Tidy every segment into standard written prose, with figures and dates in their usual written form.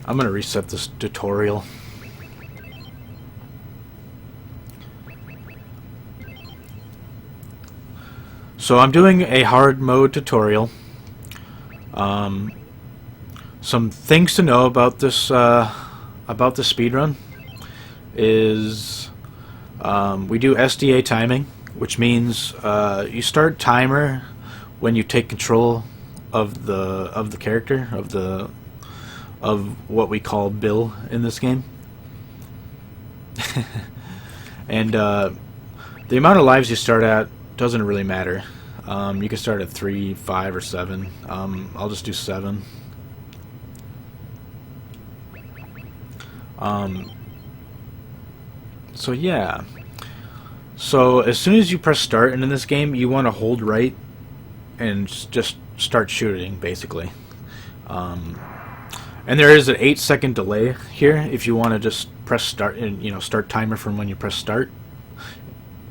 I'm gonna reset this tutorial. So I'm doing a hard mode tutorial. Some things to know about this speedrun is we do SDA timing, which means you start timer when you take control of the character of what we call Bill in this game, and the amount of lives you start at doesn't really matter. You can start at 3, 5, or 7. I'll just do 7. So yeah. So as soon as you press start, and in this game you want to hold right and just start shooting, basically. And there is an 8-second delay here if you want to just press start and start timer from when you press start.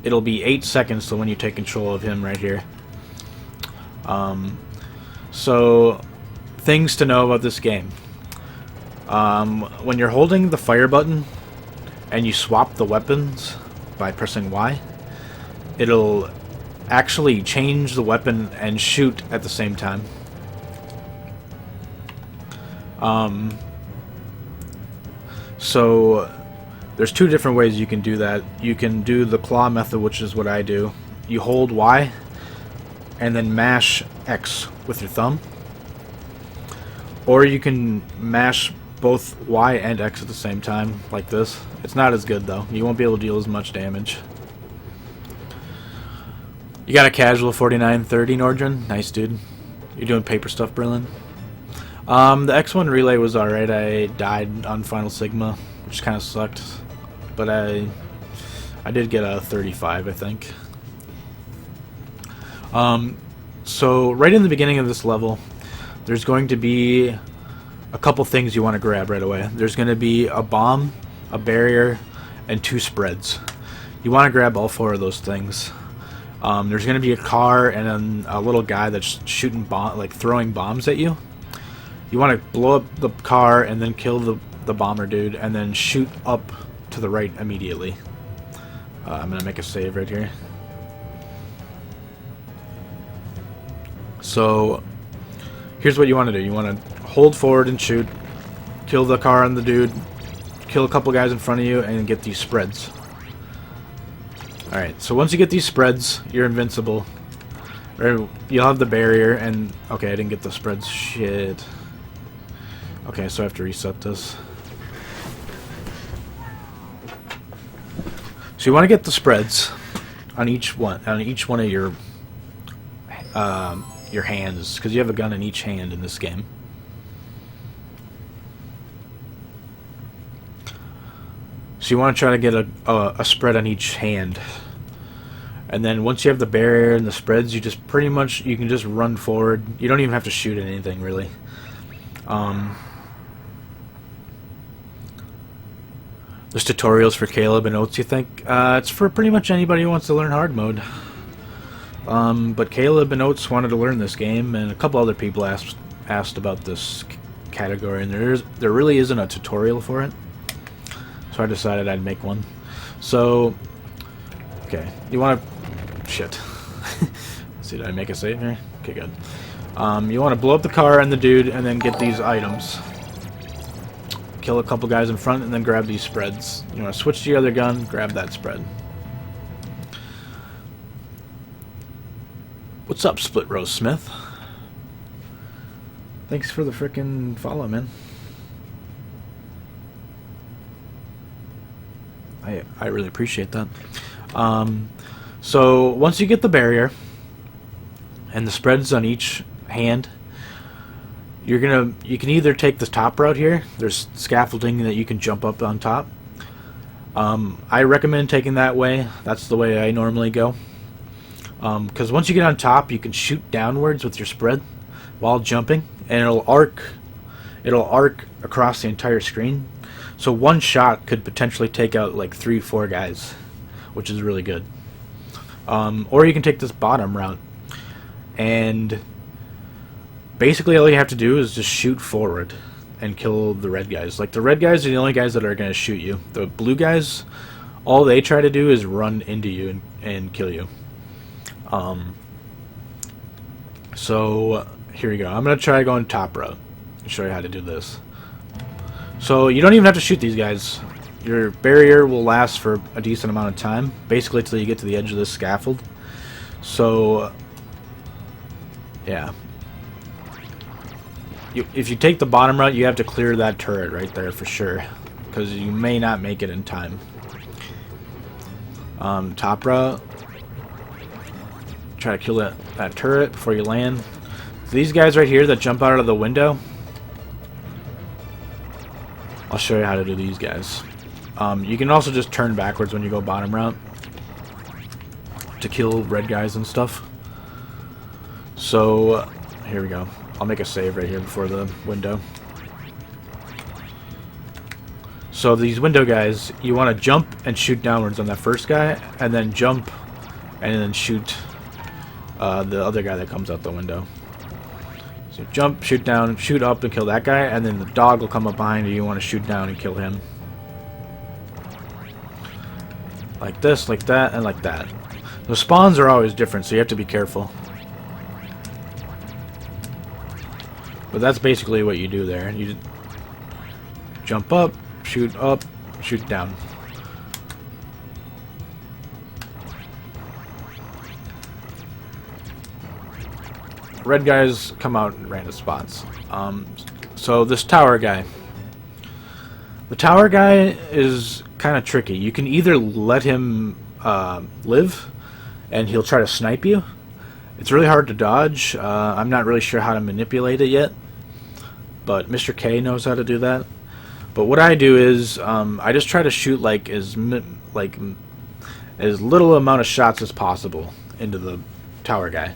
It'll be 8 seconds to when you take control of him right here. So things to know about this game. When you're holding the fire button and you swap the weapons by pressing Y, it'll actually change the weapon and shoot at the same time. So there's two different ways you can do that. You can do the claw method, which is what I do. You hold Y and then mash X with your thumb. Or you can mash both Y and X at the same time, like this. It's not as good though. You won't be able to deal as much damage. You got a casual 4930, Nordrin. Nice, dude. You're doing paper stuff, Berlin. The X1 relay was alright. I died on Final Sigma, which kind of sucked. But I did get a 35, I think. So right in the beginning of this level, there's going to be a couple things you want to grab right away. There's going to be a bomb, a barrier, and 2 spreads. You want to grab all 4 of those things. There's going to be a car and then a little guy that's shooting throwing bombs at you. You want to blow up the car and then kill the bomber dude and then shoot up to the right immediately. I'm going to make a save right here. So here's what you want to do. You want to hold forward and shoot, kill the car and the dude, kill a couple guys in front of you, and get these spreads. Alright, so once you get these spreads, you're invincible. Or you'll have the barrier, and... Okay, I didn't get the spreads. Shit. Okay, so I have to reset this. So you want to get the spreads on each one of your hands, because you have a gun in each hand in this game. So you want to try to get a spread on each hand, and then once you have the barrier and the spreads, you just pretty much you can just run forward. You don't even have to shoot at anything really. There's tutorials for Caleb and Oates. You think it's for pretty much anybody who wants to learn hard mode. But Caleb and Oates wanted to learn this game, and a couple other people asked about this category, and there really isn't a tutorial for it. So I decided I'd make one. So, okay, you want to... Shit. Let's see, did I make a save here? Okay, good. You want to blow up the car and the dude, and then get these items. Kill a couple guys in front, and then grab these spreads. You want to switch to your other gun, grab that spread. What's up, Split Rose Smith? Thanks for the frickin' follow, man. I really appreciate that. So once you get the barrier and the spreads on each hand, you can either take the top route here. There's scaffolding that you can jump up on top. I recommend taking that way. That's the way I normally go. Because once you get on top, you can shoot downwards with your spread while jumping, and it'll arc across the entire screen. So one shot could potentially take out like 3-4 guys, which is really good. Or you can take this bottom route, and basically all you have to do is just shoot forward, and kill the red guys. Like, the red guys are the only guys that are going to shoot you. The blue guys, all they try to do is run into you and kill you. So here we go. I'm going to try going top row and show you how to do this. So you don't even have to shoot these guys. Your barrier will last for a decent amount of time, basically till you get to the edge of this scaffold. So yeah, if you take the bottom route, you have to clear that turret right there for sure, because you may not make it in time. Top route, try to kill that turret before you land. So these guys right here that jump out of the window, I'll show you how to do these guys. You can also just turn backwards when you go bottom route to kill red guys and stuff. So here we go. I'll make a save right here before the window. So these window guys, you want to jump and shoot downwards on that first guy, and then jump and then shoot the other guy that comes out the window. So jump, shoot down, shoot up and kill that guy, and then the dog will come up behind you. You want to shoot down and kill him. Like this, like that, and like that. The spawns are always different, so you have to be careful. But that's basically what you do there. You jump up, shoot down. Red guys come out in random spots. So this tower guy. The tower guy is kind of tricky. You can either let him live, and he'll try to snipe you. It's really hard to dodge. I'm not really sure how to manipulate it yet, but Mr. K knows how to do that. But what I do is I just try to shoot like as little amount of shots as possible into the tower guy,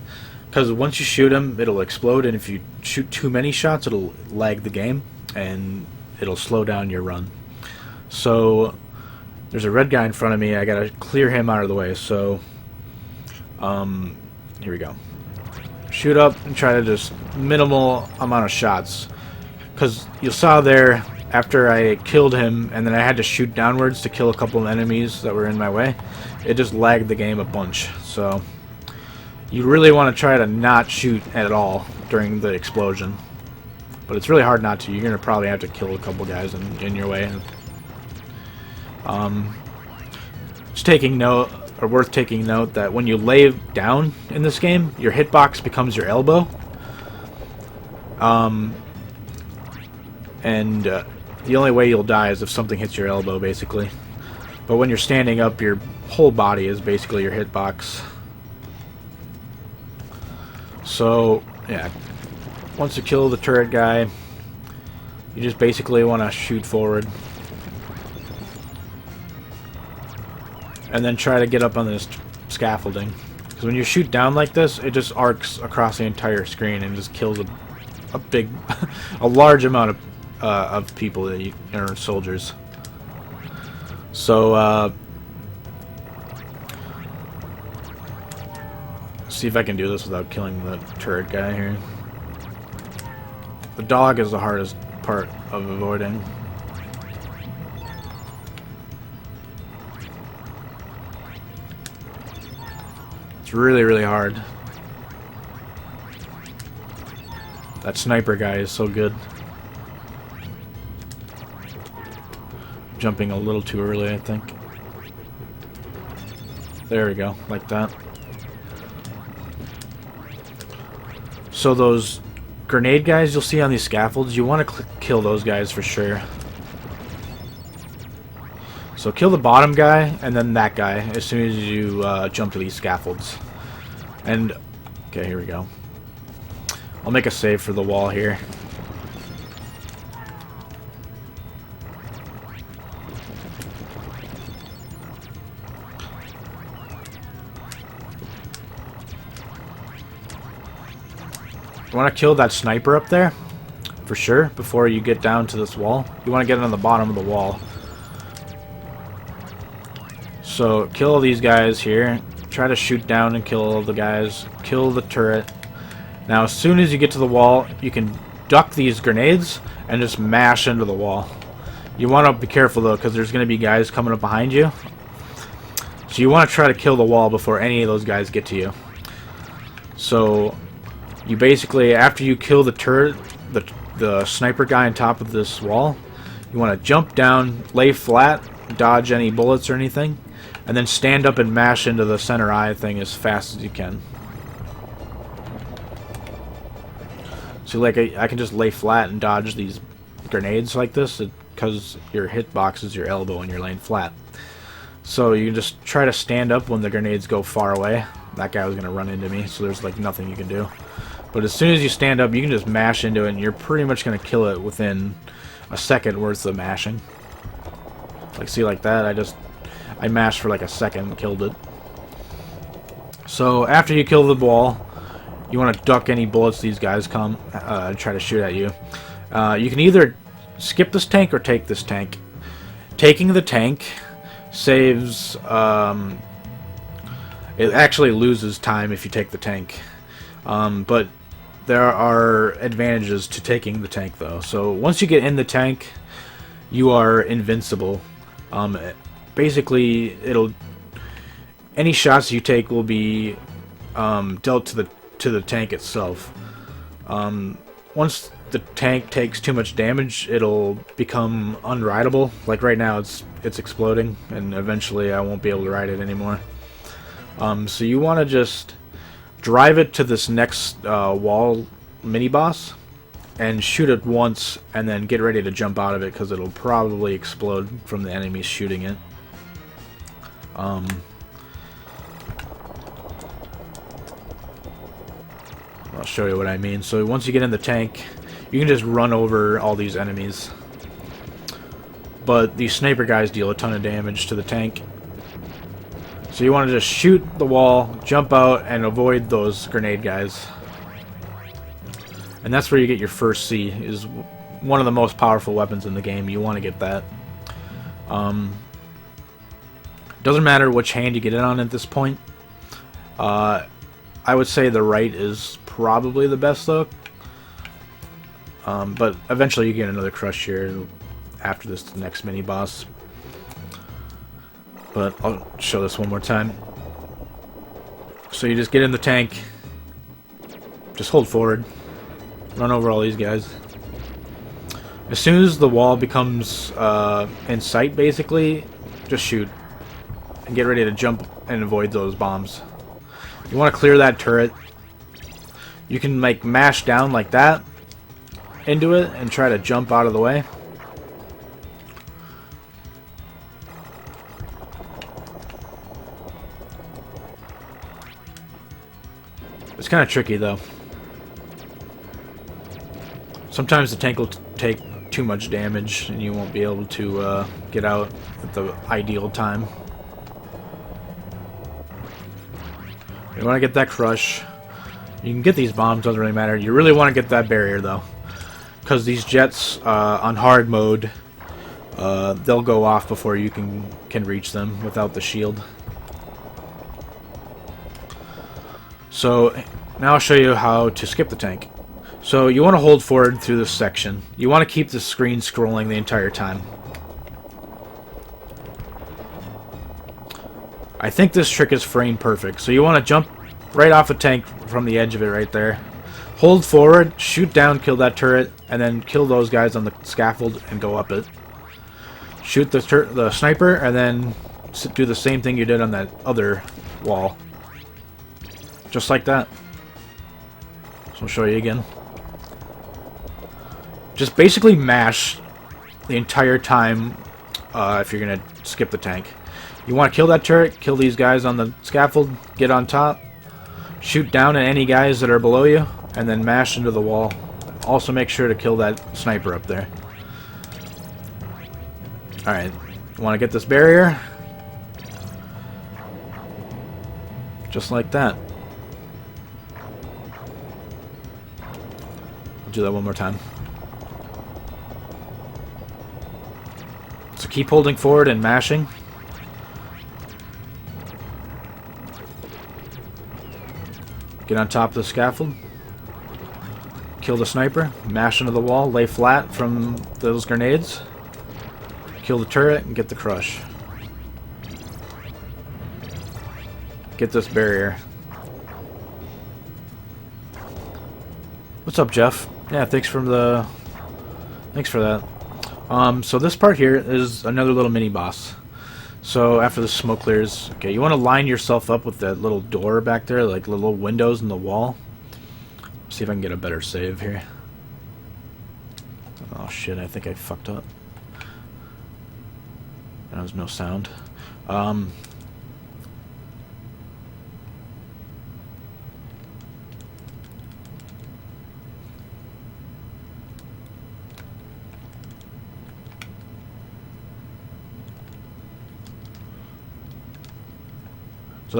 because once you shoot him, it'll explode, and if you shoot too many shots, it'll lag the game and it'll slow down your run. So there's a red guy in front of me. I gotta clear him out of the way. So here we go. Shoot up and try to just minimal amount of shots, because you saw there after I killed him and then I had to shoot downwards to kill a couple of enemies that were in my way, it just lagged the game a bunch. So you really want to try to not shoot at all during the explosion, but it's really hard not to. You're gonna probably have to kill a couple guys in your way. Just taking note, or worth taking note, that when you lay down in this game, your hitbox becomes your elbow. The only way you'll die is if something hits your elbow, basically. But when you're standing up, your whole body is basically your hitbox. So, yeah. Once you kill the turret guy, you just basically want to shoot forward. And then try to get up on this scaffolding. Because when you shoot down like this, it just arcs across the entire screen and just kills a large amount of people that are soldiers. So see if I can do this without killing the turret guy here. The dog is the hardest part of avoiding. It's really, really hard. That sniper guy is so good. Jumping a little too early, I think. There we go, like that. So those grenade guys you'll see on these scaffolds, you want to kill those guys for sure. So kill the bottom guy and then that guy as soon as you jump to these scaffolds. And okay, here we go. I'll make a save for the wall here. You want to kill that sniper up there for sure before you get down to this wall. You want to get on the bottom of the wall. So kill these guys here. Try to shoot down and kill all the guys. Kill the turret. Now as soon as you get to the wall, you can duck these grenades and just mash into the wall. You want to be careful though, because there's going to be guys coming up behind you. So you want to try to kill the wall before any of those guys get to you. So you basically, after you kill the turret, the sniper guy on top of this wall, you want to jump down, lay flat, dodge any bullets or anything, and then stand up and mash into the center eye thing as fast as you can. So like I can just lay flat and dodge these grenades like this because your hitbox is your elbow and you're laying flat. So you can just try to stand up when the grenades go far away. That guy was going to run into me, so there's like nothing you can do. But as soon as you stand up, you can just mash into it, and you're pretty much going to kill it within a second worth of mashing. Like, see, like that, I mashed for like a second and killed it. So after you kill the wall, you want to duck any bullets these guys come try to shoot at you. You can either skip this tank or take this tank. Taking the tank saves... it actually loses time if you take the tank. But there are advantages to taking the tank, though. So once you get in the tank, you are invincible. Basically, any shots you take will be dealt to the tank itself. Once the tank takes too much damage, it'll become unrideable. Like right now, it's exploding, and eventually I won't be able to ride it anymore. So you want to just drive it to this next wall mini-boss and shoot it once and then get ready to jump out of it because it'll probably explode from the enemies shooting it. I'll show you what I mean. So once you get in the tank, you can just run over all these enemies. But these sniper guys deal a ton of damage to the tank. So you want to just shoot the wall, jump out, and avoid those grenade guys. And that's where you get your first C, is one of the most powerful weapons in the game. You want to get that. Doesn't matter which hand you get it on at this point. I would say the right is probably the best though. But eventually you get another crush here after this next mini boss. But I'll show this one more time. So you just get in the tank, just hold forward, run over all these guys. As soon as the wall becomes in sight, basically, just shoot and get ready to jump and avoid those bombs. You want to clear that turret. You can like mash down like that into it and try to jump out of the way. It's kind of tricky though. Sometimes the tank will take too much damage and you won't be able to get out at the ideal time. You want to get that crush. You can get these bombs, doesn't really matter. You really want to get that barrier though, because these jets on hard mode, they'll go off before you can reach them without the shield. So now I'll show you how to skip the tank. So you want to hold forward through this section. You want to keep the screen scrolling the entire time. I think this trick is frame perfect. So you want to jump right off the tank from the edge of it right there. Hold forward, shoot down, kill that turret, and then kill those guys on the scaffold and go up it. Shoot the sniper, and then do the same thing you did on that other wall. Just like that. So I'll show you again. Just basically mash the entire time if you're going to skip the tank. You want to kill that turret, kill these guys on the scaffold, get on top, shoot down at any guys that are below you, and then mash into the wall. Also make sure to kill that sniper up there. Alright, want to get this barrier? Just like that. I'll do that one more time. So keep holding forward and mashing. Get on top of the scaffold. Kill the sniper, mash into the wall, lay flat from those grenades, kill the turret, and get the crush. Get this barrier. What's up, Jeff? Yeah, thanks for that. So this part here is another little mini boss. So after the smoke clears, okay, you want to line yourself up with that little door back there, like little windows in the wall. See if I can get a better save here. Oh shit, I think I fucked up. There was no sound. So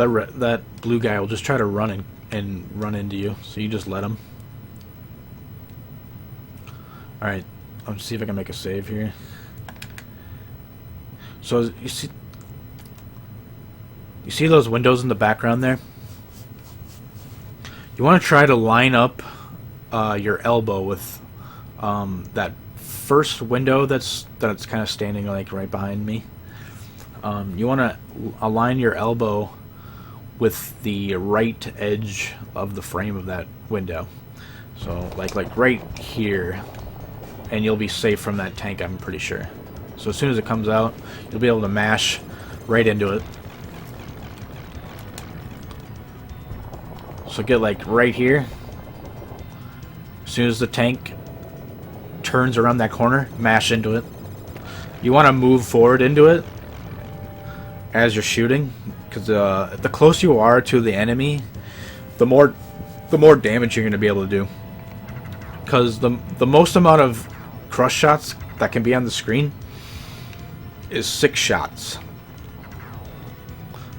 that blue guy will just try to run and run into you. So you just let him. All right, I'll see if I can make a save here. So you see those windows in the background there? You want to try to line up your elbow with that first window that's kind of standing like right behind me. You want to align your elbow with the right edge of the frame of that window. So like right here, and you'll be safe from that tank, I'm pretty sure. So as soon as it comes out, you'll be able to mash right into it. So get like right here. As soon as the tank turns around that corner, mash into it. You want to move forward into it as you're shooting, because the closer you are to the enemy, the more damage you're going to be able to do. Because the most amount of crush shots that can be on the screen is 6 shots.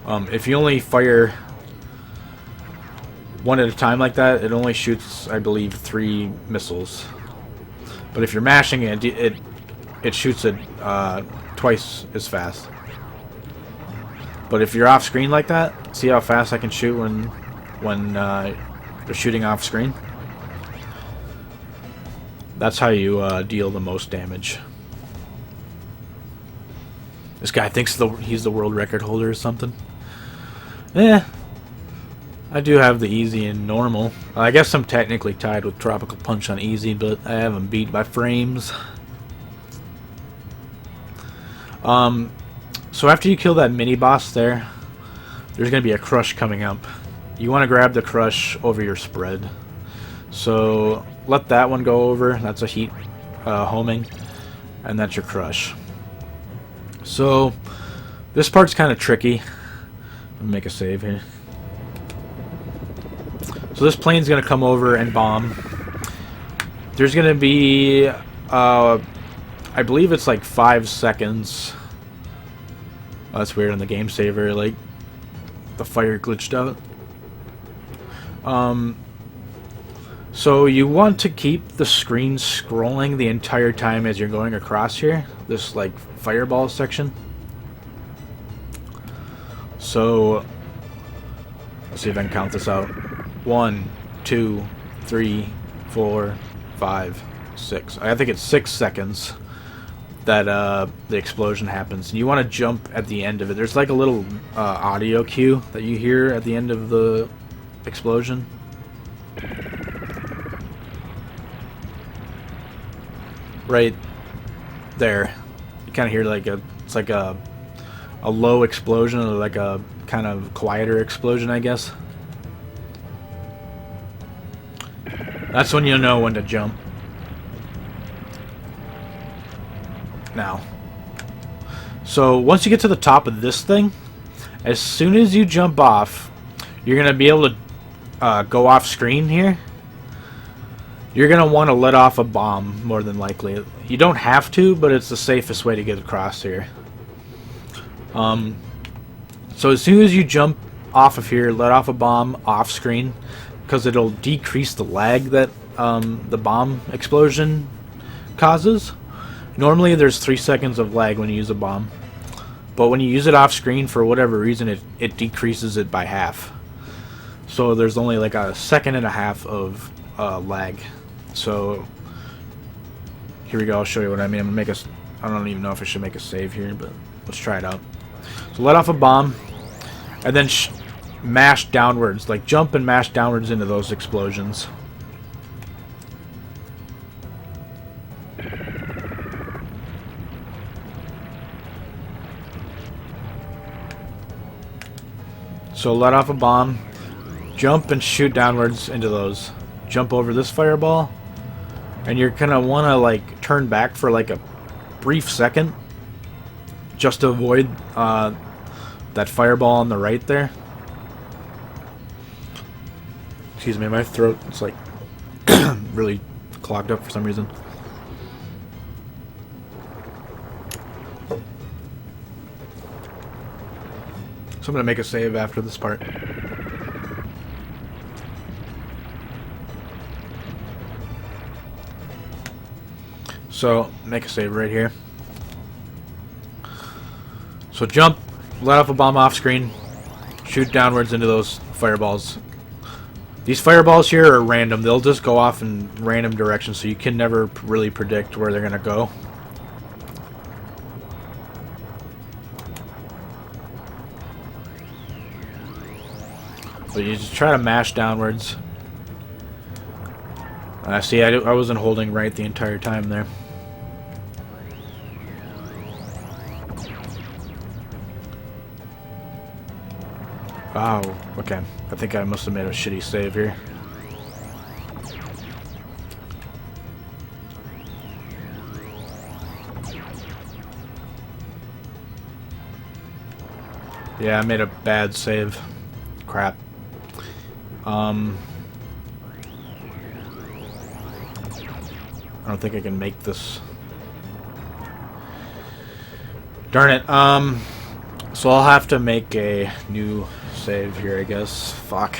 If you only fire one at a time like that, it only shoots, I believe, 3 missiles. But if you're mashing it, it shoots it twice as fast. But if you're off screen like that, see how fast I can shoot when they're shooting off screen? That's how you deal the most damage. This guy thinks he's the world record holder or something. Yeah, I do have the easy and normal. I guess I'm technically tied with Tropical Punch on easy, but I haven't beat by frames. So after you kill that mini boss there, there's going to be a crush coming up. You want to grab the crush over your spread. So let that one go over. That's a heat homing, and that's your crush. So this part's kind of tricky. Let me make a save here. So this plane's going to come over and bomb. There's going to be, I believe it's like 5 seconds. Oh, that's weird on the game saver, like the fire glitched out. So you want to keep the screen scrolling the entire time as you're going across here, this like fireball section. So let's see if I can count this out. 1, 2, 3, 4, 5, 6. I think it's 6 seconds that the explosion happens. And you want to jump at the end of it. There's like a little audio cue that you hear at the end of the explosion. Right there. You kind of hear like it's like a low explosion, or like a kind of quieter explosion, I guess. That's when you'll know when to jump. Now. So once you get to the top of this thing, as soon as you jump off, you're going to be able to go off screen here. You're going to want to let off a bomb, more than likely. You don't have to, but it's the safest way to get across here. So as soon as you jump off of here, let off a bomb off screen, because it'll decrease the lag that the bomb explosion causes. Normally there's 3 seconds of lag when you use a bomb, but when you use it off screen, for whatever reason, it decreases it by half. So there's only like a 1.5 seconds of lag. So here we go. I'll show you what I mean. I'm gonna make a. I don't even know if I should make a save here, but let's try it out. So let off a bomb, and then mash downwards, like jump and mash downwards into those explosions. So let off a bomb, jump and shoot downwards into those. Jump over this fireball, and you're gonna wanna like turn back for like a brief second, just to avoid that fireball on the right there. Excuse me, my throat is like really clogged up for some reason. So I'm gonna make a save after this part. So make a save right here. So jump, let off a bomb off screen, shoot downwards into those fireballs. These fireballs here are random. They'll just go off in random directions, so you can never really predict where they're gonna go. So you just try to mash downwards. See, I wasn't holding right the entire time there. Oh, okay. I think I must have made a shitty save here. Yeah, I made a bad save. Crap. I don't think I can make this. Darn it. So I'll have to make a new save here, I guess. Fuck.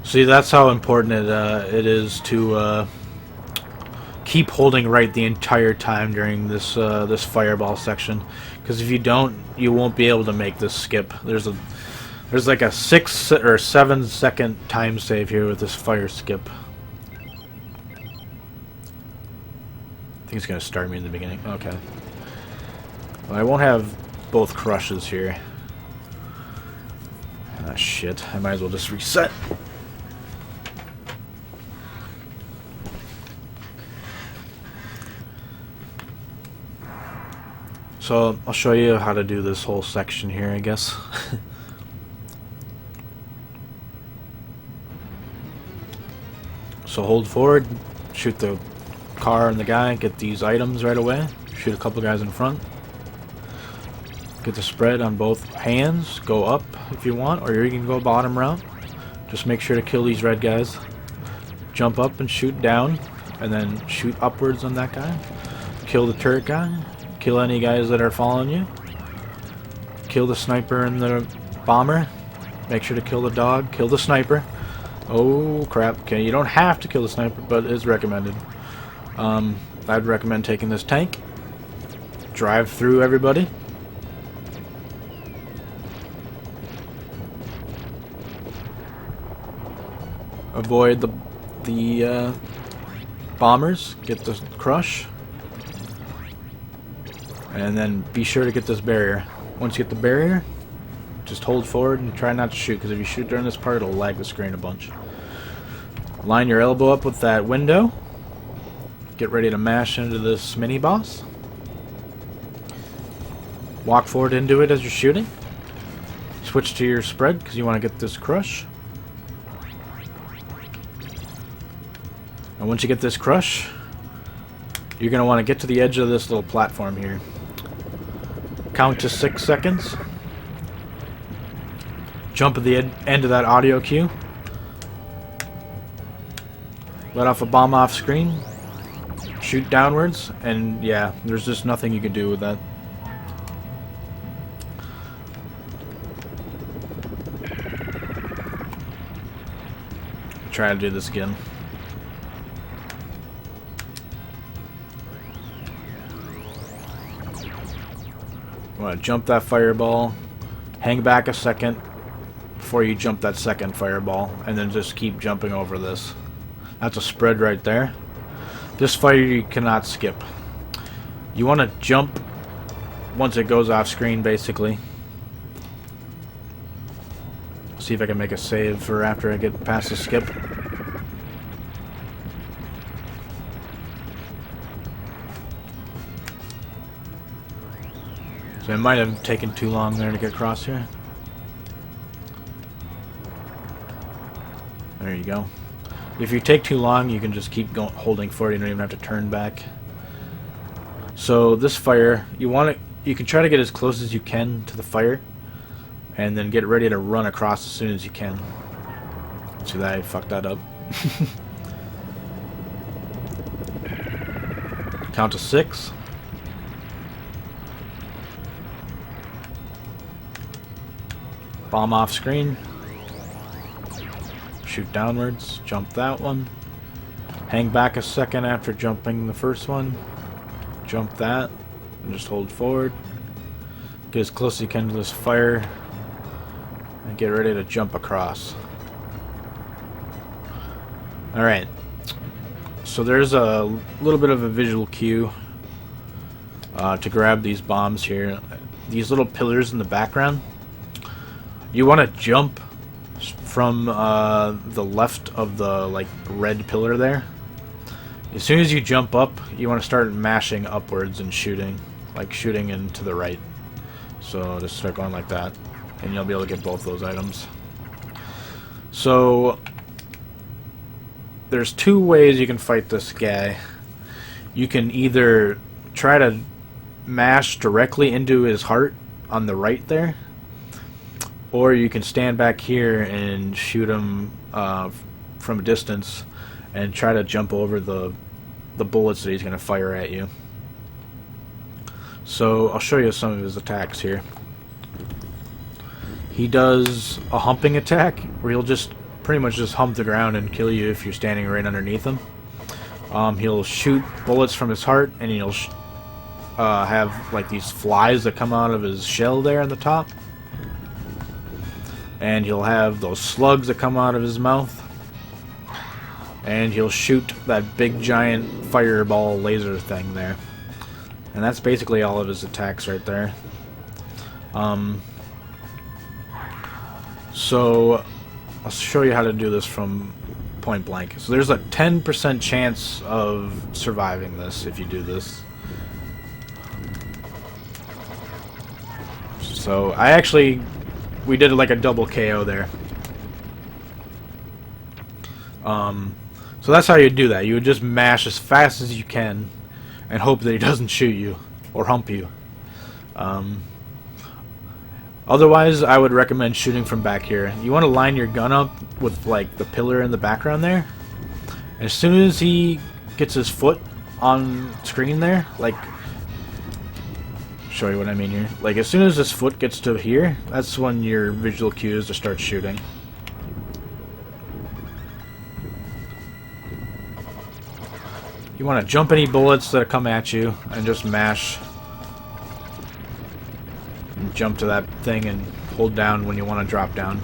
See, that's how important it is to keep holding right the entire time during this this fireball section, because if you don't, you won't be able to make this skip. There's like a 6 or 7 second time save here with this fire skip. I think it's gonna start me in the beginning. Okay. Well, I won't have both crushes here. Ah, shit. I might as well just reset. So I'll show you how to do this whole section here, I guess. So hold forward, shoot the car and the guy, get these items right away, shoot a couple guys in front, get the spread on both hands, go up if you want, or you can go bottom route. Just make sure to kill these red guys. Jump up and shoot down, and then shoot upwards on that guy. Kill the turret guy. Kill any guys that are following you. Kill the sniper and the bomber. Make sure to kill the dog. Kill the sniper. Oh crap. Okay, you don't have to kill the sniper, but it's recommended. I'd recommend taking this tank. Drive through everybody. Avoid the bombers. Get the crush. And then be sure to get this barrier. Once you get the barrier, just hold forward and try not to shoot, because if you shoot during this part, it'll lag the screen a bunch. Line your elbow up with that window. Get ready to mash into this mini-boss. Walk forward into it as you're shooting. Switch to your spread, because you want to get this crush. And once you get this crush, you're going to want to get to the edge of this little platform here. Count to 6 seconds. Jump at the end of that audio cue. Let off a bomb off screen. Shoot downwards. And yeah, there's just nothing you can do with that. Try to do this again. want to jump that fireball, hang back a second before you jump that second fireball, and then just keep jumping over this. That's a spread right there. This fire you cannot skip. You want to jump once it goes off screen, basically. See if I can make a save for after I get past the skip. So it might have taken too long there to get across here. There you go. If you take too long, you can just keep holding forward. You don't even have to turn back. So this fire, you can try to get as close as you can to the fire, and then get ready to run across as soon as you can. See that I fucked that up. Count to 6. Bomb off screen. Shoot downwards. Jump that one. Hang back a second after jumping the first one. Jump that. And just hold forward. Get as close as you can to this fire. And get ready to jump across. Alright. So there's a little bit of a visual cue to grab these bombs here. These little pillars in the background. You want to jump from the left of the red pillar there. As soon as you jump up, you want to start mashing upwards and shooting, like shooting into the right. So just start going like that, and you'll be able to get both those items. So there's two ways you can fight this guy. You can either try to mash directly into his heart on the right there, or you can stand back here and shoot him from a distance and try to jump over the bullets that he's going to fire at you. So I'll show you some of his attacks here. He does a humping attack where he'll just pretty much just hump the ground and kill you if you're standing right underneath him. He'll shoot bullets from his heart, and he'll have like these flies that come out of his shell there on the top. And he'll have those slugs that come out of his mouth. And he'll shoot that big giant fireball laser thing there. And that's basically all of his attacks right there. So I'll show you how to do this from point blank. So there's a 10% chance of surviving this if you do this. So we did like a double KO there. So that's how you do that. You would just mash as fast as you can and hope that he doesn't shoot you or hump you. Otherwise, I would recommend shooting from back here. You want to line your gun up with like the pillar in the background there. And as soon as he gets his foot on screen there, like, show you what I mean here. Like as soon as his foot gets to here, that's when your visual cue is to start shooting. You want to jump any bullets that come at you and just mash. And jump to that thing and hold down when you want to drop down.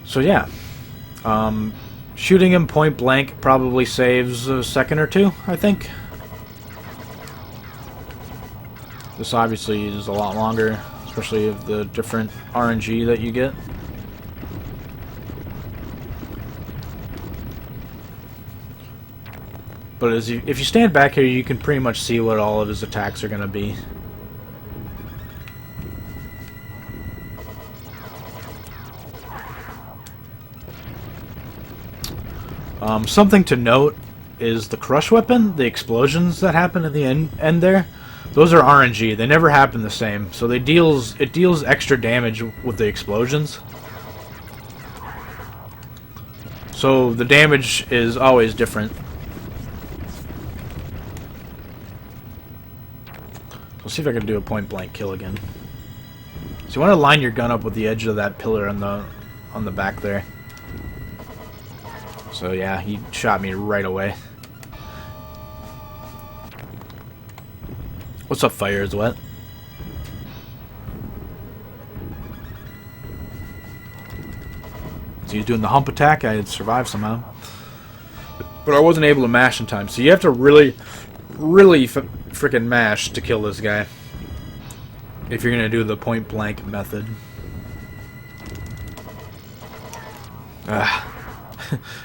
So yeah. Shooting him point blank probably saves a second or two, I think. This obviously is a lot longer, especially of the different RNG that you get. But if you stand back here, you can pretty much see what all of his attacks are going to be. Something to note is the crush weapon, the explosions that happen at the end there. Those are RNG. They never happen the same. So it deals extra damage with the explosions. So the damage is always different. Let's see if I can do a point blank kill again. So you want to line your gun up with the edge of that pillar on the back there. So yeah, he shot me right away. What's up, Fire is Wet? So he's doing the hump attack. I had survived somehow. But I wasn't able to mash in time. So you have to really freaking mash to kill this guy. If you're going to do the point blank method.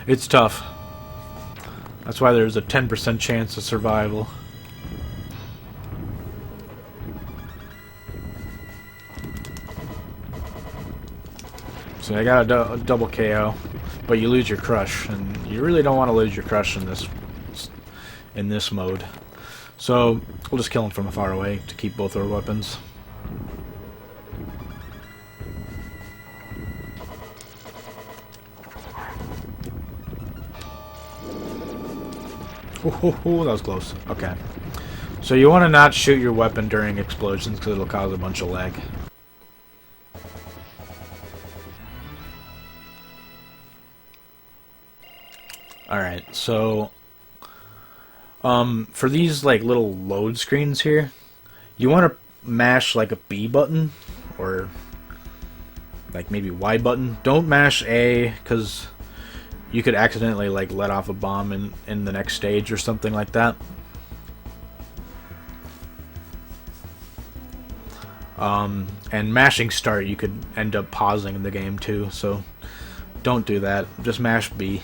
It's tough. That's why there's a 10% chance of survival. So I got a double KO, but you lose your crush, and you really don't want to lose your crush in this mode. So we'll just kill him from far away to keep both our weapons. Ooh, that was close. Okay. So you want to not shoot your weapon during explosions because it'll cause a bunch of lag. Alright, so for these like little load screens here, you want to mash like a B button or like maybe Y button. Don't mash A because you could accidentally like let off a bomb in the next stage or something like that. And mashing start, you could end up pausing the game too, so don't do that. Just mash B.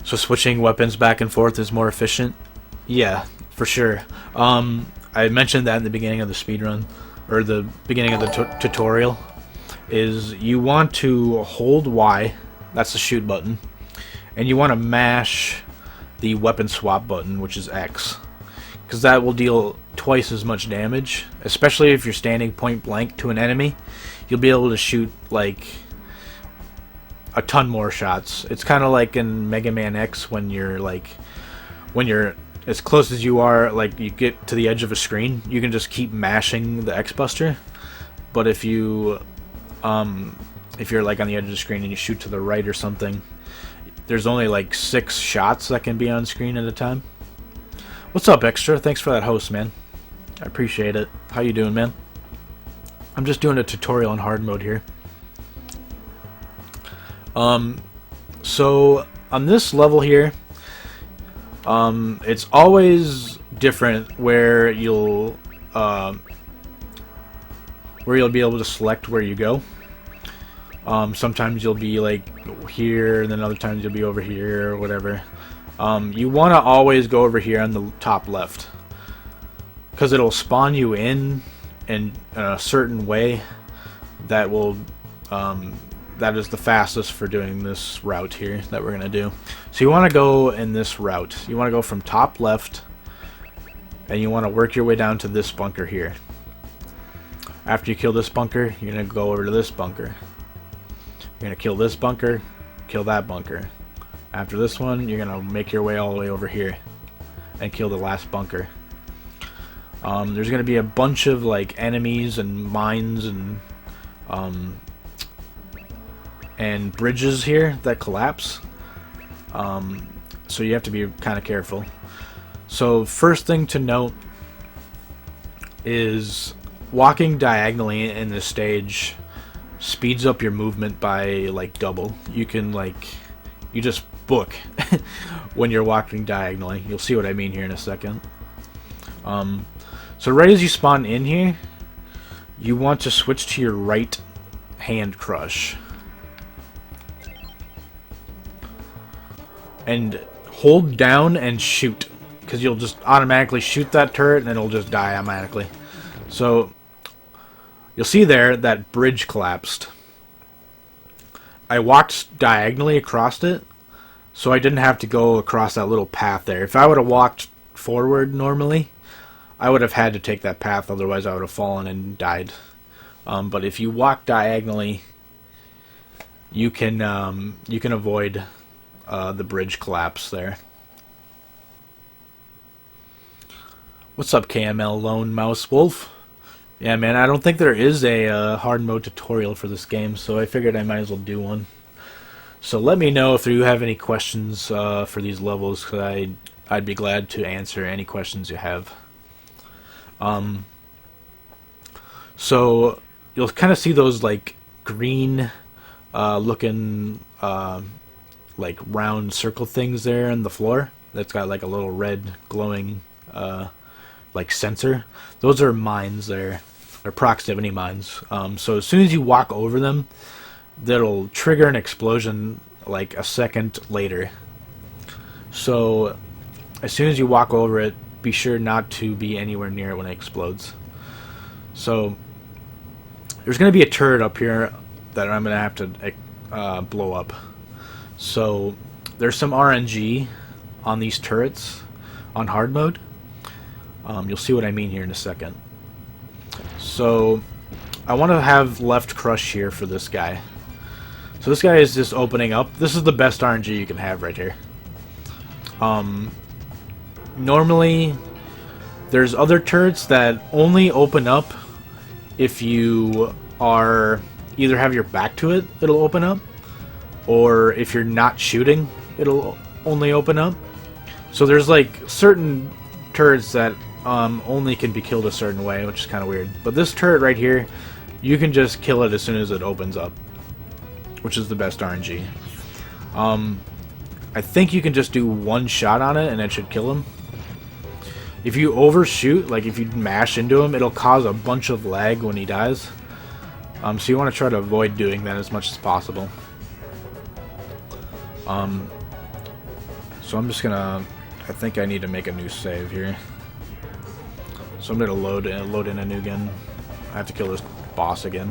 So switching weapons back and forth is more efficient? Yeah, for sure. I mentioned that in the beginning of the speedrun, or the beginning of the tutorial, is you want to hold Y, that's the shoot button, and you want to mash the weapon swap button, which is X, because that will deal twice as much damage, especially if you're standing point blank to an enemy. You'll be able to shoot like a ton more shots. It's kind of like in Mega Man X when you're as close as you are, like you get to the edge of a screen, you can just keep mashing the X Buster. But if you're like on the edge of the screen and you shoot to the right or something, there's only like 6 shots that can be on screen at a time. What's up, Extra? Thanks for that host, man. I appreciate it. How you doing, man? I'm just doing a tutorial on hard mode here. So on this level here, it's always different where you'll be able to select where you go. Sometimes you'll be like here, and then other times you'll be over here or whatever. You want to always go over here on the top left, because it'll spawn you in a certain way that will that is the fastest for doing this route here that we're gonna do. So you want to go in this route. You want to go from top left, and you want to work your way down to this bunker here. After you kill this bunker, you're gonna go over to this bunker. You're gonna kill this bunker, kill that bunker. After this one, you're gonna make your way all the way over here and kill the last bunker. There's gonna be a bunch of like enemies and mines and bridges here that collapse. So you have to be kind of careful. So first thing to note is walking diagonally in this stage speeds up your movement by like double. You can you just book when you're walking diagonally. You'll see what I mean here in a second. So right as you spawn in here, you want to switch to your right hand crush. And hold down and shoot, because you'll just automatically shoot that turret and it'll just die automatically. So you'll see there that bridge collapsed. I walked diagonally across it, so I didn't have to go across that little path there. If I would have walked forward normally, I would have had to take that path, otherwise I would have fallen and died. But if you walk diagonally, you can avoid the bridge collapse there. What's up, KML Lone Mouse Wolf? Yeah, man, I don't think there is a hard mode tutorial for this game, so I figured I might as well do one. So let me know if you have any questions for these levels, because I'd be glad to answer any questions you have. Um, so you'll kind of see those like green looking like round circle things there in the floor. That's got like a little red glowing like sensor. Those are mines there. They're proximity mines. So as soon as you walk over them, that'll trigger an explosion like a second later. So as soon as you walk over it, be sure not to be anywhere near it when it explodes. So there's going to be a turret up here that I'm going to have to blow up. So there's some RNG on these turrets on hard mode. You'll see what I mean here in a second. So I want to have left crush here for this guy. So this guy is just opening up. This is the best RNG you can have right here. Normally there's other turrets that only open up if you are either have your back to it, it'll open up, or if you're not shooting, it'll only open up. So there's like certain turrets that only can be killed a certain way, which is kind of weird. But this turret right here, you can just kill it as soon as it opens up, which is the best RNG. I think you can just do one shot on it and it should kill him. If you overshoot, like if you mash into him, it'll cause a bunch of lag when he dies. So you want to try to avoid doing that as much as possible. So I'm just gonna, I think I need to make a new save here. So I'm gonna load in a new gun. I have to kill this boss again.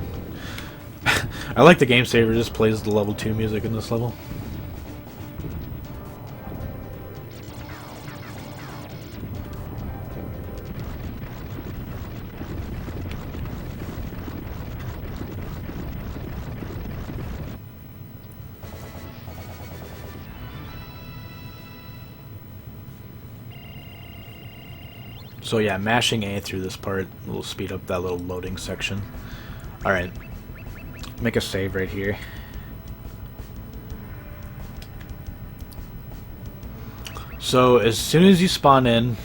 I like the game saver, just plays the level 2 music in this level. So yeah, mashing A through this part will speed up that little loading section. Alright, make a save right here. So as soon as you spawn in,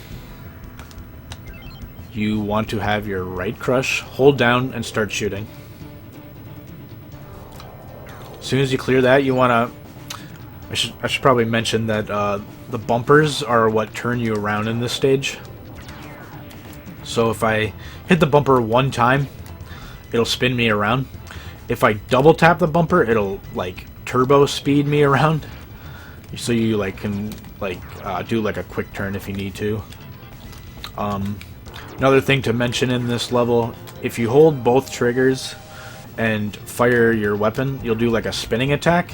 you want to have your right crush, hold down and start shooting. As soon as you clear that, you want to... I should probably mention that the bumpers are what turn you around in this stage. So if I hit the bumper one time, it'll spin me around. If I double tap the bumper, it'll like turbo speed me around. So you like can like do like a quick turn if you need to. Another thing to mention in this level, if you hold both triggers and fire your weapon, you'll do like a spinning attack.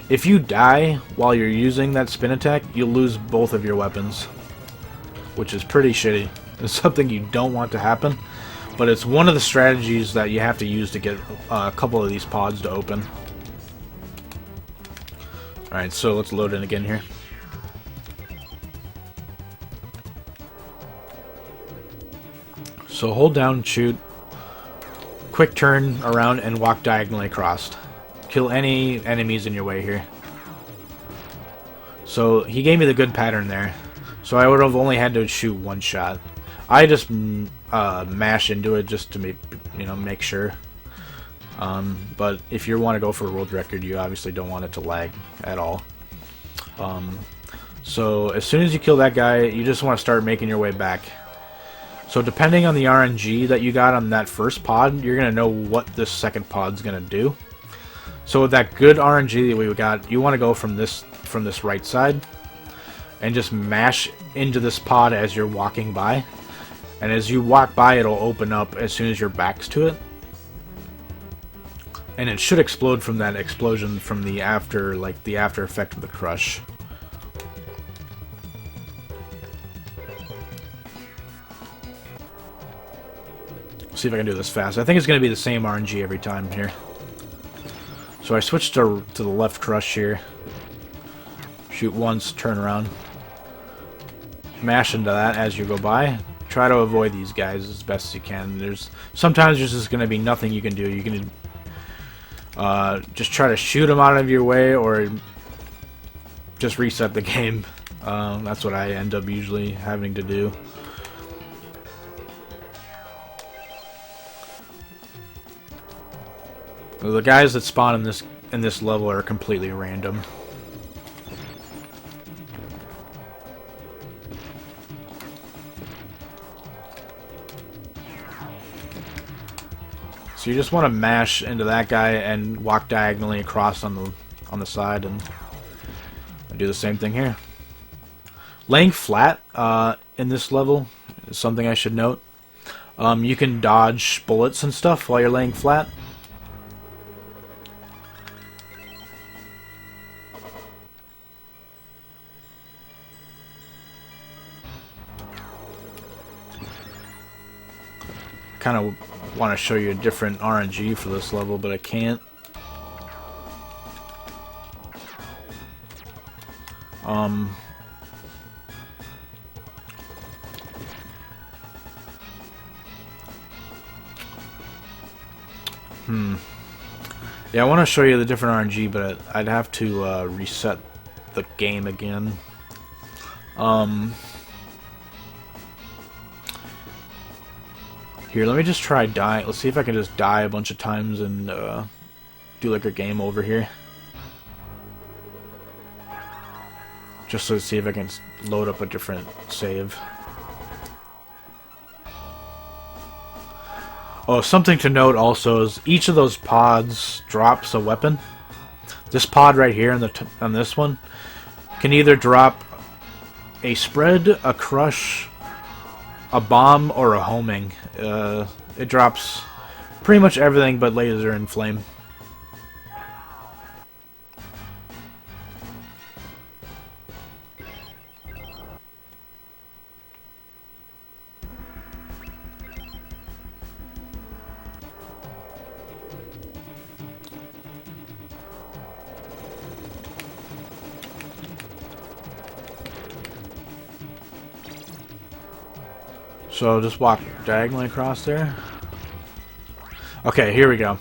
If you die while you're using that spin attack, you'll lose both of your weapons, which is pretty shitty. It's something you don't want to happen, but it's one of the strategies that you have to use to get a couple of these pods to open. Alright, so let's load in again here. So hold down, shoot, quick turn around and walk diagonally across. Kill any enemies in your way here. So he gave me the good pattern there. So I would have only had to shoot one shot. I just mash into it just to make sure. But if you want to go for a world record, you obviously don't want it to lag at all. So as soon as you kill that guy, you just want to start making your way back. So depending on the RNG that you got on that first pod, you're going to know what this second pod's going to do. So with that good RNG that we got, you want to go from this right side and just mash into this pod as you're walking by. And as you walk by, it'll open up as soon as your back's to it. And it should explode from that explosion from the after effect of the crush. See if I can do this fast. I think it's going to be the same RNG every time here. So I switched to the left crush here. Shoot once, turn around. Mash into that as you go by. Try to avoid these guys as best as you can. Sometimes there's just going to be nothing you can do. You can just try to shoot them out of your way or just reset the game. That's what I end up usually having to do. The guys that spawn in this level are completely random. So you just want to mash into that guy and walk diagonally across on the side, and do the same thing here. Laying flat in this level is something I should note. You can dodge bullets and stuff while you're laying flat. Kind of want to show you a different RNG for this level, but I can't. Yeah, I want to show you the different RNG, but I'd have to reset the game again. Here, let me just try die. Let's see if I can just die a bunch of times and do like a game over here. Just to see if I can load up a different save. Oh, something to note also is each of those pods drops a weapon. This pod right here on this one can either drop a spread, a crush, a bomb, or a homing. It drops pretty much everything but laser and flame. So just walk diagonally across there. Okay, here we go.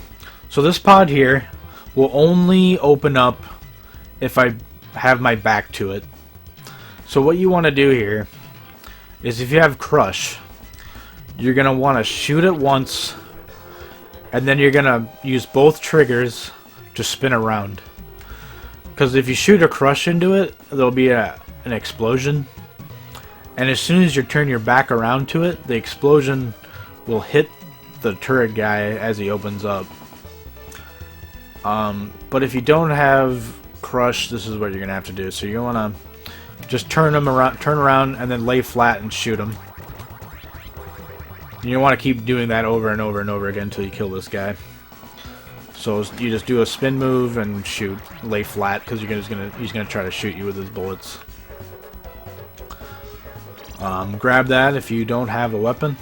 So this pod here will only open up if I have my back to it. So what you want to do here is, if you have crush, you're going to want to shoot it once, and then you're going to use both triggers to spin around. Because if you shoot a crush into it, there'll be an explosion. And as soon as you turn your back around to it, the explosion will hit the turret guy as he opens up. But if you don't have crush, this is what you're gonna have to do. So you wanna just turn around, and then lay flat and shoot him. And you want to keep doing that over and over and over again until you kill this guy. So you just do a spin move and shoot, lay flat, because he's gonna try to shoot you with his bullets. Grab that if you don't have a weapon.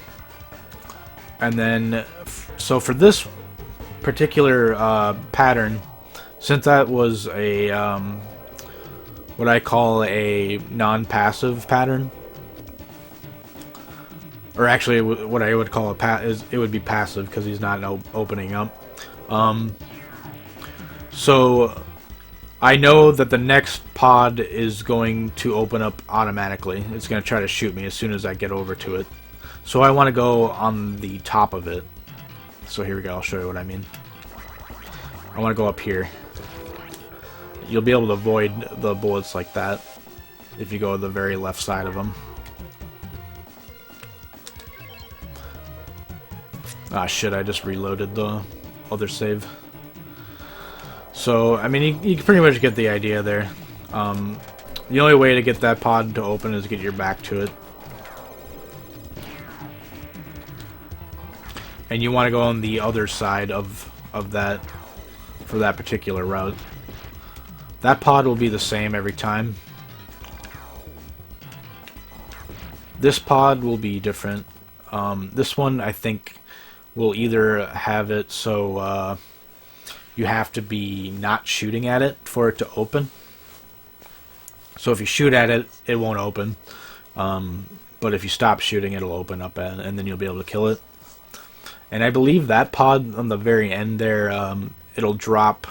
And then, so for this particular pattern, since that was a what I call a non-passive pattern, or actually what I would call it would be passive, because he's not opening up. So I know that the next pod is going to open up automatically. It's going to try to shoot me as soon as I get over to it. So I want to go on the top of it. So here we go, I'll show you what I mean. I want to go up here. You'll be able to avoid the bullets like that if you go to the very left side of them. Ah shit, I just reloaded the other save. So, I mean, you can pretty much get the idea there. The only way to get that pod to open is to get your back to it. And you want to go on the other side of that for that particular route. That pod will be the same every time. This pod will be different. This one, I think, will either have it so you have to be not shooting at it for it to open. So if you shoot at it, it won't open. But if you stop shooting, it'll open up, and then you'll be able to kill it. And I believe that pod on the very end there, it'll drop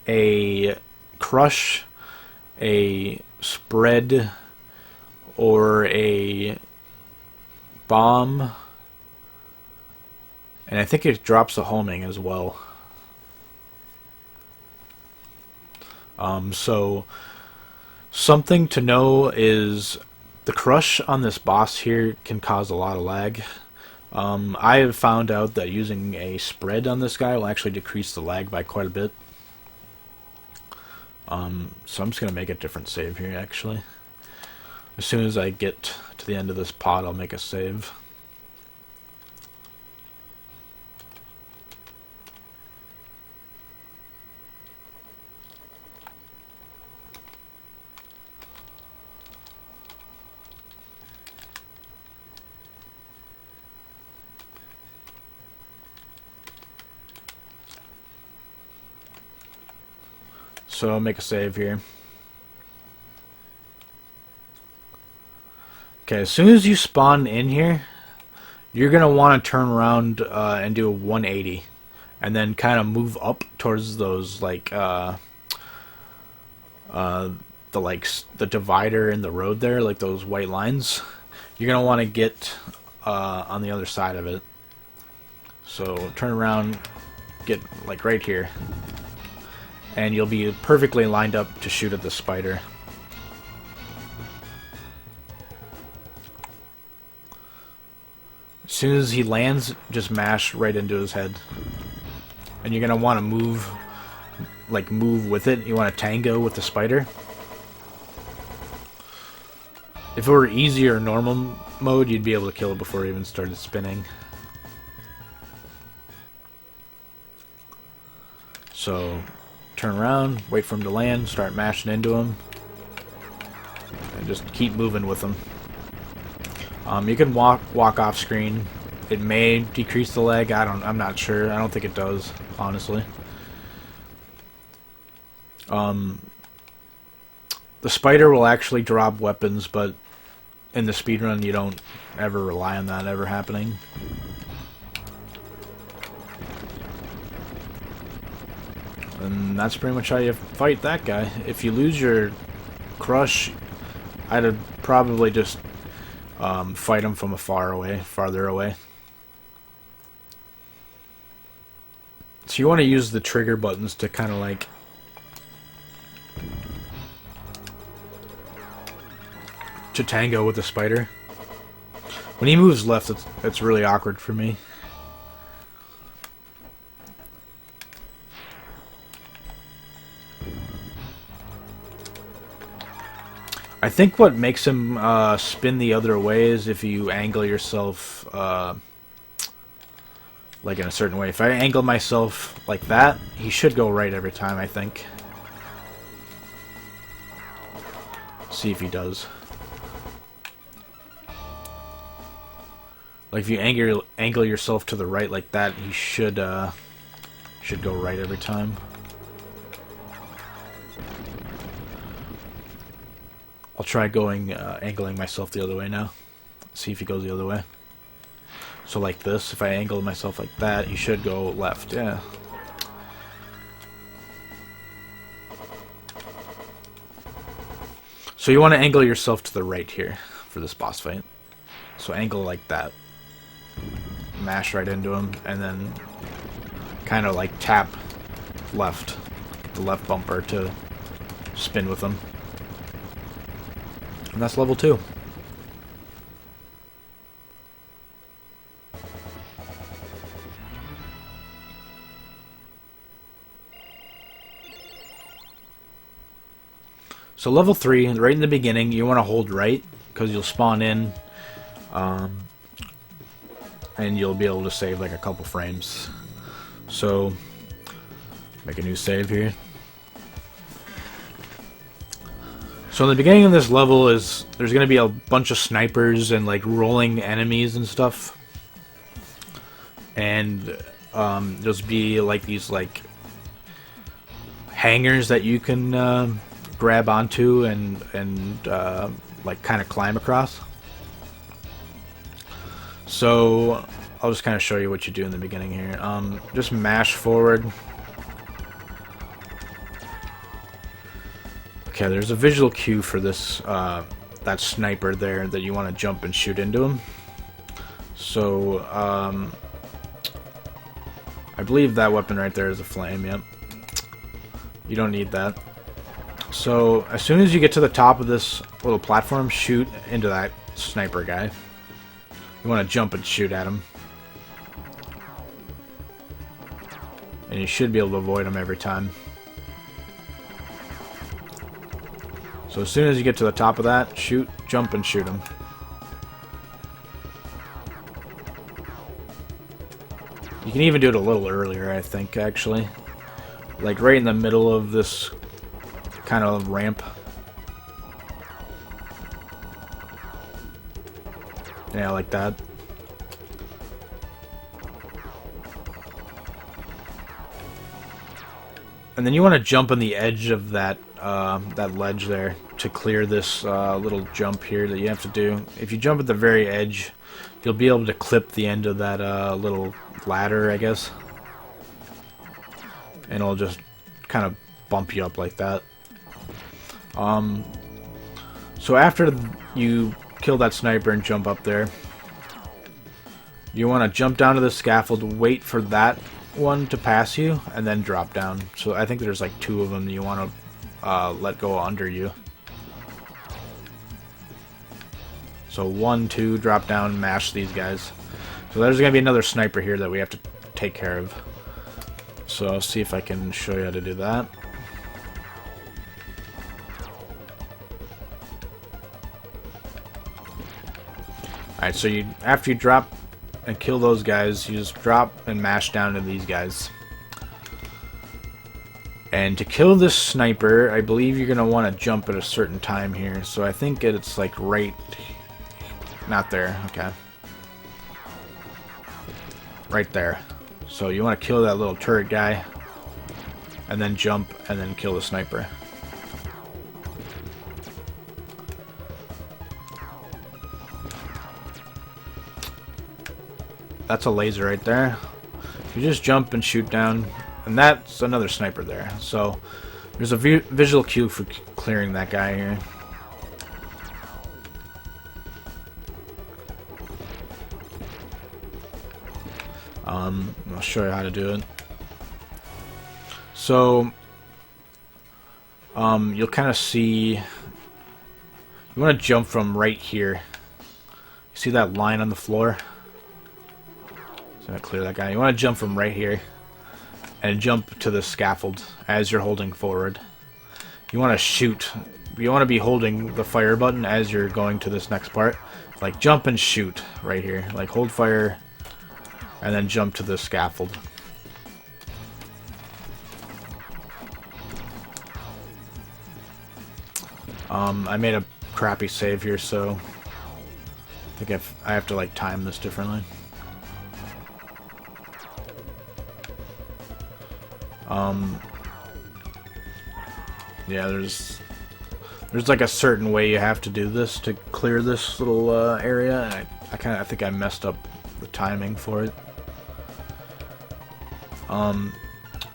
a crush, a spread or a bomb, and I think it drops a homing as well. So something to know is the crush on this boss here can cause a lot of lag. I have found out that using a spread on this guy will actually decrease the lag by quite a bit. So I'm just going to make a different save here, actually. As soon as I get to the end of this pod, I'll make a save. So I'll make a save here. Okay, as soon as you spawn in here, you're going to want to turn around and do a 180. And then kind of move up towards those, like, the divider in the road there, like those white lines. You're going to want to get on the other side of it. So turn around, get, like, right here. And you'll be perfectly lined up to shoot at the spider. As soon as he lands, just mash right into his head. And you're going to want to move, like move with it. You want to tango with the spider. If it were easy or normal mode, you'd be able to kill it before it even started spinning. So turn around, wait for him to land, start mashing into him, and just keep moving with him. You can walk off screen. It may decrease the lag. I'm not sure. I don't think it does, honestly. The spider will actually drop weapons, but in the speedrun you don't ever rely on that ever happening. And that's pretty much how you fight that guy. If you lose your crush, I'd probably just fight him from farther away. So you want to use the trigger buttons to kind of like to tango with the spider. When he moves left, it's really awkward for me. I think what makes him spin the other way is if you angle yourself like in a certain way. If I angle myself like that, he should go right every time, I think. See if he does. Like if you angle yourself to the right like that, he should go right every time. I'll try going, angling myself the other way now. See if he goes the other way. So like this, if I angle myself like that, he should go left, yeah. So you want to angle yourself to the right here for this boss fight. So angle like that. Mash right into him, and then kind of like tap left, the left bumper to spin with him. And that's level 2. So level 3, right in the beginning, you want to hold right, because you'll spawn in, and you'll be able to save like a couple frames. So, make a new save here. So in the beginning of this level there's going to be a bunch of snipers and like rolling enemies and stuff. And there's be like these like hangers that you can grab onto and like kind of climb across. So I'll just kind of show you what you do in the beginning here. Just mash forward. Okay, there's a visual cue for this, that sniper there that you want to jump and shoot into him. So, I believe that weapon right there is a flame, yep. You don't need that. So, as soon as you get to the top of this little platform, shoot into that sniper guy. You want to jump and shoot at him. And you should be able to avoid him every time. So as soon as you get to the top of that, shoot, jump, and shoot him. You can even do it a little earlier, I think, actually. Like right in the middle of this kind of ramp. Yeah, like that. And then you want to jump on the edge of that that ledge there to clear this little jump here that you have to do. If you jump at the very edge, you'll be able to clip the end of that little ladder, I guess. And it'll just kind of bump you up like that. So after you kill that sniper and jump up there, you want to jump down to the scaffold, wait for that one to pass you, and then drop down. So I think there's like 2 of them that you want to let go under you. So 1, 2, drop down, mash these guys. So there's going to be another sniper here that we have to take care of. So I'll see if I can show you how to do that. Alright, so after you drop and kill those guys, you just drop and mash down to these guys. And to kill this sniper, I believe you're going to want to jump at a certain time here. So I think it's like right... Not there, okay. Right there. So you want to kill that little turret guy, and then jump, and then kill the sniper. That's a laser right there. You just jump and shoot down, and that's another sniper there. So there's a visual cue for clearing that guy here. I'll show you how to do it. So you'll kind of see, you want to jump from right here. You see that line on the floor? So I clear that guy. You want to jump from right here and jump to the scaffold as you're holding forward. You want to shoot. You want to be holding the fire button as you're going to this next part. Like jump and shoot right here. Like hold fire and then jump to the scaffold. I made a crappy save here, so I think I have to like time this differently. Yeah, there's like a certain way you have to do this to clear this little area, and I think I messed up the timing for it.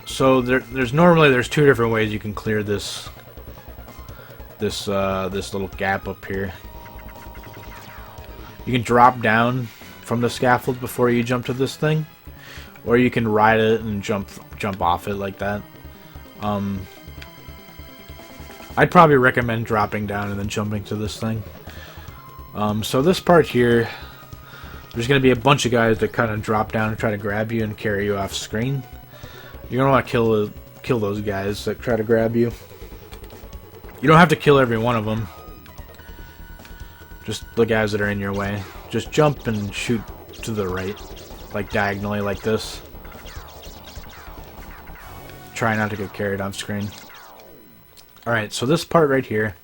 So there's normally 2 different ways you can clear this little gap up here. You can drop down from the scaffold before you jump to this thing, or you can ride it and jump off it like that. I'd probably recommend dropping down and then jumping to this thing. So this part here, there's going to be a bunch of guys that kind of drop down and try to grab you and carry you off screen. You're going to want to kill those guys that try to grab you. You don't have to kill every one of them. Just the guys that are in your way. Just jump and shoot to the right, like diagonally like this. Try not to get carried off screen. Alright, so this part right here,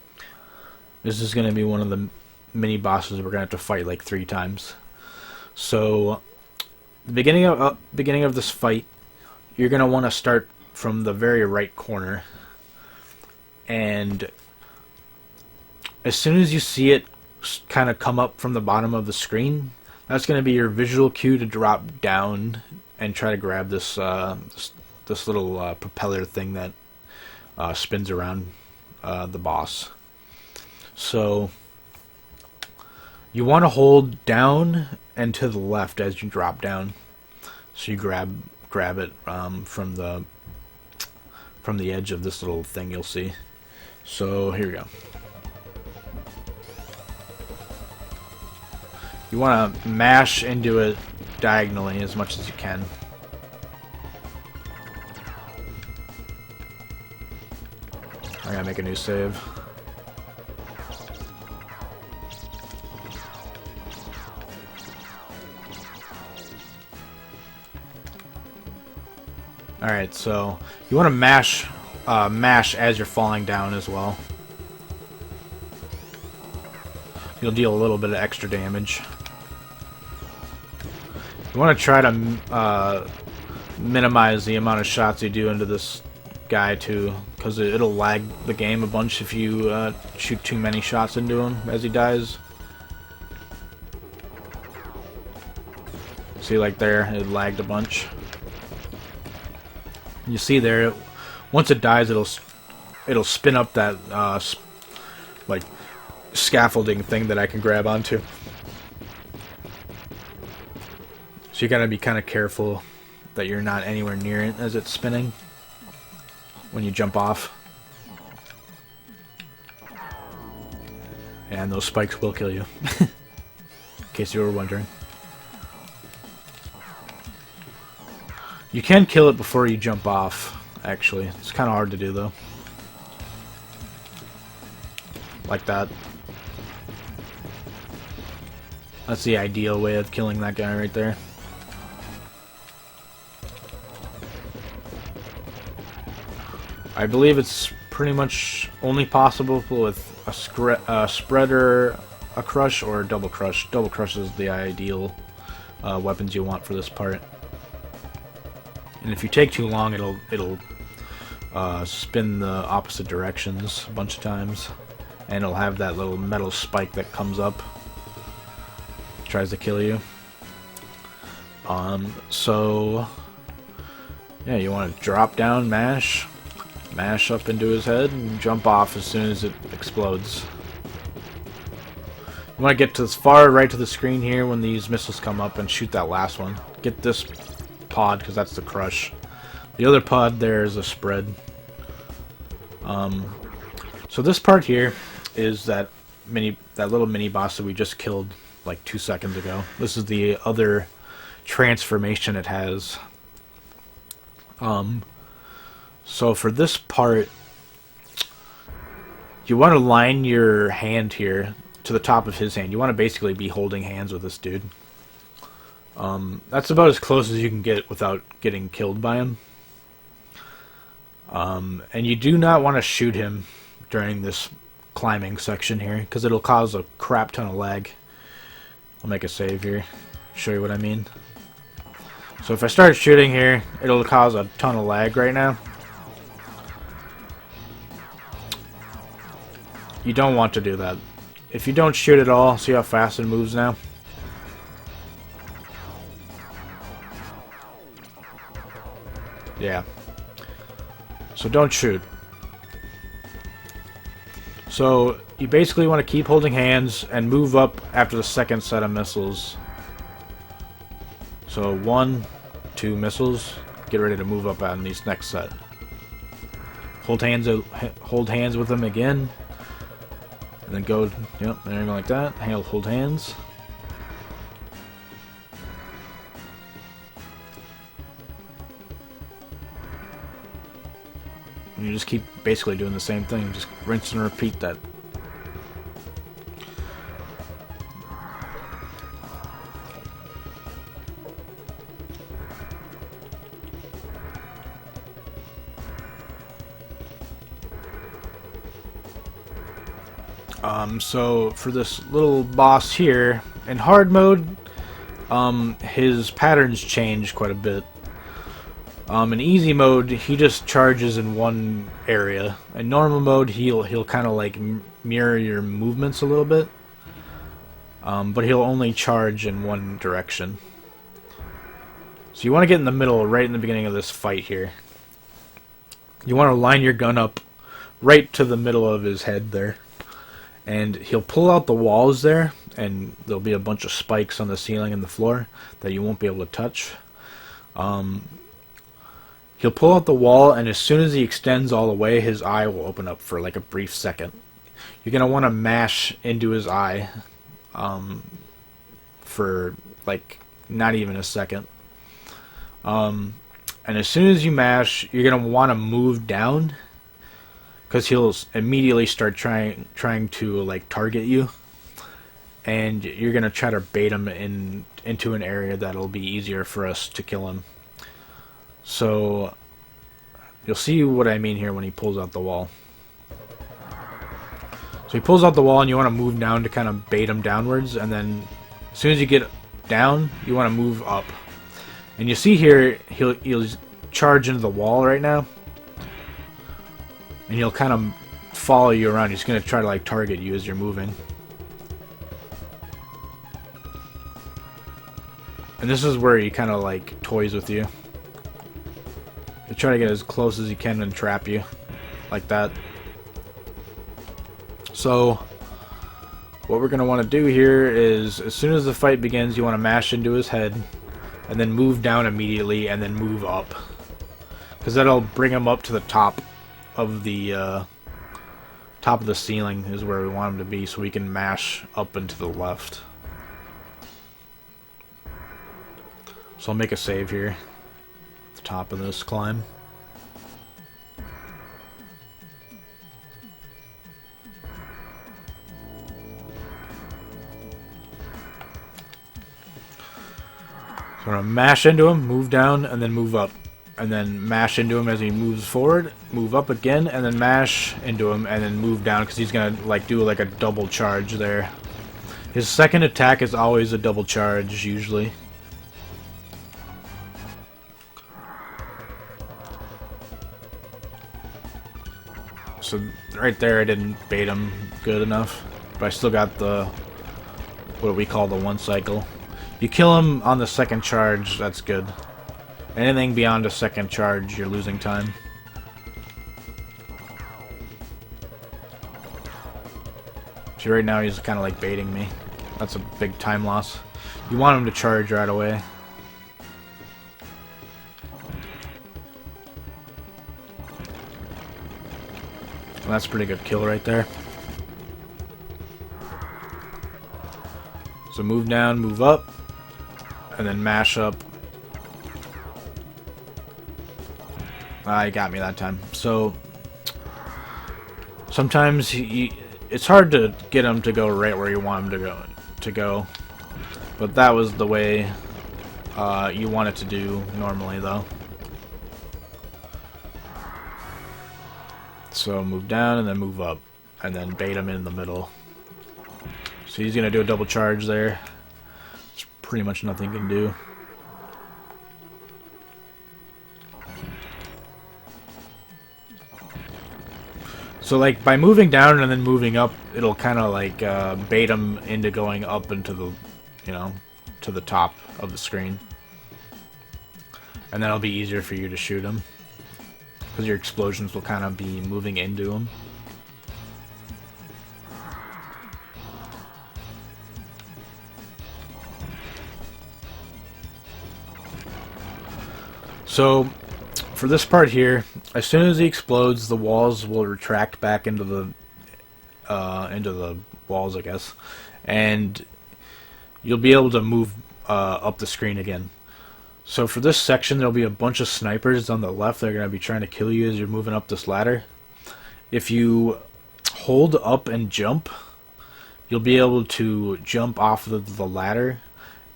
this is going to be one of the mini bosses we're going to have to fight like 3 times. So, the beginning of this fight, you're going to want to start from the very right corner. And as soon as you see it kind of come up from the bottom of the screen, that's going to be your visual cue to drop down and try to grab this this little propeller thing that spins around the boss. So you want to hold down and to the left as you drop down. So you grab it from the edge of this little thing you'll see. So here we go. You want to mash into it diagonally as much as you can. I gotta make a new save. Alright, so you want to mash as you're falling down as well. You'll deal a little bit of extra damage. You want to try to minimize the amount of shots you do into this guy too, because it'll lag the game a bunch if you shoot too many shots into him as he dies. See, like there, it lagged a bunch. You see there, once it dies, it'll spin up that like scaffolding thing that I can grab onto. So you gotta be kind of careful that you're not anywhere near it as it's spinning when you jump off. And those spikes will kill you, in case you were wondering. You can kill it before you jump off, actually. It's kind of hard to do, though. Like that. That's the ideal way of killing that guy right there. I believe it's pretty much only possible with a spreader, a crush, or a double crush. Double crush is the ideal weapons you want for this part. And if you take too long, it'll spin the opposite directions a bunch of times, and it'll have that little metal spike that comes up, tries to kill you. So yeah, you want to drop down, mash up into his head, and jump off as soon as it explodes. You want to get to as far right to the screen here when these missiles come up and shoot that last one. Get this pod, because that's the crush. The other pod there is a spread. So this part here is that little mini boss that we just killed like 2 seconds ago. This is the other transformation it has. So for this part, you want to line your hand here to the top of his hand. You want to basically be holding hands with this dude. That's about as close as you can get without getting killed by him. And you do not want to shoot him during this climbing section here, because it'll cause a crap ton of lag. I'll make a save here, show you what I mean. So if I start shooting here, it'll cause a ton of lag right now. You don't want to do that. If you don't shoot at all, see how fast it moves now? Yeah. So don't shoot. So you basically want to keep holding hands and move up after the second set of missiles. So 1, 2 missiles. Get ready to move up on these next set. Hold hands with them again. And then go, yep, there you go, like that. Hold hands. And you just keep basically doing the same thing. Just rinse and repeat that. So for this little boss here, in hard mode, his patterns change quite a bit. In easy mode, he just charges in one area. In normal mode, he'll kind of like mirror your movements a little bit, but he'll only charge in one direction. So you want to get in the middle, right in the beginning of this fight here. You want to line your gun up right to the middle of his head there. And he'll pull out the walls there, and there'll be a bunch of spikes on the ceiling and the floor that you won't be able to touch. He'll pull out the wall, and as soon as he extends all the way, his eye will open up for like a brief second. You're going to want to mash into his eye for like not even a second. And as soon as you mash, you're going to want to move down, because he'll immediately start trying to like target you, and you're gonna try to bait him into an area that'll be easier for us to kill him. So you'll see what I mean here when he pulls out the wall. So he pulls out the wall, and you want to move down to kind of bait him downwards, and then as soon as you get down, you want to move up. And you see here he'll charge into the wall right now. And he'll kind of follow you around. He's going to try to like target you as you're moving. And this is where he kind of like toys with you. He'll try to get as close as he can and trap you. Like that. So what we're going to want to do here is, as soon as the fight begins, you want to mash into his head. And then move down immediately, and then move up. Because that'll bring him up to the top of the ceiling is where we want him to be, so we can mash up and to the left. So I'll make a save here at the top of this climb. So I'm going to mash into him, move down, and then move up. And then mash into him as he moves forward, move up again, and then mash into him, and then move down, because he's going to like do like a double charge there. His second attack is always a double charge, usually. So right there I didn't bait him good enough, but I still got the, what we call the one cycle. You kill him on the second charge, that's good. Anything beyond a second charge, you're losing time. See, right now he's kind of like baiting me. That's a big time loss. You want him to charge right away. Well, that's a pretty good kill right there. So move down, move up, and then mash up. He got me that time. So sometimes it's hard to get him to go right where you want him to go. But that was the way you want it to do normally, though. So move down and then move up, and then bait him in the middle. So he's gonna do a double charge there. It's pretty much nothing he can do. So like by moving down and then moving up, it'll kind of like bait him into going up into the, to the top of the screen. And then it'll be easier for you to shoot him, because your explosions will kind of be moving into him. So for this part here, as soon as he explodes, the walls will retract back into the walls, I guess, and you'll be able to move up the screen again. So for this section, there'll be a bunch of snipers on the left that are going to be trying to kill you as you're moving up this ladder. If you hold up and jump, you'll be able to jump off of the ladder,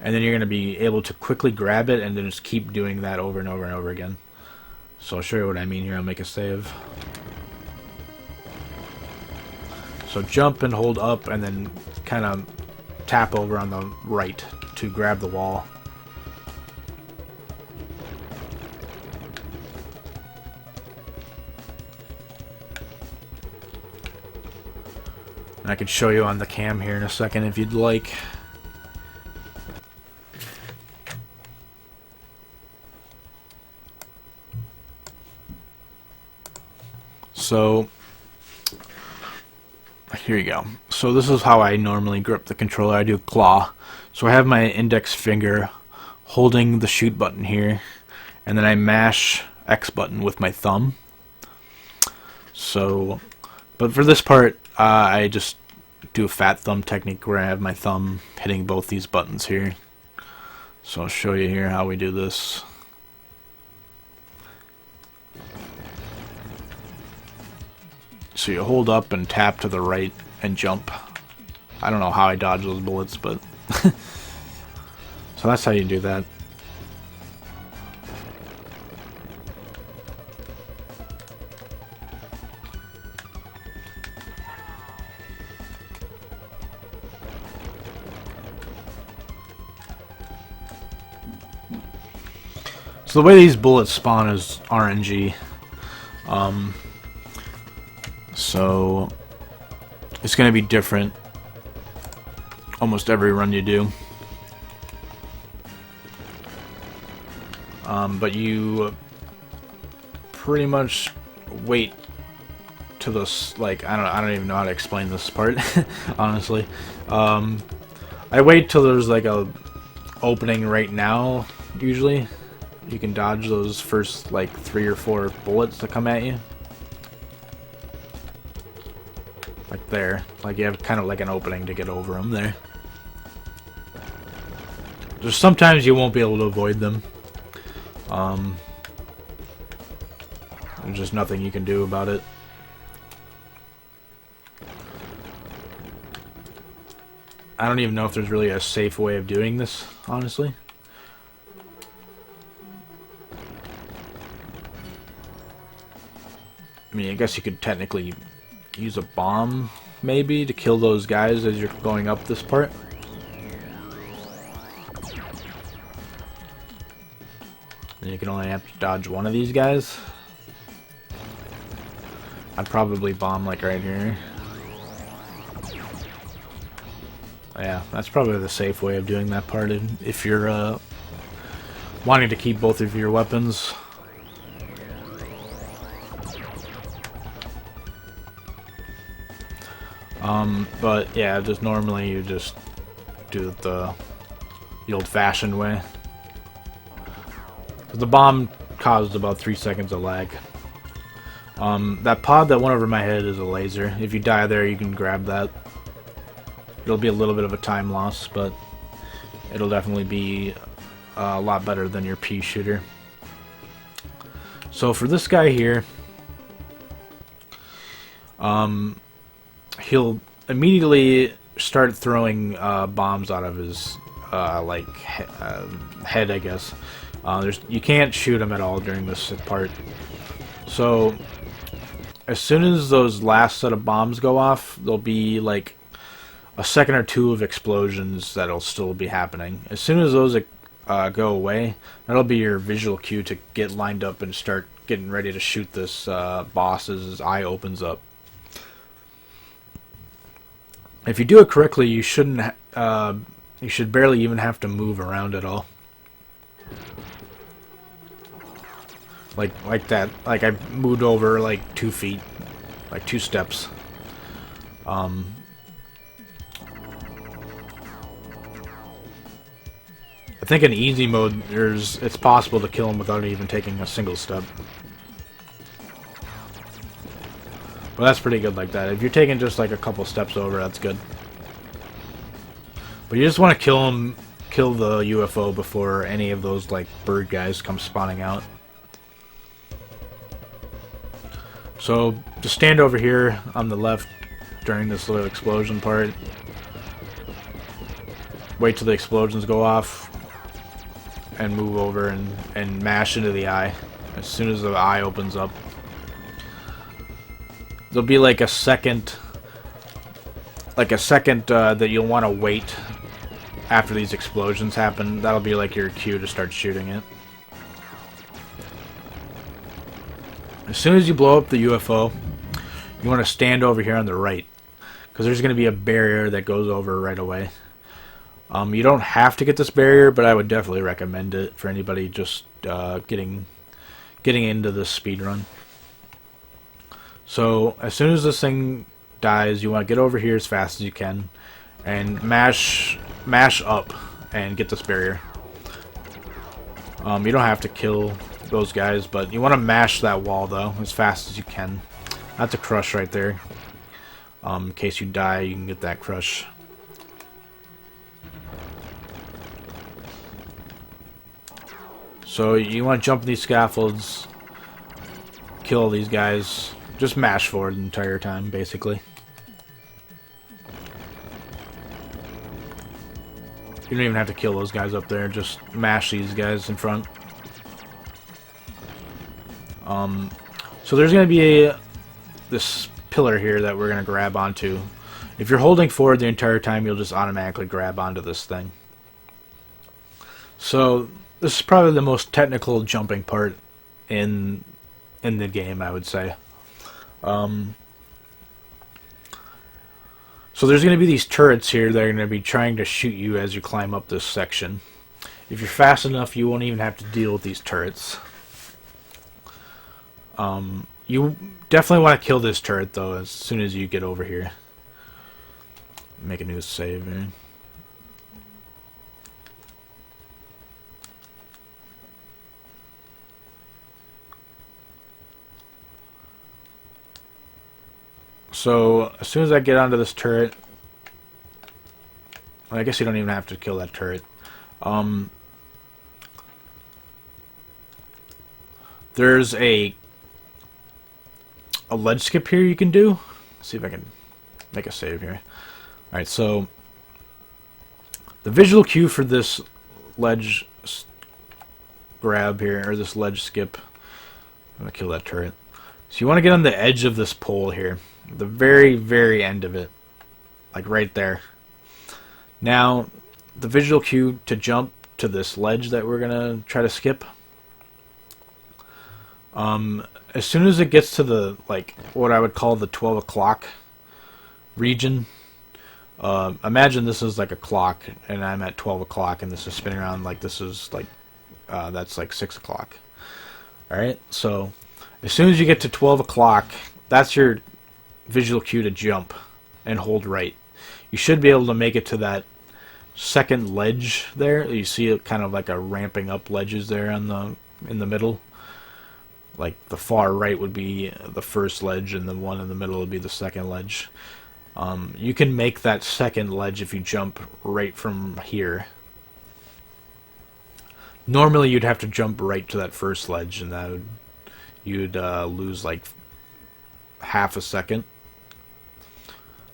and then you're going to be able to quickly grab it and then just keep doing that over and over and over again. So I'll show you what I mean here. I'll make a save. So jump and hold up and then kind of tap over on the right to grab the wall. And I can show you on the cam here in a second if you'd like. So here you go. So this is how I normally grip the controller. I do claw. So I have my index finger holding the shoot button here, and then I mash X button with my thumb. So, but for this part, I just do a fat thumb technique where I have my thumb hitting both these buttons here. So I'll show you here how we do this. So you hold up and tap to the right and jump. I don't know how I dodge those bullets, but so that's how you do that. So the way these bullets spawn is RNG. So it's going to be different almost every run you do. But you pretty much wait to this, like, I don't even know how to explain this part, honestly. I wait till there's like a opening right now, usually. You can dodge those first like 3 or 4 bullets that come at you. Like there. Like you have kind of like an opening to get over them there. There's sometimes you won't be able to avoid them. There's just nothing you can do about it. I don't even know if there's really a safe way of doing this, honestly. I mean, I guess you could technically use a bomb, maybe, to kill those guys as you're going up this part. And you can only have to dodge one of these guys. I'd probably bomb, like, right here. Yeah, that's probably the safe way of doing that part if you're wanting to keep both of your weapons. But yeah, just normally you just do it the old-fashioned way. The bomb caused about 3 seconds of lag. That pod that went over my head is a laser. If you die there, you can grab that. It'll be a little bit of a time loss, but it'll definitely be a lot better than your pea shooter. So for this guy here, he'll immediately start throwing bombs out of his head, I guess. You can't shoot him at all during this part. So as soon as those last set of bombs go off, there'll be like a second or two of explosions that'll still be happening. As soon as those go away, that'll be your visual cue to get lined up and start getting ready to shoot this boss as his eye opens up. If you do it correctly, you shouldn't. You should barely even have to move around at all. Like that. Like I moved over like 2 feet, like 2 steps. I think in easy mode, it's possible to kill him without even taking a single step. Well, that's pretty good like that. If you're taking just like a couple steps over, that's good. But you just want to kill the UFO before any of those like bird guys come spawning out. So just stand over here on the left during this little explosion part. Wait till the explosions go off and move over and mash into the eye as soon as the eye opens up. There'll be like a second that you'll want to wait after these explosions happen. That'll be like your cue to start shooting it. As soon as you blow up the UFO, you want to stand over here on the right, because there's going to be a barrier that goes over right away. You don't have to get this barrier, but I would definitely recommend it for anybody just getting into this speed run. So as soon as this thing dies, you want to get over here as fast as you can, and mash up and get this barrier. You don't have to kill those guys, but you want to mash that wall though as fast as you can. That's a crush right there. In case you die, you can get that crush. So you want to jump these scaffolds, kill these guys, just mash forward the entire time, basically. You don't even have to kill those guys up there, just mash these guys in front. So there's going to be this pillar here that we're going to grab onto. If you're holding forward the entire time, you'll just automatically grab onto this thing. So this is probably the most technical jumping part in the game, I would say. So there's going to be these turrets here that are going to be trying to shoot you as you climb up this section. If you're fast enough, you won't even have to deal with these turrets. You definitely want to kill this turret, though, as soon as you get over here. Make a new save, eh? So, as soon as I get onto this turret... Well, I guess you don't even have to kill that turret. There's a ledge skip here you can do. Let's see if I can make a save here. Alright, so... the visual cue for this ledge grab here, or this ledge skip... I'm gonna kill that turret. So you want to get on the edge of this pole here. The very, very end of it. Like right there. Now, the visual cue to jump to this ledge that we're going to try to skip. As soon as it gets to the, like, what I would call the 12 o'clock region. Imagine this is like a clock, and I'm at 12 o'clock, and this is spinning around like this is like, that's like 6 o'clock. Alright, so as soon as you get to 12 o'clock, that's your visual cue to jump and hold right. You should be able to make it to that second ledge there. You see it kind of like a ramping up ledges there on in the middle. Like the far right would be the first ledge, and the one in the middle would be the second ledge. You can make that second ledge if you jump right from here. Normally you'd have to jump right to that first ledge, and that would, you'd lose like half a second.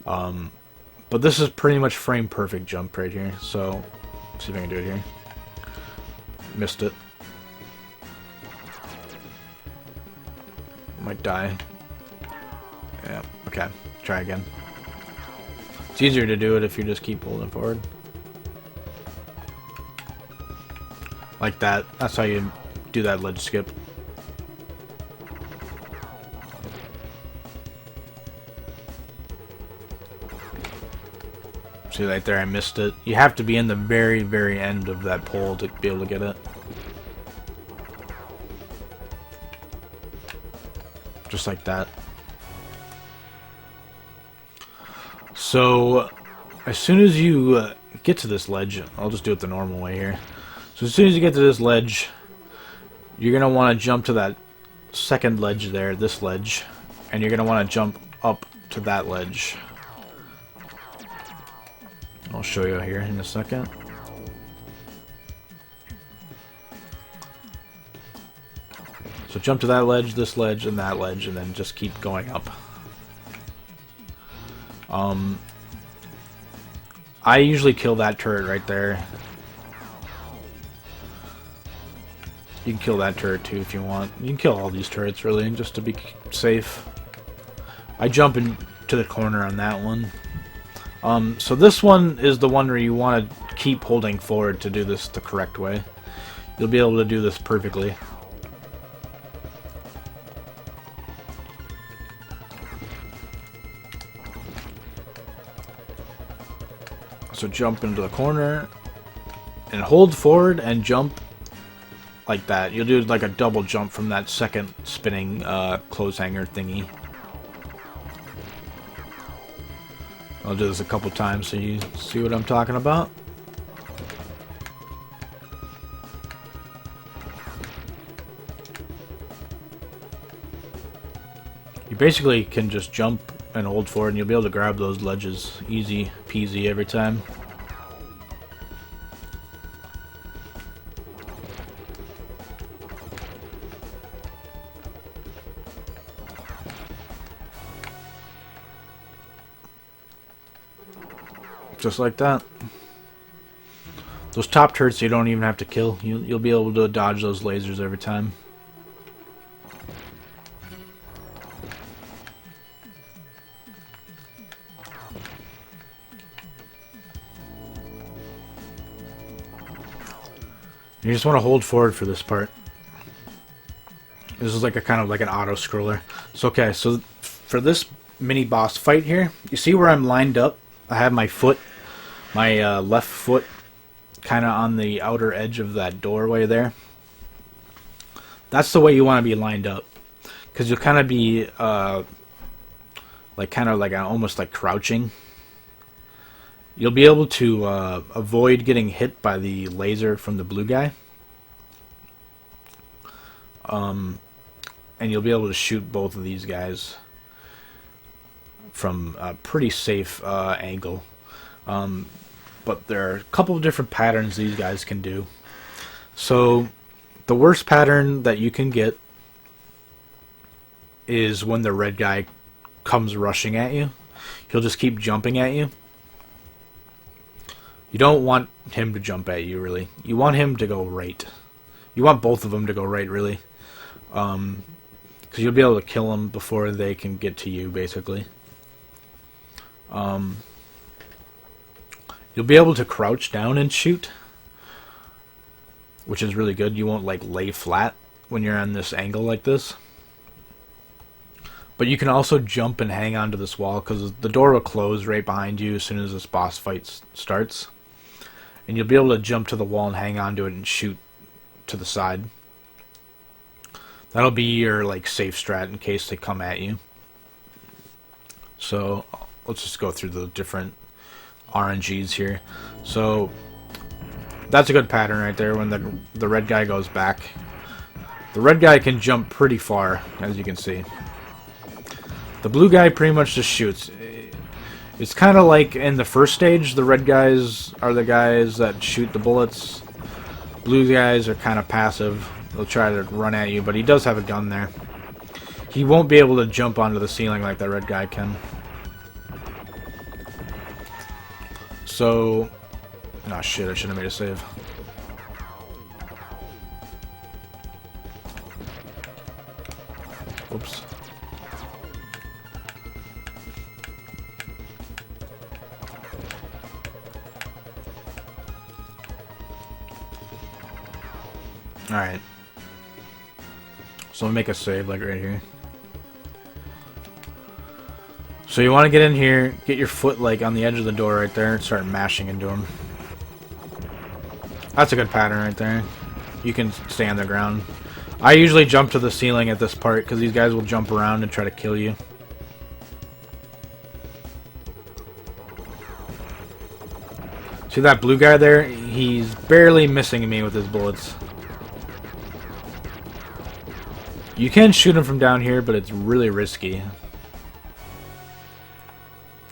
But this is pretty much frame perfect jump right here. So let's see if I can do it here. Missed it. Might die. Yeah, okay. Try again. It's easier to do it if you just keep holding forward. Like that. That's how you do that ledge skip. See right there, I missed it. You have to be in the very, very end of that pole to be able to get it. Just like that. So, as soon as you get to this ledge, I'll just do it the normal way here. So as soon as you get to this ledge, you're going to want to jump to that second ledge there, this ledge, and you're going to want to jump up to that ledge. I'll show you here in a second. So jump to that ledge, this ledge, and that ledge, and then just keep going up. I usually kill that turret right there. You can kill that turret too if you want. You can kill all these turrets really, just to be safe. I jump into the corner on that one. So this one is the one where you want to keep holding forward to do this the correct way. You'll be able to do this perfectly. So jump into the corner and hold forward and jump like that. You'll do like a double jump from that second spinning clothes hanger thingy. I'll do this a couple times so you see what I'm talking about. You basically can just jump and hold forward and you'll be able to grab those ledges easy peasy every time. Just like that. Those top turrets you don't even have to kill. You'll be able to dodge those lasers every time. You just want to hold forward for this part. This is like a kind of like an auto scroller. So okay, so for this mini boss fight here, you see where I'm lined up? I have my foot, my left foot, kind of on the outer edge of that doorway there. That's the way you want to be lined up, because you'll kind of be like almost like crouching. You'll be able to avoid getting hit by the laser from the blue guy. And you'll be able to shoot both of these guys from a pretty safe angle. But there are a couple of different patterns these guys can do. So the worst pattern that you can get is when the red guy comes rushing at you. He'll just keep jumping at you. You don't want him to jump at you, really. You want him to go right. You want both of them to go right, really. Because you'll be able to kill them before they can get to you, basically. You'll be able to crouch down and shoot, which is really good. You won't like lay flat when you're on this angle like this. But you can also jump and hang onto this wall, because the door will close right behind you as soon as this boss fight starts. And you'll be able to jump to the wall and hang onto it and shoot to the side. That'll be your like safe strat in case they come at you. So let's just go through the different RNGs here. So that's a good pattern right there when the red guy goes back. The red guy can jump pretty far, as you can see. The blue guy pretty much just shoots. It's kind of like in the first stage, the red guys are the guys that shoot the bullets. Blue guys are kind of passive. They'll try to run at you, but he does have a gun there. He won't be able to jump onto the ceiling like that red guy can. So... oh shit, I should have made a save. Oops. Alright. So I'll make a save like right here. So you want to get in here, get your foot like on the edge of the door right there, and start mashing into him. That's a good pattern right there. You can stay on the ground. I usually jump to the ceiling at this part because these guys will jump around and try to kill you. See that blue guy there? He's barely missing me with his bullets. You can shoot him from down here, but it's really risky.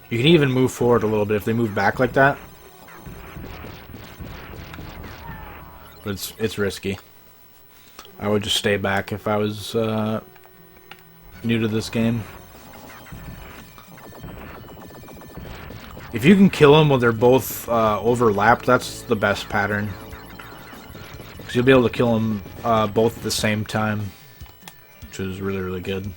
You can even move forward a little bit if they move back like that. But it's risky. I would just stay back if I was new to this game. If you can kill them while they're both overlapped, that's the best pattern. Because you'll be able to kill them both at the same time. Which is really, really good.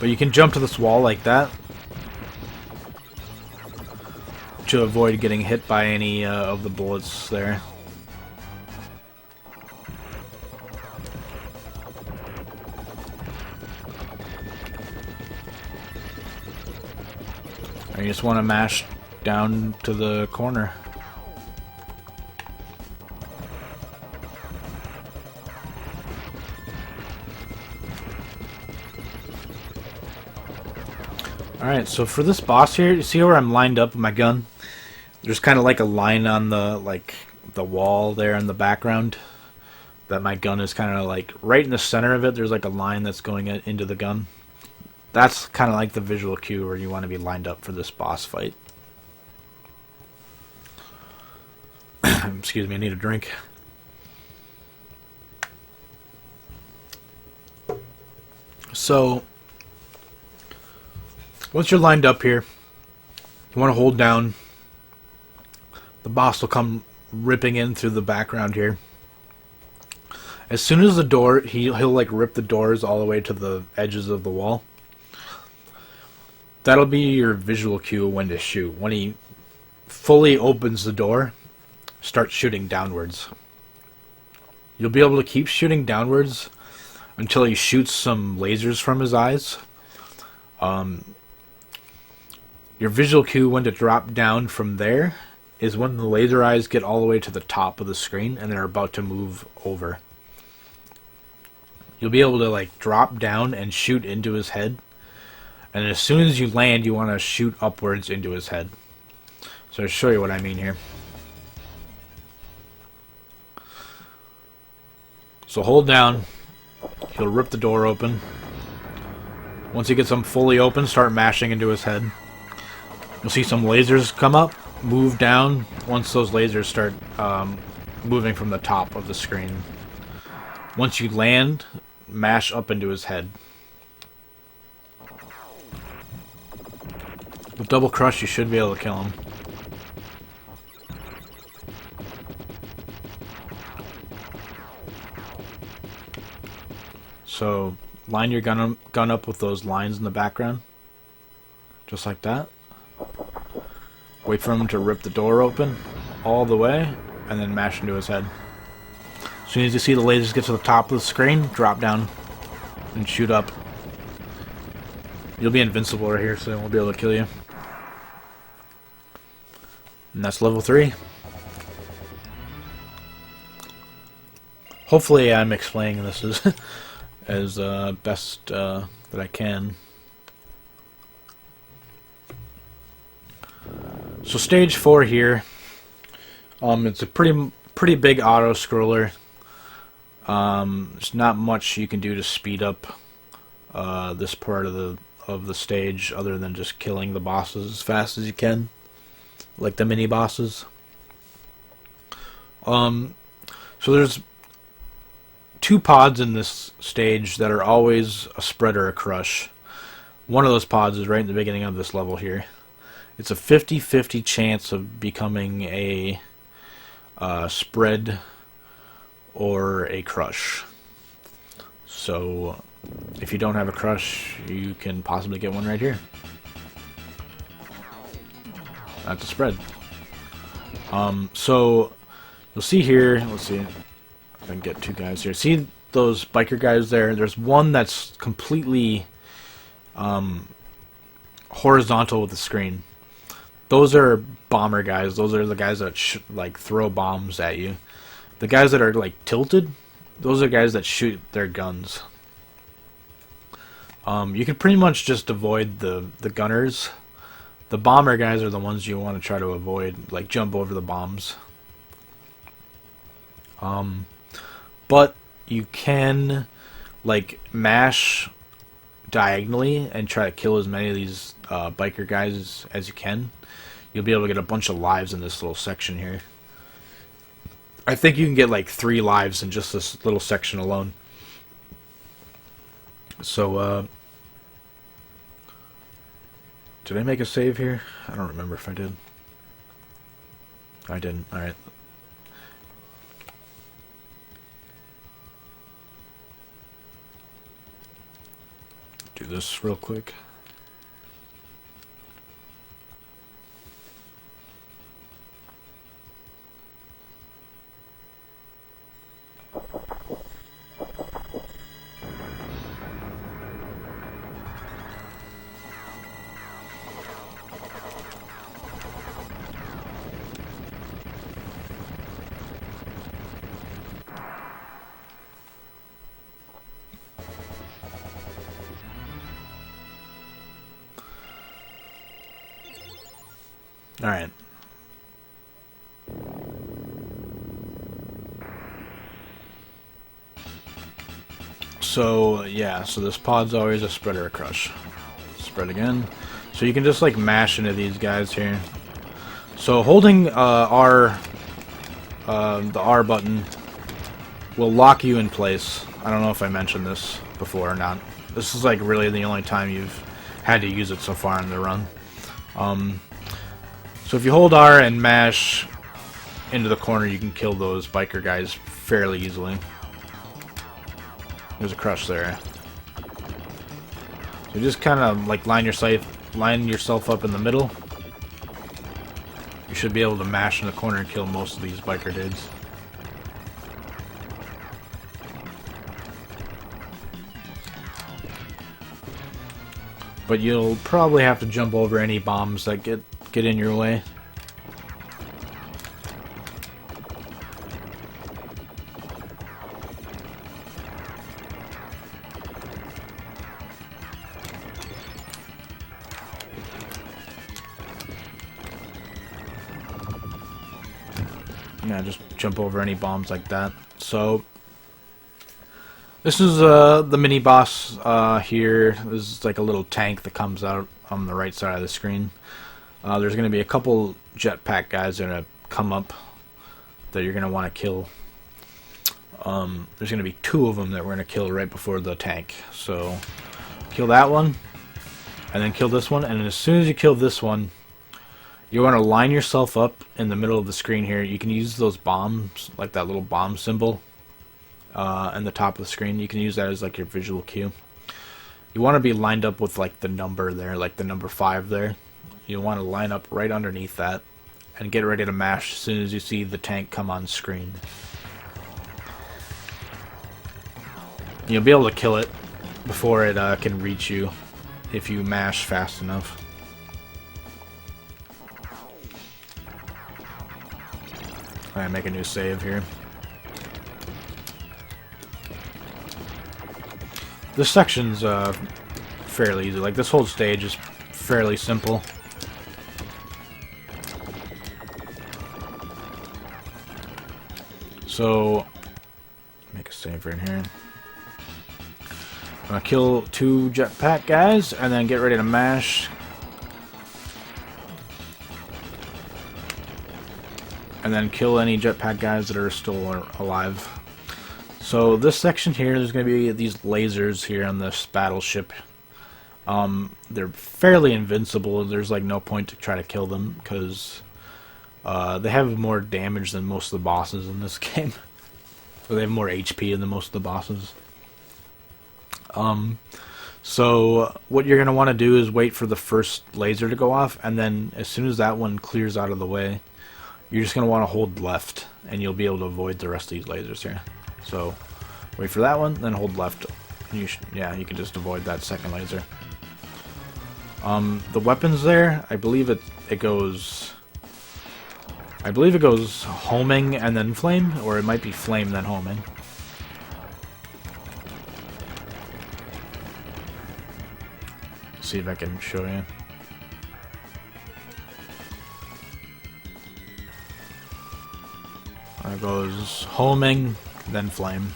But you can jump to this wall like that to avoid getting hit by any of the bullets there. And you just want to mash down to the corner. Alright, so for this boss here, you see where I'm lined up with my gun? There's kind of like a line on the wall there in the background. That my gun is kind of like right in the center of it. There's like a line that's going into the gun. That's kind of like the visual cue where you want to be lined up for this boss fight. Excuse me, I need a drink. So, once you're lined up here, you want to hold down. The boss will come ripping in through the background here. As soon as the door, he'll like rip the doors all the way to the edges of the wall. That'll be your visual cue when to shoot. When he fully opens the door, start shooting downwards. You'll be able to keep shooting downwards until he shoots some lasers from his eyes. Your visual cue when to drop down from there is when the laser eyes get all the way to the top of the screen and they're about to move over. You'll be able to like drop down and shoot into his head. And as soon as you land, you want to shoot upwards into his head. So I'll show you what I mean here. So hold down. He'll rip the door open. Once he gets them fully open, start mashing into his head. You'll see some lasers come up, move down. Once those lasers start moving from the top of the screen. Once you land, mash up into his head. With double crush, you should be able to kill him. So, line your gun up with those lines in the background. Just like that. Wait for him to rip the door open all the way, and then mash into his head. As soon as you see the lasers get to the top of the screen, drop down and shoot up. You'll be invincible right here, so they won't be able to kill you. And that's level 3. Hopefully I'm explaining this as best that I can. So stage 4 here, it's a pretty big auto scroller. There's not much you can do to speed up this part of the stage other than just killing the bosses as fast as you can, like the mini bosses. So there's 2 pods in this stage that are always a spread or a crush. One of those pods is right in the beginning of this level here. It's a 50-50 chance of becoming a spread or a crush. So if you don't have a crush, you can possibly get one right here. That's a spread. So you'll see here, let's see if I can get 2 guys here. See those biker guys there? There's one that's completely horizontal with the screen. Those are bomber guys. Those are the guys that like throw bombs at you. The guys that are like tilted, those are guys that shoot their guns. You can pretty much just avoid the gunners. The bomber guys are the ones you want to try to avoid, like jump over the bombs. But you can like mash diagonally and try to kill as many of these biker guys as you can. You'll be able to get a bunch of lives in this little section here. I think you can get like 3 lives in just this little section alone. So, did I make a save here? I don't remember if I did. I didn't. Alright. Do this real quick. Alright. So, yeah, so this pod's always a spread or a crush. Spread again. So you can just, like, mash into these guys here. So holding the R button will lock you in place. I don't know if I mentioned this before or not. This is, like, really the only time you've had to use it so far in the run. So if you hold R and mash into the corner, you can kill those biker guys fairly easily. There's a crush there. So just kind of like line yourself up in the middle. You should be able to mash in the corner and kill most of these biker dudes. But you'll probably have to jump over any bombs that get in your way. Yeah, just jump over any bombs like that. So this is the mini boss here. This is like a little tank that comes out on the right side of the screen. There's going to be a couple jetpack guys that are going to come up that you're going to want to kill. There's going to be 2 of them that we're going to kill right before the tank. So kill that one, and then kill this one. And as soon as you kill this one, you want to line yourself up in the middle of the screen here. You can use those bombs, like that little bomb symbol in the top of the screen. You can use that as like your visual cue. You want to be lined up with like the number there, like the number 5 there. You want to line up right underneath that and get ready to mash as soon as you see the tank come on screen. You'll be able to kill it before it can reach you if you mash fast enough. Alright, make a new save here. This section's fairly easy. Like, this whole stage is fairly simple. So, make a save right here. I'm gonna kill 2 jetpack guys, and then get ready to mash. And then kill any jetpack guys that are still alive. So this section here, there's going to be these lasers here on this battleship. They're fairly invincible. There's like no point to try to kill them because they have more damage than most of the bosses in this game. So they have more HP than most of the bosses. So what you're going to want to do is wait for the first laser to go off, and then as soon as that one clears out of the way, you're just going to want to hold left, and you'll be able to avoid the rest of these lasers here. So, wait for that one, then hold left. You can just avoid that second laser. The weapons there, I believe it goes homing and then flame, or it might be flame then homing. See if I can show you. It goes homing, then flame.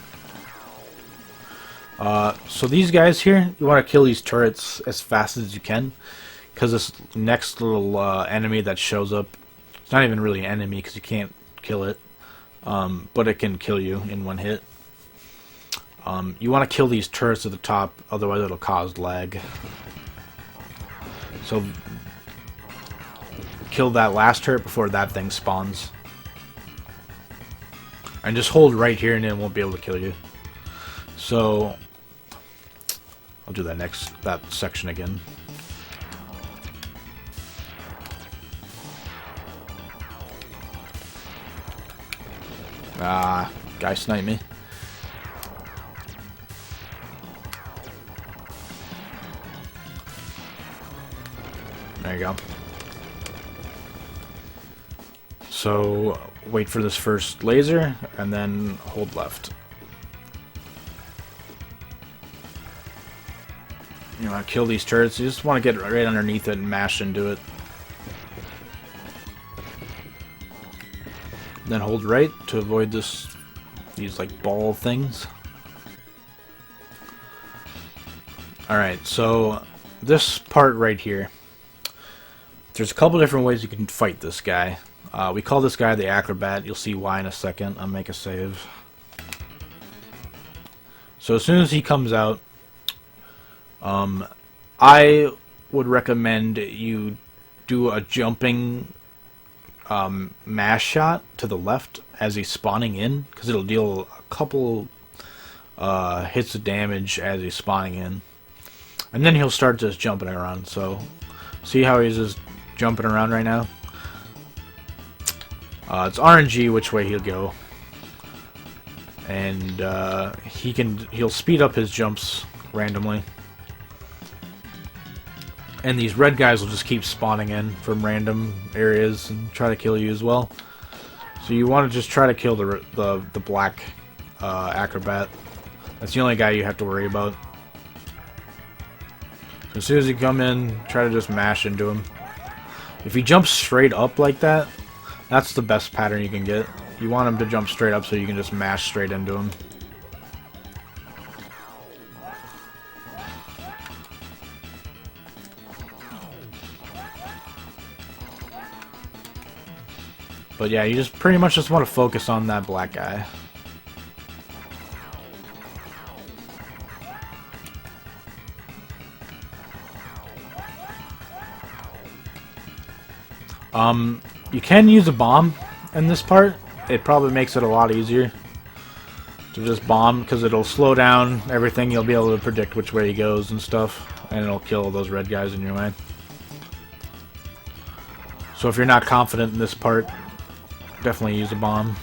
So these guys here, you want to kill these turrets as fast as you can, because this next little enemy that shows up, it's not even really an enemy because you can't kill it, but it can kill you in one hit. You want to kill these turrets at the top, otherwise it'll cause lag. So kill that last turret before that thing spawns. And just hold right here and it won't be able to kill you. So I'll do that section again. Ah, guy sniped me. There you go. So wait for this first laser and then hold left. You want to kill these turrets. You just want to get right underneath it and mash into it. Then hold right to avoid these like ball things. Alright, so this part right here, there's a couple different ways you can fight this guy. We call this guy the Acrobat. You'll see why in a second. I'll make a save. So as soon as he comes out, I would recommend you do a jumping mash shot to the left as he's spawning in, because it'll deal a couple hits of damage as he's spawning in. And then he'll start just jumping around. So see how he's just jumping around right now? It's RNG which way he'll go. And he'll speed up his jumps randomly. And these red guys will just keep spawning in from random areas and try to kill you as well. So you want to just try to kill the black Acrobat. That's the only guy you have to worry about. So as soon as you come in, try to just mash into him. If he jumps straight up like that, that's the best pattern you can get. You want him to jump straight up so you can just mash straight into him. But yeah, you just pretty much just want to focus on that black guy. You can use a bomb in this part. It probably makes it a lot easier to just bomb, because it'll slow down everything. You'll be able to predict which way he goes and stuff, and it'll kill those red guys in your way. So if you're not confident in this part, definitely use a bomb.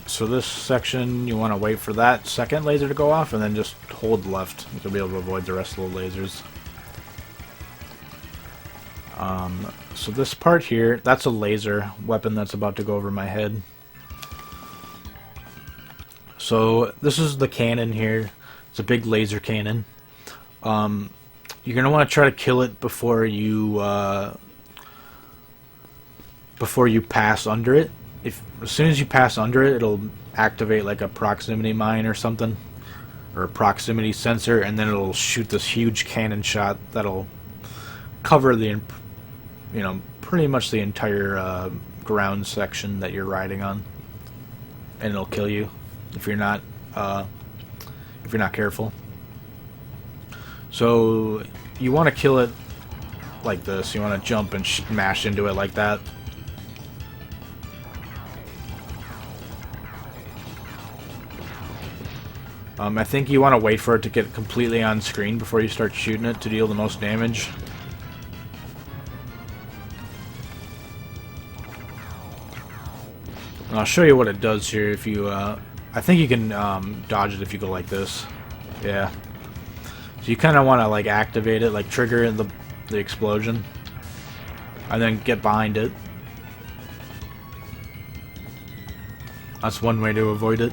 So this section, you want to wait for that second laser to go off, and then just hold left. You'll be able to avoid the rest of the lasers. So this part here, that's a laser weapon that's about to go over my head. So this is the cannon here. It's a big laser cannon. You're going to want to try to kill it before you pass under it. As soon as you pass under it, it'll activate like a proximity mine or something, or a proximity sensor, and then it'll shoot this huge cannon shot that'll cover the, pretty much the entire ground section that you're riding on, and it'll kill you if you're not careful. So you want to kill it like this. You want to jump and smash into it like that. I think you want to wait for it to get completely on screen before you start shooting it to deal the most damage. And I'll show you what it does here if you, I think you can dodge it if you go like this. Yeah. So you kind of want to like activate it, like trigger the explosion, and then get behind it. That's one way to avoid it.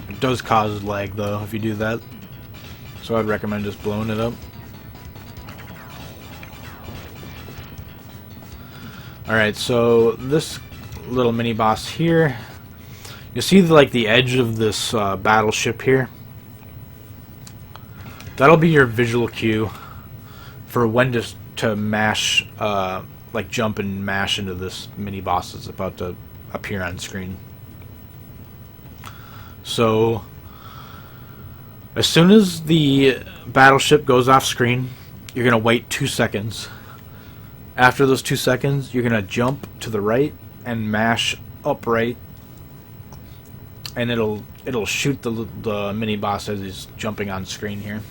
It does cause lag though if you do that, so I'd recommend just blowing it up. Alright, so this little mini boss here, you see the edge of this battleship here? That'll be your visual cue for when to mash, like jump and mash into this mini boss that's about to appear on screen. So as soon as the battleship goes off screen, you're gonna wait 2 seconds. After those 2 seconds, you're gonna jump to the right and mash upright, and it'll shoot the mini boss as he's jumping on screen here.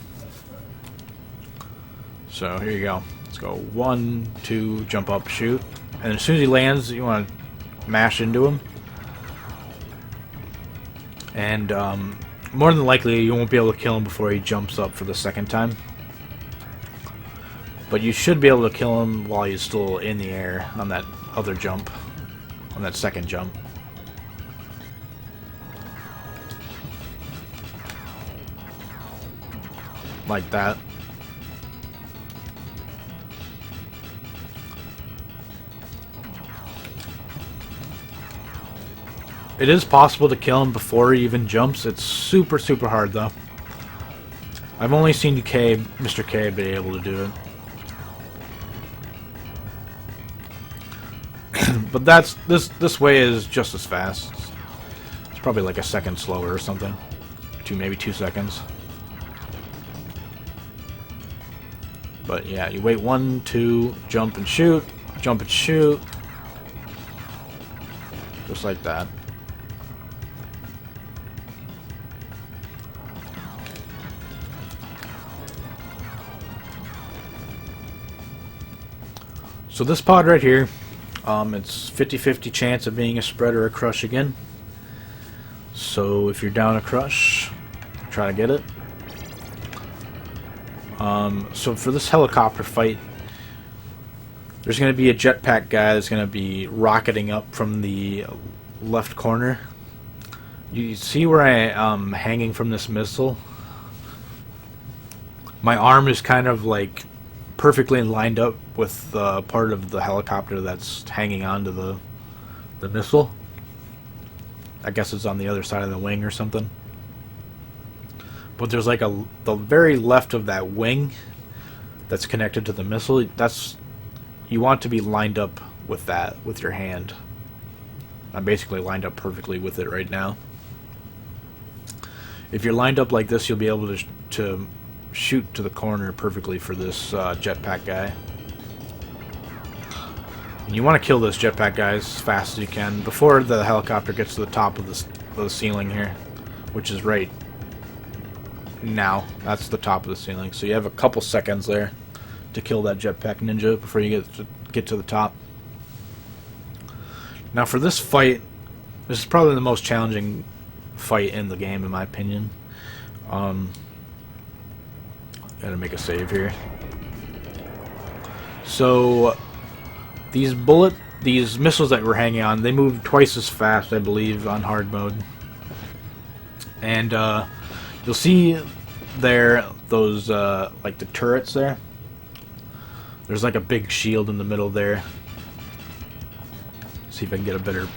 So here you go. Let's go 1, 2, jump up, shoot, and as soon as he lands, you want to mash into him. And more than likely, you won't be able to kill him before he jumps up for the second time. But you should be able to kill him while he's still in the air on that other jump. On that second jump. Like that. It is possible to kill him before he even jumps. It's super, super hard though. I've only seen Mr. K be able to do it. But this way is just as fast. It's probably like a second slower or something. Maybe 2 seconds. But yeah, you wait 1, 2, jump and shoot, jump and shoot. Just like that. So this pod right here, it's 50-50 chance of being a spread or a crush again. So if you're down a crush, try to get it. So for this helicopter fight, there's going to be a jetpack guy that's going to be rocketing up from the left corner. You see where I am hanging from this missile? My arm is kind of like perfectly lined up with the part of the helicopter that's hanging onto the missile. I guess it's on the other side of the wing or something. But there's like the very left of that wing that's connected to the missile. You want to be lined up with that with your hand. I'm basically lined up perfectly with it right now. If you're lined up like this, you'll be able to shoot to the corner perfectly for this jetpack guy. And you want to kill this jetpack guy as fast as you can before the helicopter gets to the top of the ceiling here, which is right now. That's the top of the ceiling. So you have a couple seconds there to kill that jetpack ninja before you get to the top. Now for this fight, this is probably the most challenging fight in the game in my opinion. Gotta make a save here. So these missiles that we're hanging on, they move twice as fast, I believe, on hard mode. And you'll see there those like the turrets there. There's like a big shield in the middle there. See if I can get a better.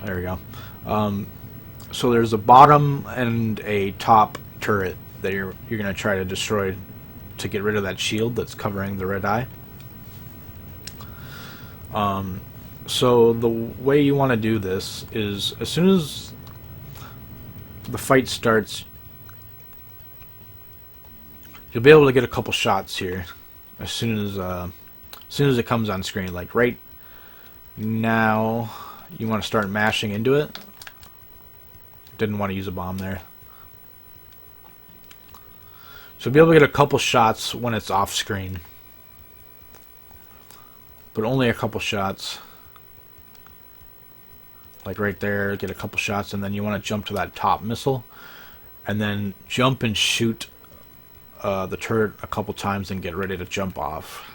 There we go. So there's a bottom and a top turret that you're going to try to destroy to get rid of that shield that's covering the red eye. So the way you want to do this is as soon as the fight starts, you'll be able to get a couple shots here as soon as it comes on screen. Like right now, you want to start mashing into it. Didn't want to use a bomb there. So you'll be able to get a couple shots when it's off screen. But only a couple shots. Like right there, get a couple shots, and then you want to jump to that top missile. And then jump and shoot the turret a couple times and get ready to jump off.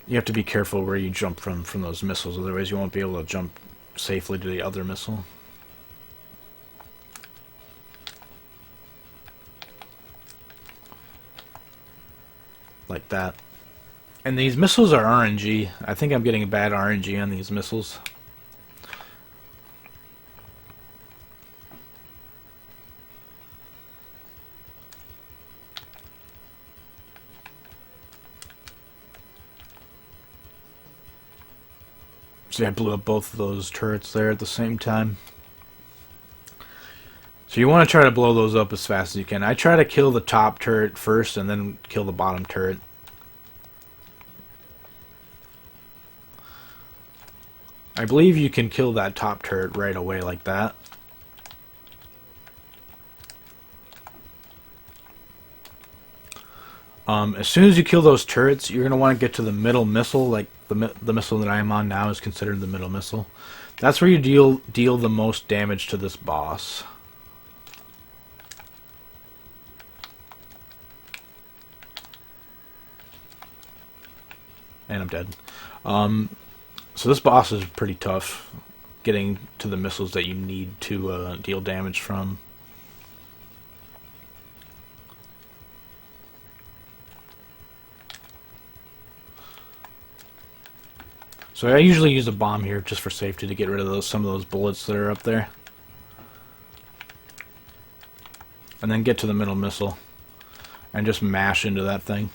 You have to be careful where you jump from those missiles, otherwise you won't be able to jump safely to the other missile. Like that. And these missiles are RNG. I think I'm getting bad RNG on these missiles. See, I blew up both of those turrets there at the same time. So you want to try to blow those up as fast as you can. I try to kill the top turret first and then kill the bottom turret. I believe you can kill that top turret right away like that. As soon as you kill those turrets, you're going to want to get to the middle missile. Like the missile that I am on now is considered the middle missile. That's where you deal the most damage to this boss. And I'm dead. So this boss is pretty tough, getting to the missiles that you need to deal damage from. So I usually use a bomb here just for safety to get rid of some of those bullets that are up there. And then get to the middle missile and just mash into that thing.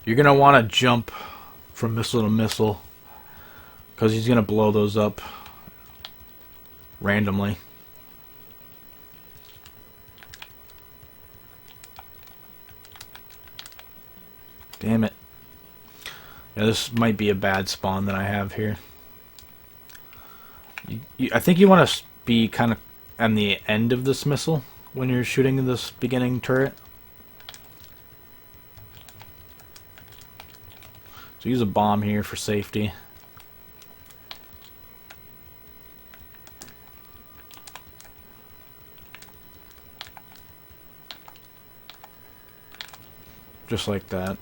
You're going to want to jump from missile to missile because he's going to blow those up randomly. Damn it. Yeah, this might be a bad spawn that I have here. I think you want to be kind of on the end of this missile when you're shooting this beginning turret. So use a bomb here for safety. Just like that.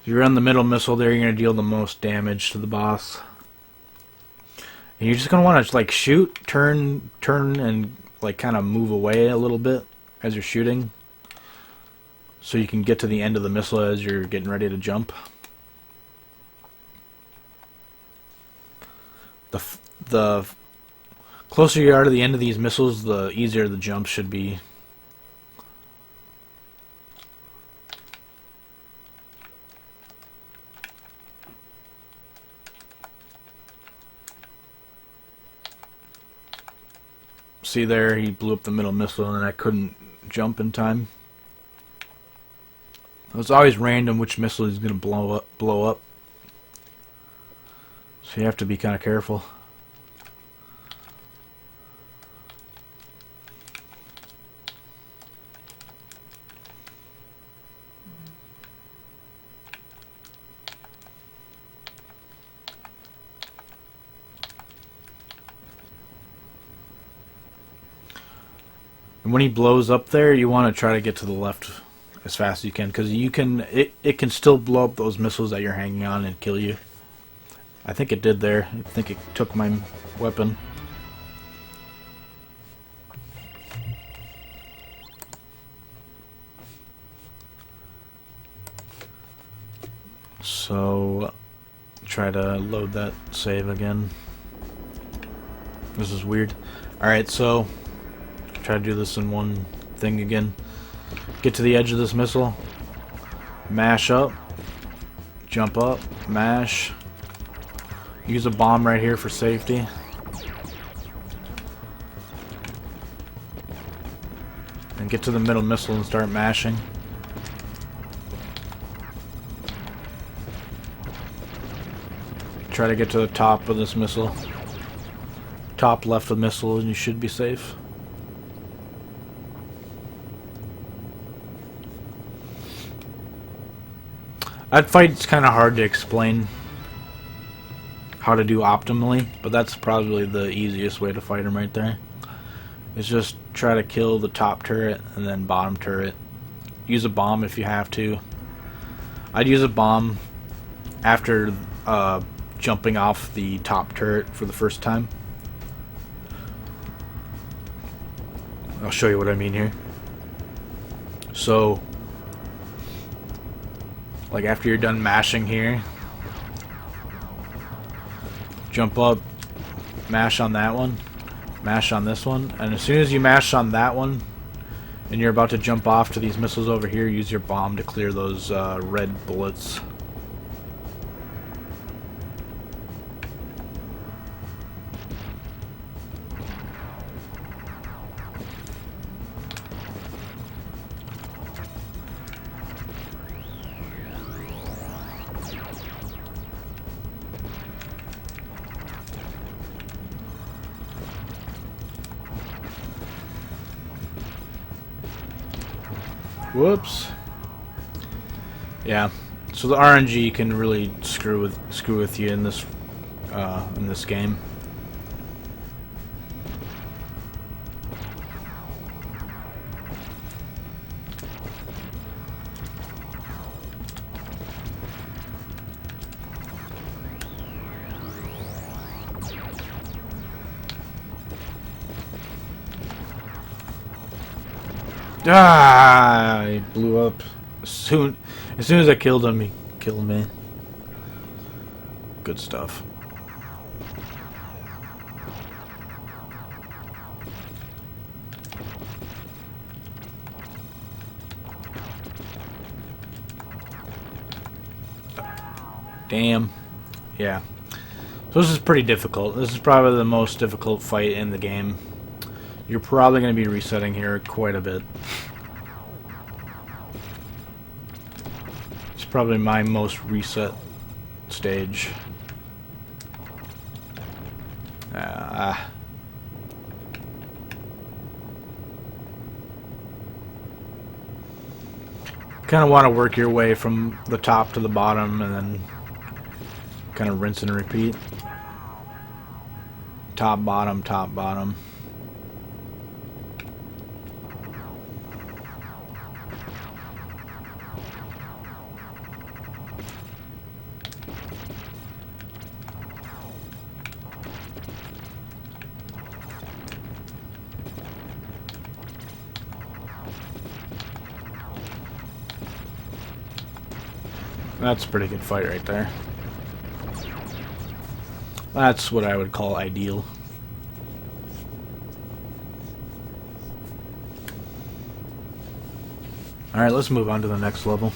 If you're on the middle missile there, you're going to deal the most damage to the boss. And you're just going to want to like shoot, turn, and like kind of move away a little bit as you're shooting, so you can get to the end of the missile as you're getting ready to jump. The closer you are to the end of these missiles, the easier the jump should be. See there, he blew up the middle missile and I couldn't jump in time. It's always random which missile is going to blow up. So you have to be kind of careful. And when he blows up there, you want to try to get to the left as fast as you can, because it can still blow up those missiles that you're hanging on and kill you. I think it did there. I think it took my weapon. So try to load that save again. This is weird. Alright, so try to do this in one thing again. Get to the edge of this missile, mash up, jump up, mash, use a bomb right here for safety. And get to the middle missile and start mashing. Try to get to the top of this missile. Top left of the missile and you should be safe. That fight's kind of hard to explain how to do optimally, but that's probably the easiest way to fight him right there. Is just try to kill the top turret and then bottom turret. Use a bomb if you have to. I'd use a bomb after jumping off the top turret for the first time. I'll show you what I mean here. So, like after you're done mashing here, jump up, mash on that one, mash on this one, and as soon as you mash on that one and you're about to jump off to these missiles over here, use your bomb to clear those red bullets. Whoops. Yeah. So the RNG can really screw with you in this game. Ah! He blew up. As soon as I killed him, he killed me. Good stuff. Damn. Yeah. So this is pretty difficult. This is probably the most difficult fight in the game. You're probably going to be resetting here quite a bit. It's probably my most reset stage. Kind of want to work your way from the top to the bottom and then kind of rinse and repeat. Top, bottom, top, bottom. That's a pretty good fight right there. That's what I would call ideal. Alright, let's move on to the next level.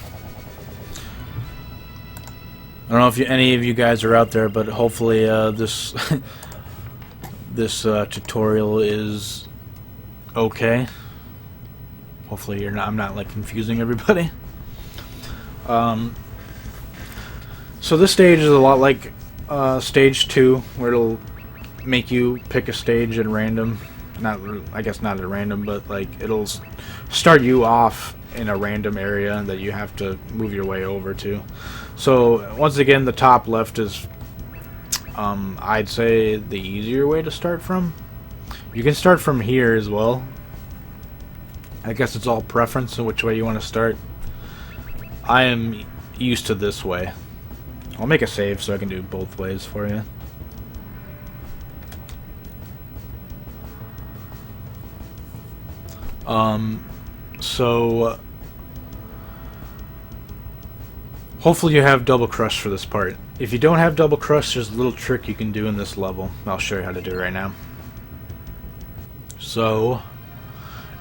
I don't know if any of you guys are out there, but hopefully this this tutorial is okay. Hopefully you're not. I'm not like confusing everybody. So this stage is a lot like stage 2, where it'll make you pick a stage at random. I guess not at random, but like it'll start you off in a random area that you have to move your way over to. So once again, the top left is I'd say the easier way to start from. You can start from here as well. I guess it's all preference in which way you want to start. I am used to this way. I'll make a save so I can do both ways for you. So hopefully you have double crush for this part. If you don't have double crush, there's a little trick you can do in this level. I'll show you how to do it right now. So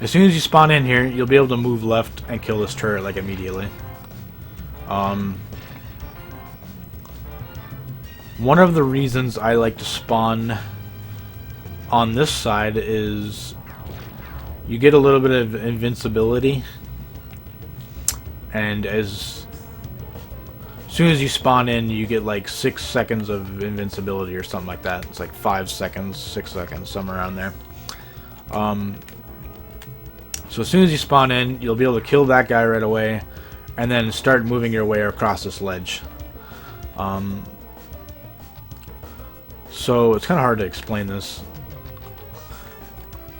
as soon as you spawn in here, you'll be able to move left and kill this turret like immediately. One of the reasons I like to spawn on this side is you get a little bit of invincibility, and as soon as you spawn in, you get like 6 seconds of invincibility or something like that. It's like 5 seconds, 6 seconds, somewhere around there. So as soon as you spawn in, you'll be able to kill that guy right away, and then start moving your way across this ledge. So it's kind of hard to explain this.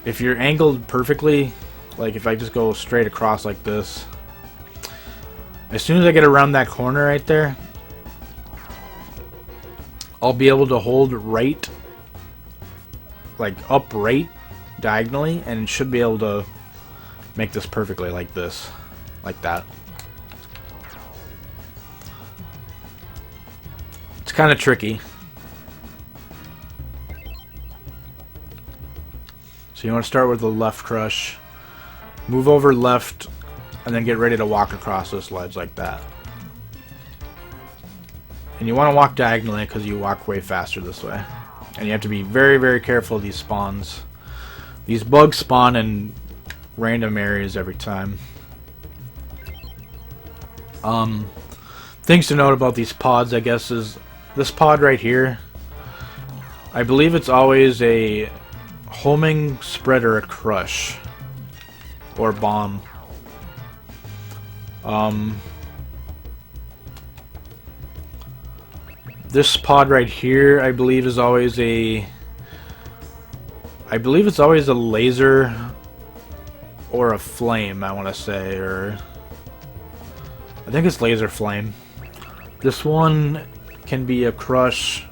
If you're angled perfectly, like if I just go straight across like this, as soon as I get around that corner right there, I'll be able to hold right, like upright, diagonally, and should be able to make this perfectly like this, like that. It's kind of tricky. So you want to start with the left crush, move over left, and then get ready to walk across this ledge like that. And you want to walk diagonally because you walk way faster this way. And you have to be very, very careful of these spawns. These bugs spawn in random areas every time. Things to note about these pods, I guess, is this pod right here. I believe it's always a homing, spread, or a crush, or bomb. Um, this pod right here, I believe, is always a... I believe it's always a laser or a flame, I want to say, or... I think it's laser flame. This one can be a crush,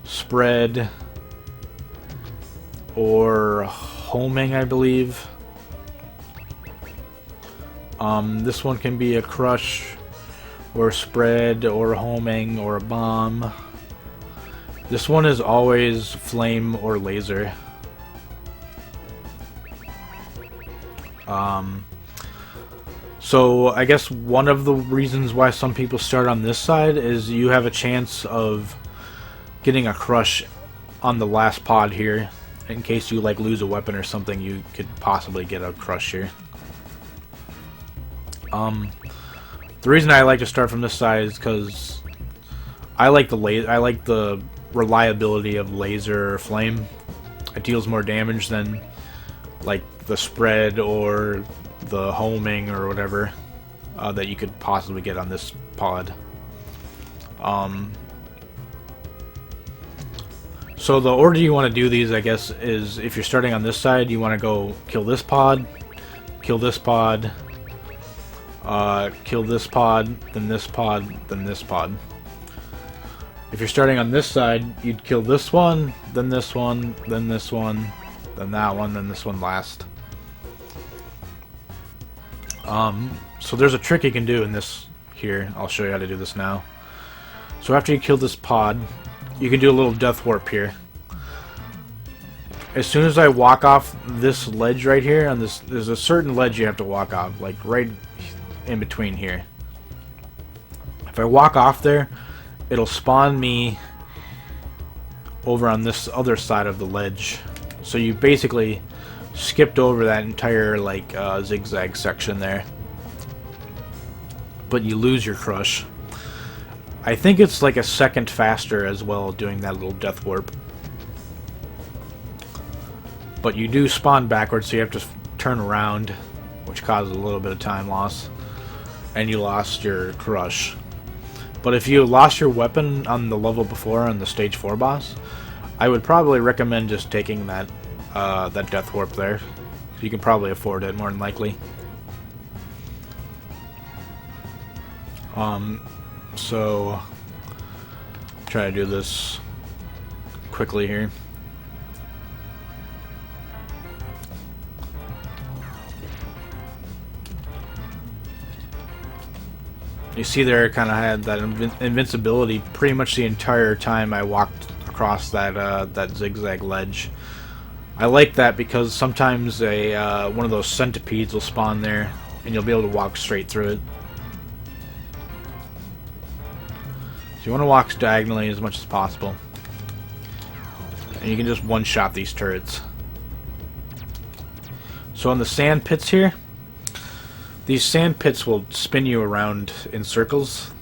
spread, or homing, I believe. This one can be a crush, or spread, or homing, or a bomb. This one is always flame or laser. So I guess one of the reasons why some people start on this side is you have a chance of getting a crush on the last pod here. In case you like lose a weapon or something, you could possibly get a crush here. The reason I like to start from this side is because I like the reliability of laser or flame. It deals more damage than like the spread or the homing or whatever that you could possibly get on this pod. So the order you want to do these, I guess, is if you're starting on this side, you want to go kill this pod, kill this pod, kill this pod, then this pod, then this pod. If you're starting on this side, you'd kill this one, then this one, then this one, then that one, then this one last. So there's a trick you can do in this here. I'll show you how to do this now. So after you kill this pod, you can do a little death warp here. As soon as I walk off this ledge right here, on this, there's a certain ledge you have to walk off, like right in between here. If I walk off there, it'll spawn me over on this other side of the ledge. So you basically skipped over that entire like zigzag section there, but you lose your crush. I think it's like a second faster as well doing that little death warp, but you do spawn backwards, so you have to turn around, which causes a little bit of time loss, and you lost your crush. But if you lost your weapon on the level before, on the stage 4 boss, I would probably recommend just taking that that death warp there. You can probably afford it, more than likely. So try to do this quickly here. You see there, I kind of had that invincibility pretty much the entire time I walked across that that zigzag ledge. I like that because sometimes a one of those centipedes will spawn there, and you'll be able to walk straight through it. So you want to walk diagonally as much as possible, and you can just one-shot these turrets. So in the sand pits here, these sand pits will spin you around in circles,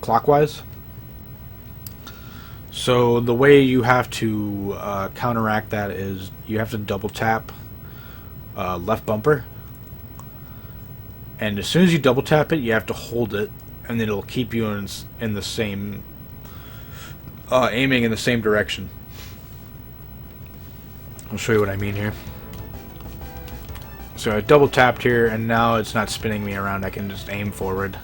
clockwise. So the way you have to counteract that is you have to double tap left bumper, and as soon as you double tap it, you have to hold it, and it'll keep you in the same aiming in the same direction. I'll show you what I mean here. So I double tapped here, and now it's not spinning me around. I can just aim forward.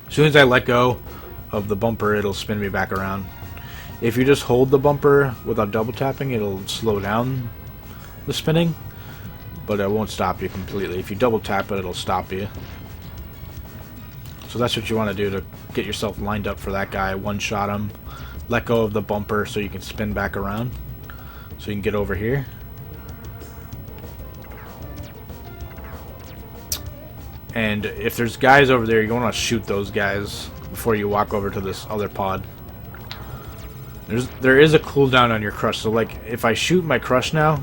As soon as I let go of the bumper, it'll spin me back around. If you just hold the bumper without double tapping, it'll slow down the spinning, but it won't stop you completely. If you double tap it, it'll stop you. So that's what you want to do to get yourself lined up for that guy. One shot him, let go of the bumper so you can spin back around, so you can get over here. And if there's guys over there, you want to shoot those guys before you walk over to this other pod. There is a cooldown on your crush, so like if I shoot my crush now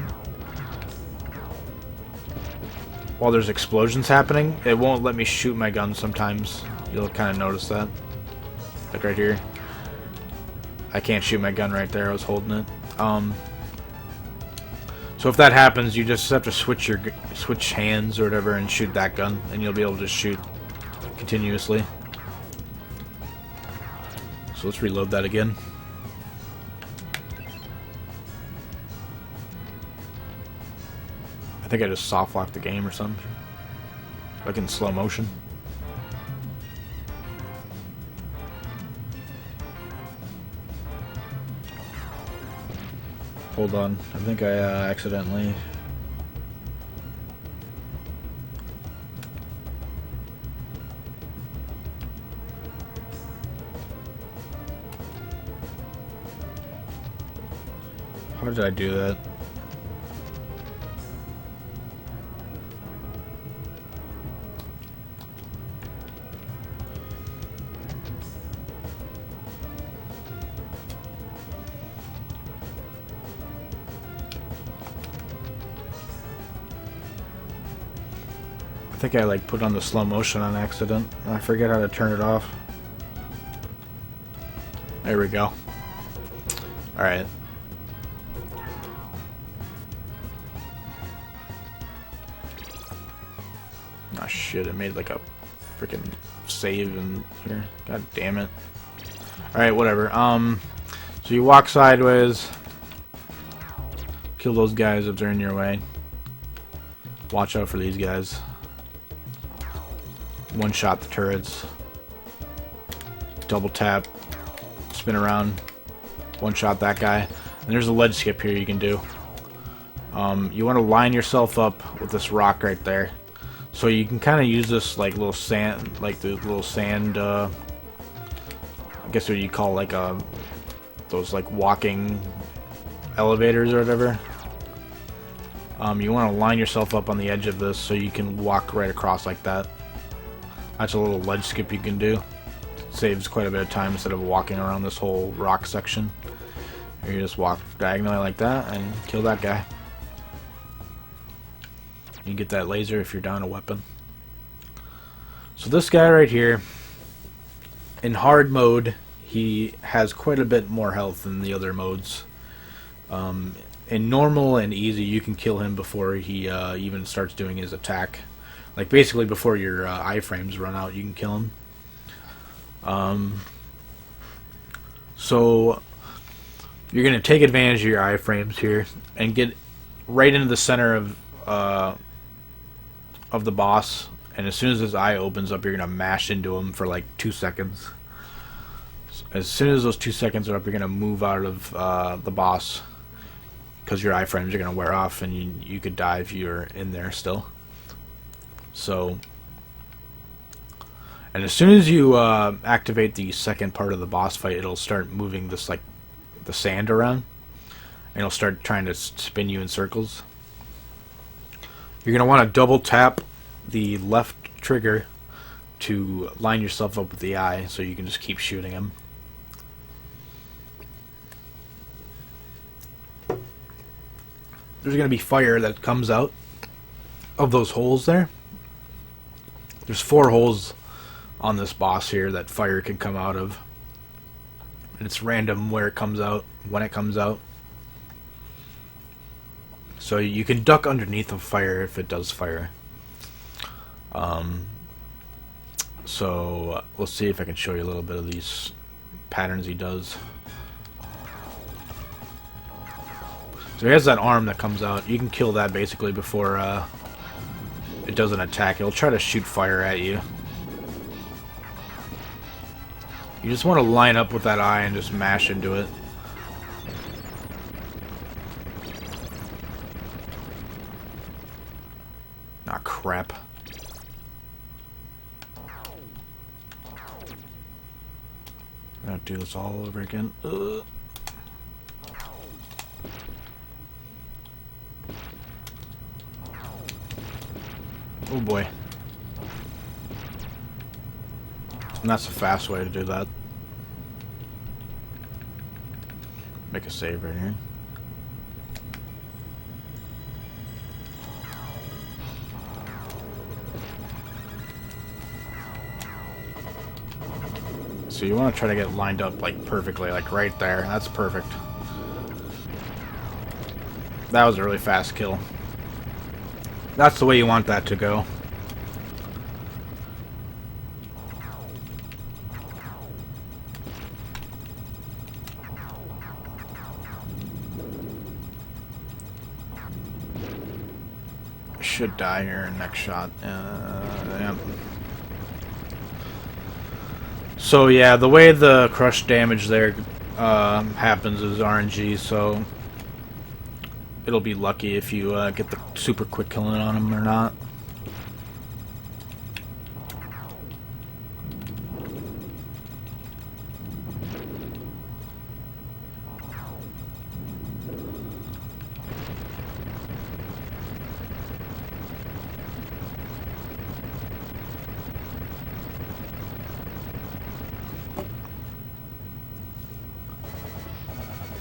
while there's explosions happening, it won't let me shoot my gun sometimes. You'll kind of notice that. Like right here. I can't shoot my gun right there, I was holding it. So if that happens, you just have to switch hands or whatever and shoot that gun, and you'll be able to shoot continuously. So let's reload that again. I think I just soft locked the game or something. Like in slow motion. Hold on, I think I accidentally... How did I do that? I think I like put on the slow motion on accident. I forget how to turn it off. There we go. Alright. Oh shit, it made like a freaking save in here. God damn it. Alright, whatever. So you walk sideways. Kill those guys if they're in your way. Watch out for these guys. One shot the turrets. Double tap. Spin around. One shot that guy. And there's a ledge skip here you can do. You want to line yourself up with this rock right there. So you can kind of use this like little sand, like the little sand, I guess what you call like those like walking elevators or whatever. You want to line yourself up on the edge of this so you can walk right across like that. That's a little ledge skip you can do. Saves quite a bit of time instead of walking around this whole rock section. You just walk diagonally like that and kill that guy. You get that laser if you're down a weapon. So this guy right here, in hard mode, he has quite a bit more health than the other modes. In normal and easy, you can kill him before he even starts doing his attack. Like basically before your iframes run out, you can kill him. So you're going to take advantage of your iframes here and get right into the center of the boss. And as soon as his eye opens up, you're going to mash into him for like 2 seconds. As soon as those 2 seconds are up, you're going to move out of the boss, because your iframes are going to wear off and you could die if you're in there still. So, and as soon as you activate the second part of the boss fight, it'll start moving this like the sand around, and it'll start trying to spin you in circles. You're going to want to double tap the left trigger to line yourself up with the eye so you can just keep shooting him. There's going to be fire that comes out of those holes there. There's 4 holes on this boss here that fire can come out of. And it's random where it comes out, when it comes out. So you can duck underneath of fire if it does fire. So let's see if I can show you a little bit of these patterns he does. So he has that arm that comes out. You can kill that basically before it does an attack. It'll try to shoot fire at you. You just want to line up with that eye and just mash into it. Ah, crap. I gotta do this all over again. Ugh. Oh boy. And that's a fast way to do that. Make a save right here. So you want to try to get lined up like perfectly, like right there. That's perfect. That was a really fast kill. That's the way you want that to go. Should die here next shot. Yeah. So yeah, the way the crush damage there happens is RNG, so it'll be lucky if you get the super quick killing on him or not.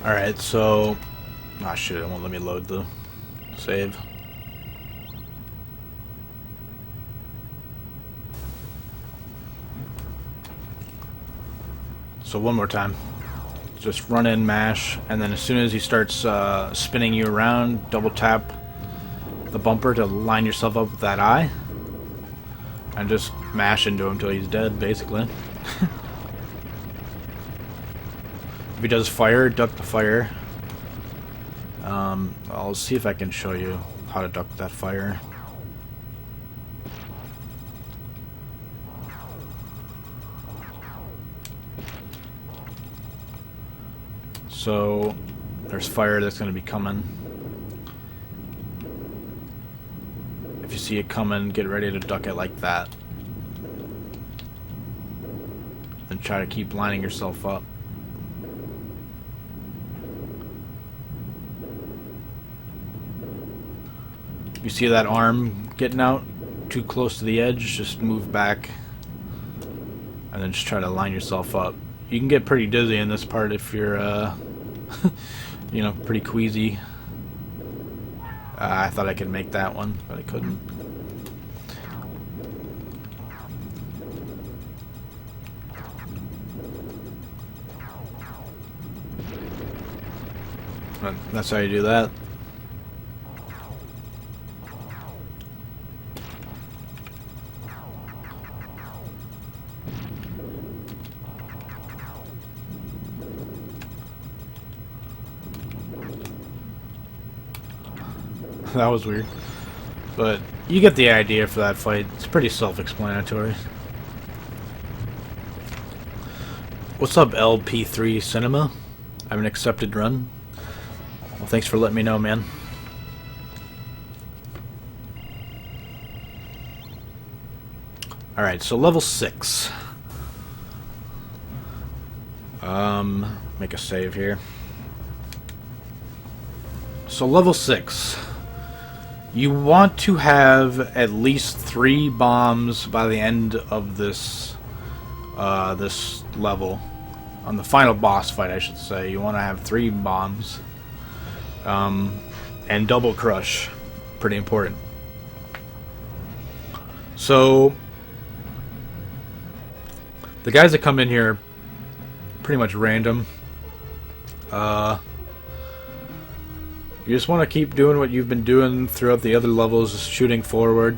Alright, so... ah, shit, it won't let me load the save. So one more time. Just run in, mash, and then as soon as he starts spinning you around, double tap the bumper to line yourself up with that eye. And just mash into him until he's dead, basically. If he does fire, duck the fire. I'll see if I can show you how to duck that fire. So, there's fire that's going to be coming. If you see it coming, get ready to duck it like that. And try to keep lining yourself up. You see that arm getting out too close to the edge, just move back and then just try to line yourself up. You can get pretty dizzy in this part if you're you know, pretty queasy. I thought I could make that one, but I couldn't. But that's how you do that. That was weird. But you get the idea for that fight. It's pretty self-explanatory. What's up, LP3 Cinema? I have an accepted run. Well, thanks for letting me know, man. Alright, so level 6. Make a save here. So level 6. You want to have at least 3 bombs by the end of this this level. On the final boss fight, I should say. You want to have 3 bombs. And double crush. Pretty important. So, the guys that come in here are pretty much random. You just want to keep doing what you've been doing throughout the other levels, shooting forward.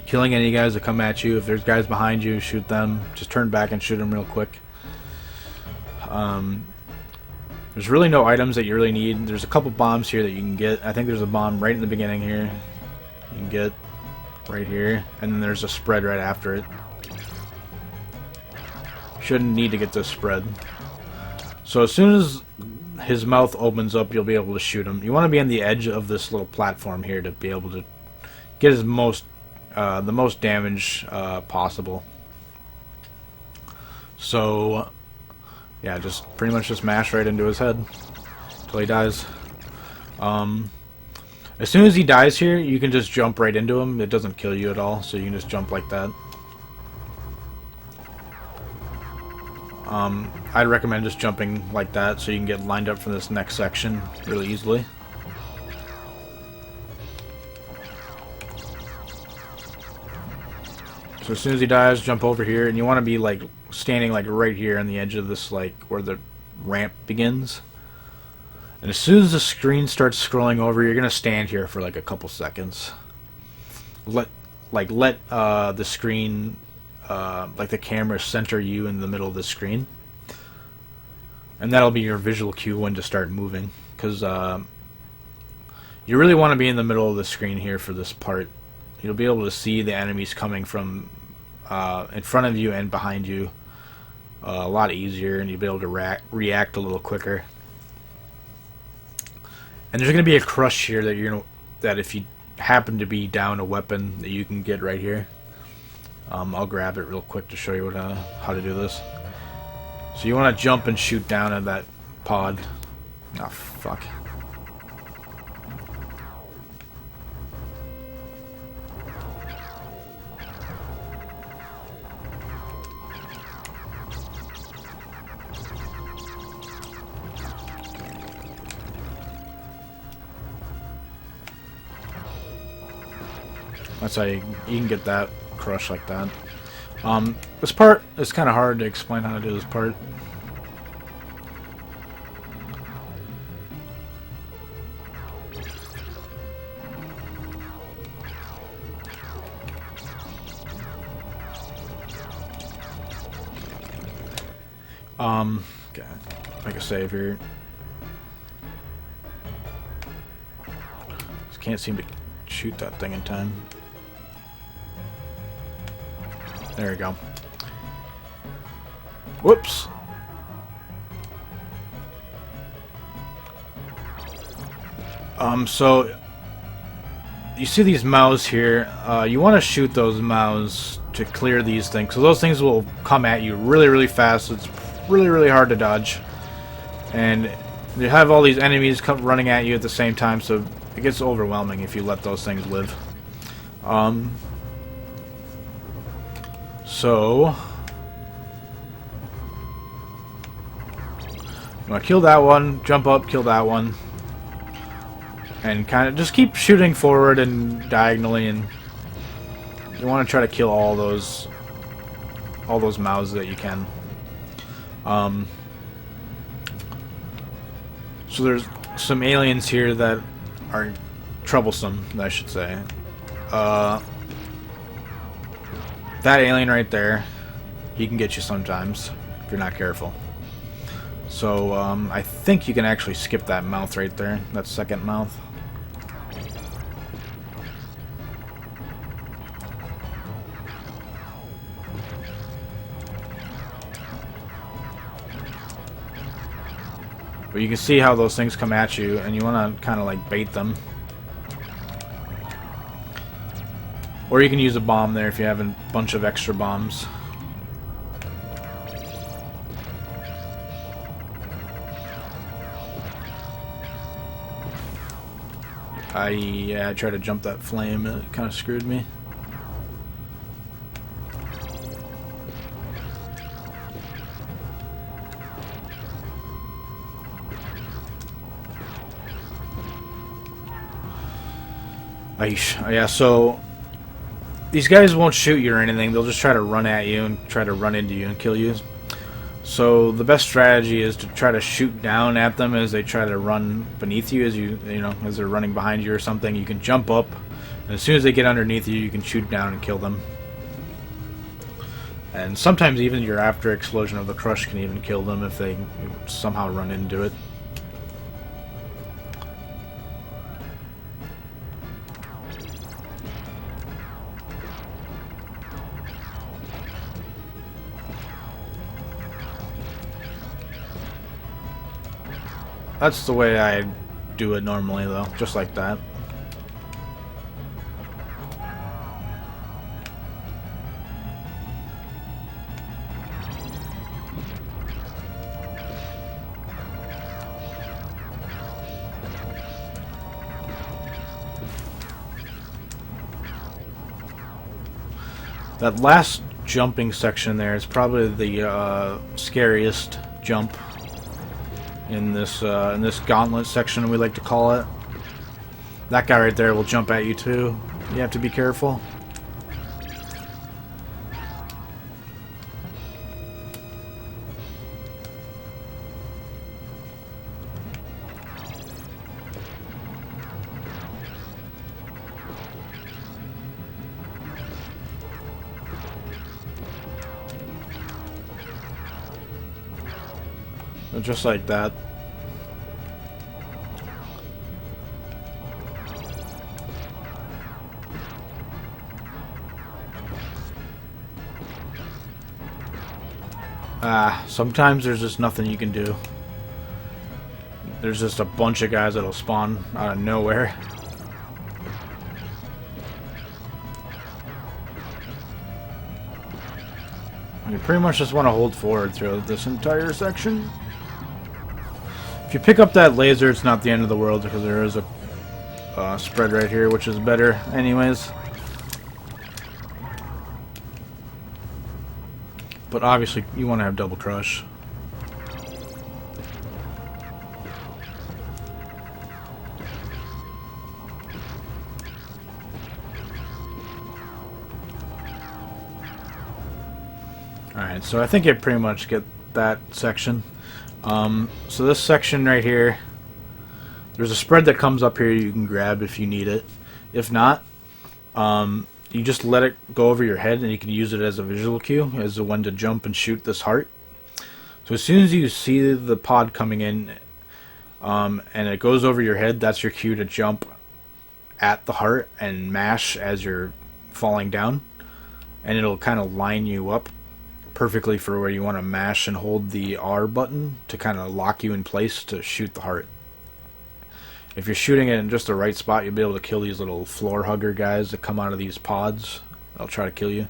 Killing any guys that come at you. If there's guys behind you, shoot them. Just turn back and shoot them real quick. There's really no items that you really need. There's a couple bombs here that you can get. I think there's a bomb right in the beginning here. You can get right here. And then there's a spread right after it. Shouldn't need to get this spread. So as soon as his mouth opens up, you'll be able to shoot him. You want to be on the edge of this little platform here to be able to get his the most damage possible. So, yeah, just pretty much just mash right into his head until he dies. As soon as he dies here, you can just jump right into him. It doesn't kill you at all, so you can just jump like that. I'd recommend just jumping like that so you can get lined up for this next section really easily. So as soon as he dies, jump over here, and you want to be like standing like right here on the edge of this, like where the ramp begins. And as soon as the screen starts scrolling over, you're gonna stand here for like a couple seconds. Let the screen, like the camera, center you in the middle of the screen, and that'll be your visual cue when to start moving. Because you really want to be in the middle of the screen here for this part. You'll be able to see the enemies coming from in front of you and behind you a lot easier, and you'll be able to react a little quicker. And there's going to be a crush here that if you happen to be down a weapon that you can get right here. I'll grab it real quick to show you how to do this. So you want to jump and shoot down at that pod. Oh, fuck. That's how you can get that crush like that. This part is kind of hard to explain how to do this part. Okay, make a save here. Just can't seem to shoot that thing in time. There we go. Whoops. So you see these mouths here. You want to shoot those mouths to clear these things, because those things will come at you really, really fast. It's really, really hard to dodge, and you have all these enemies come running at you at the same time, so it gets overwhelming if you let those things live. So you want to kill that one, jump up, kill that one, and kind of just keep shooting forward and diagonally, and you want to try to kill all those mouths that you can. So there's some aliens here that are troublesome, I should say. That alien right there, he can get you sometimes if you're not careful. So I think you can actually skip that mouth right there, that second mouth. But you can see how those things come at you, and you want to kind of like bait them. Or you can use a bomb there if you have a bunch of extra bombs. I tried to jump that flame, and it kind of screwed me. Yeah, so these guys won't shoot you or anything. They'll just try to run at you and try to run into you and kill you. So the best strategy is to try to shoot down at them as they try to run beneath you, as they're running behind you or something. You can jump up, and as soon as they get underneath you, you can shoot down and kill them. And sometimes even your after explosion of the crush can even kill them if they somehow run into it. That's the way I do it normally, though, just like that. That last jumping section there is probably the scariest jump in this gauntlet section, we like to call it. That guy right there will jump at you too. You have to be careful. Just like that. Sometimes there's just nothing you can do. There's just a bunch of guys that'll spawn out of nowhere. You pretty much just want to hold forward throughout this entire section. If you pick up that laser, it's not the end of the world because there is a spread right here, which is better anyways. But obviously, you want to have double crush. Alright, so I think I pretty much get that section. So this section right here, there's a spread that comes up here you can grab if you need it. If not, you just let it go over your head and you can use it as a visual cue as to when to jump and shoot this heart. So as soon as you see the pod coming in and it goes over your head, that's your cue to jump at the heart and mash as you're falling down. And it'll kind of line you up perfectly for where you want to mash and hold the R button to kind of lock you in place to shoot the heart. If you're shooting it in just the right spot, you'll be able to kill these little floor hugger guys that come out of these pods. They'll try to kill you.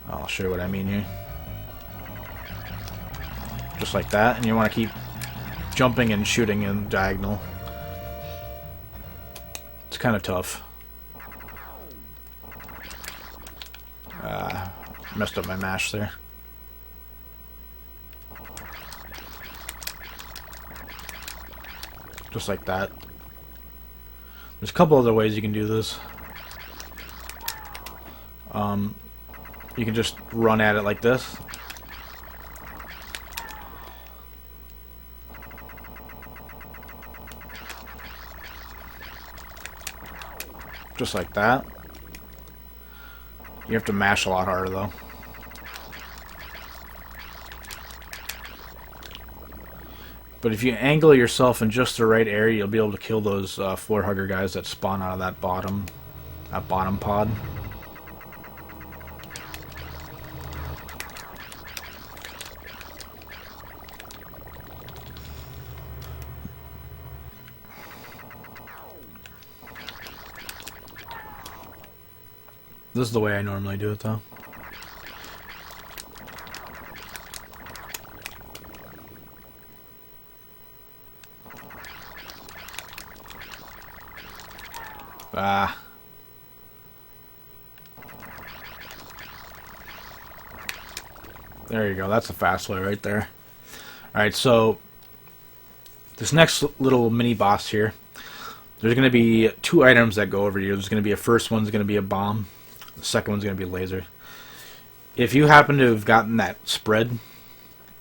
I'll show you what I mean here. Just like that, and you want to keep jumping and shooting in diagonal. It's kind of tough. Messed up my mash there. Just like that. There's a couple other ways you can do this. You can just run at it like this. Just like that. You have to mash a lot harder though. But if you angle yourself in just the right area, you'll be able to kill those floor hugger guys that spawn out of that bottom pod. This is the way I normally do it though. There you go. That's a fast way right there. Alright, so this next little mini boss here, there's going to be two items that go over you. There's going to be a first one's going to be a bomb. The second one's going to be a laser. If you happen to have gotten that spread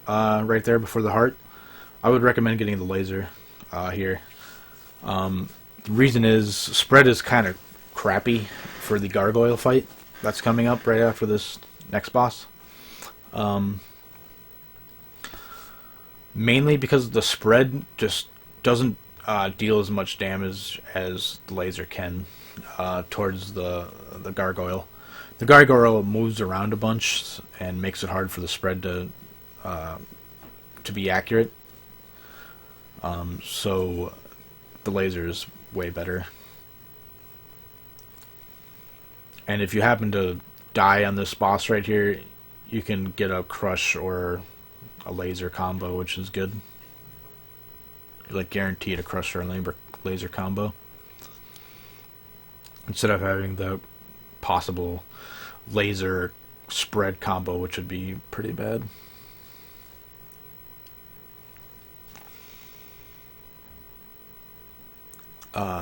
right there before the heart, I would recommend getting the laser here. The reason is spread is kind of crappy for the gargoyle fight that's coming up right after this next boss. Mainly because the spread just doesn't deal as much damage as the laser can towards the gargoyle. The gargoyle moves around a bunch and makes it hard for the spread to be accurate. So the laser is way better. And if you happen to die on this boss right here, you can get a crush or a laser combo, which is good. You're like guaranteed a crush or a laser combo instead of having the possible laser spread combo, which would be pretty bad.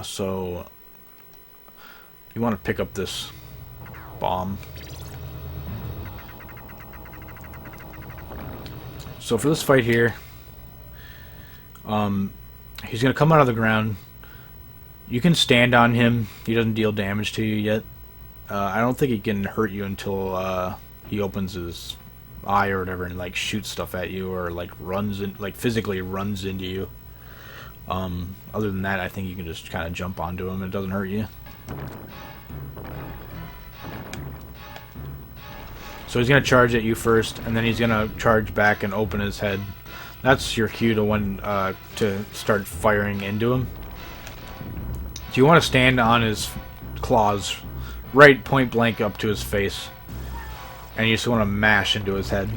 So you want to pick up this bomb. So for this fight here, he's going to come out of the ground. You can stand on him. He doesn't deal damage to you yet. I don't think he can hurt you until he opens his eye or whatever and like shoots stuff at you or like runs in, like physically runs into you. Other than that, I think you can just kind of jump onto him and it doesn't hurt you. So he's going to charge at you first, and then he's going to charge back and open his head. That's your cue to start firing into him. So you want to stand on his claws, right point blank up to his face, and you just want to mash into his head.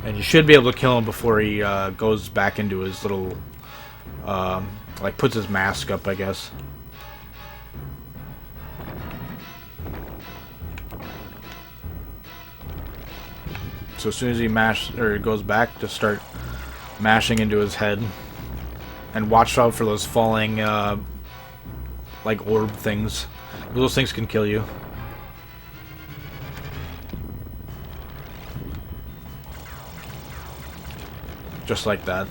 And you should be able to kill him before he goes back into his little, like puts his mask up, I guess. So as soon as he goes back, just start mashing into his head, and watch out for those falling, like orb things. Those things can kill you. Just like that.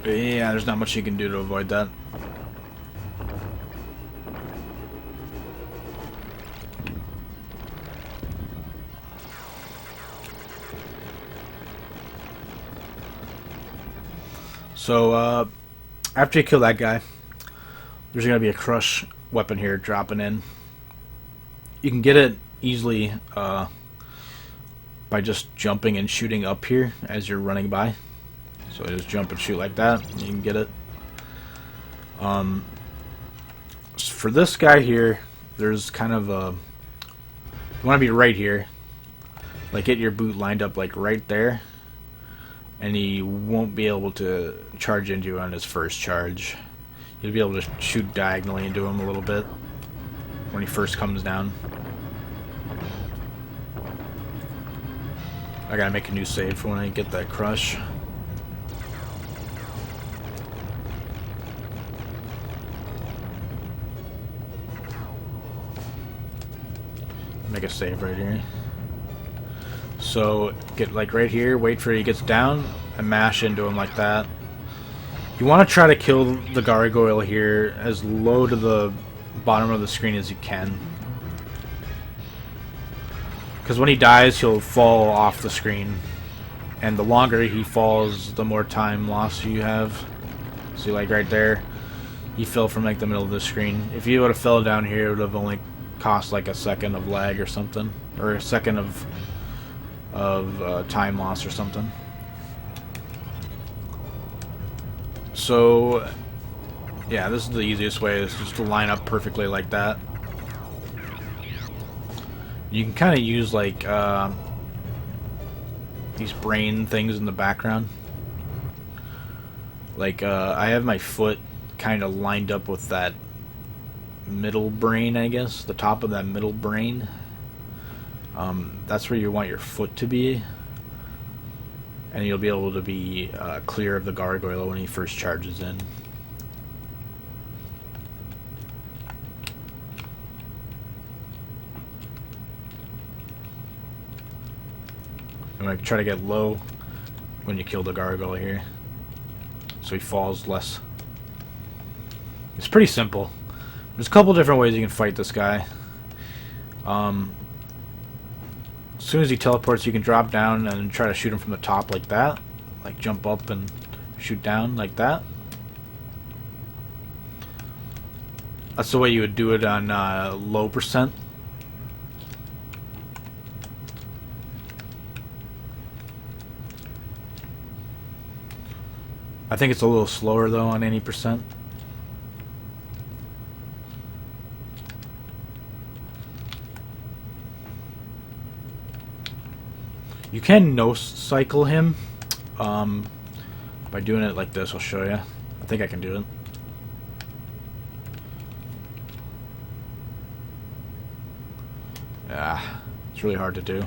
Yeah, there's not much you can do to avoid that. So, after you kill that guy, there's going to be a crush weapon here dropping in. You can get it easily by just jumping and shooting up here as you're running by. So just jump and shoot like that, and you can get it. For this guy here, there's kind of a... You want to be right here. Like, get your boot lined up like right there. And he won't be able to charge into you on his first charge. You'll be able to shoot diagonally into him a little bit when he first comes down. I gotta make a new save for when I get that crush. Make a save right here. So get like right here, wait for he gets down, and mash into him like that. You want to try to kill the gargoyle here as low to the bottom of the screen as you can. Because when he dies, he'll fall off the screen. And the longer he falls, the more time loss you have. See, like right there, he fell from like the middle of the screen. If you would have fell down here, it would have only cost like a second of lag or something. Or a second of time loss or something. So, yeah, this is the easiest way, is just to line up perfectly like that. You can kind of use like these brain things in the background. Like I have my foot kind of lined up with that middle brain, I guess, the top of that middle brain. That's where you want your foot to be. And you'll be able to be clear of the gargoyle when he first charges in. I'm going to try to get low when you kill the gargoyle here, so he falls less. It's pretty simple. There's a couple different ways you can fight this guy. As soon as he teleports, you can drop down and try to shoot him from the top like that. Like jump up and shoot down like that. That's the way you would do it on low percent. I think it's a little slower though on any percent. You can no-cycle him by doing it like this. I'll show you. I think I can do it. Yeah, it's really hard to do.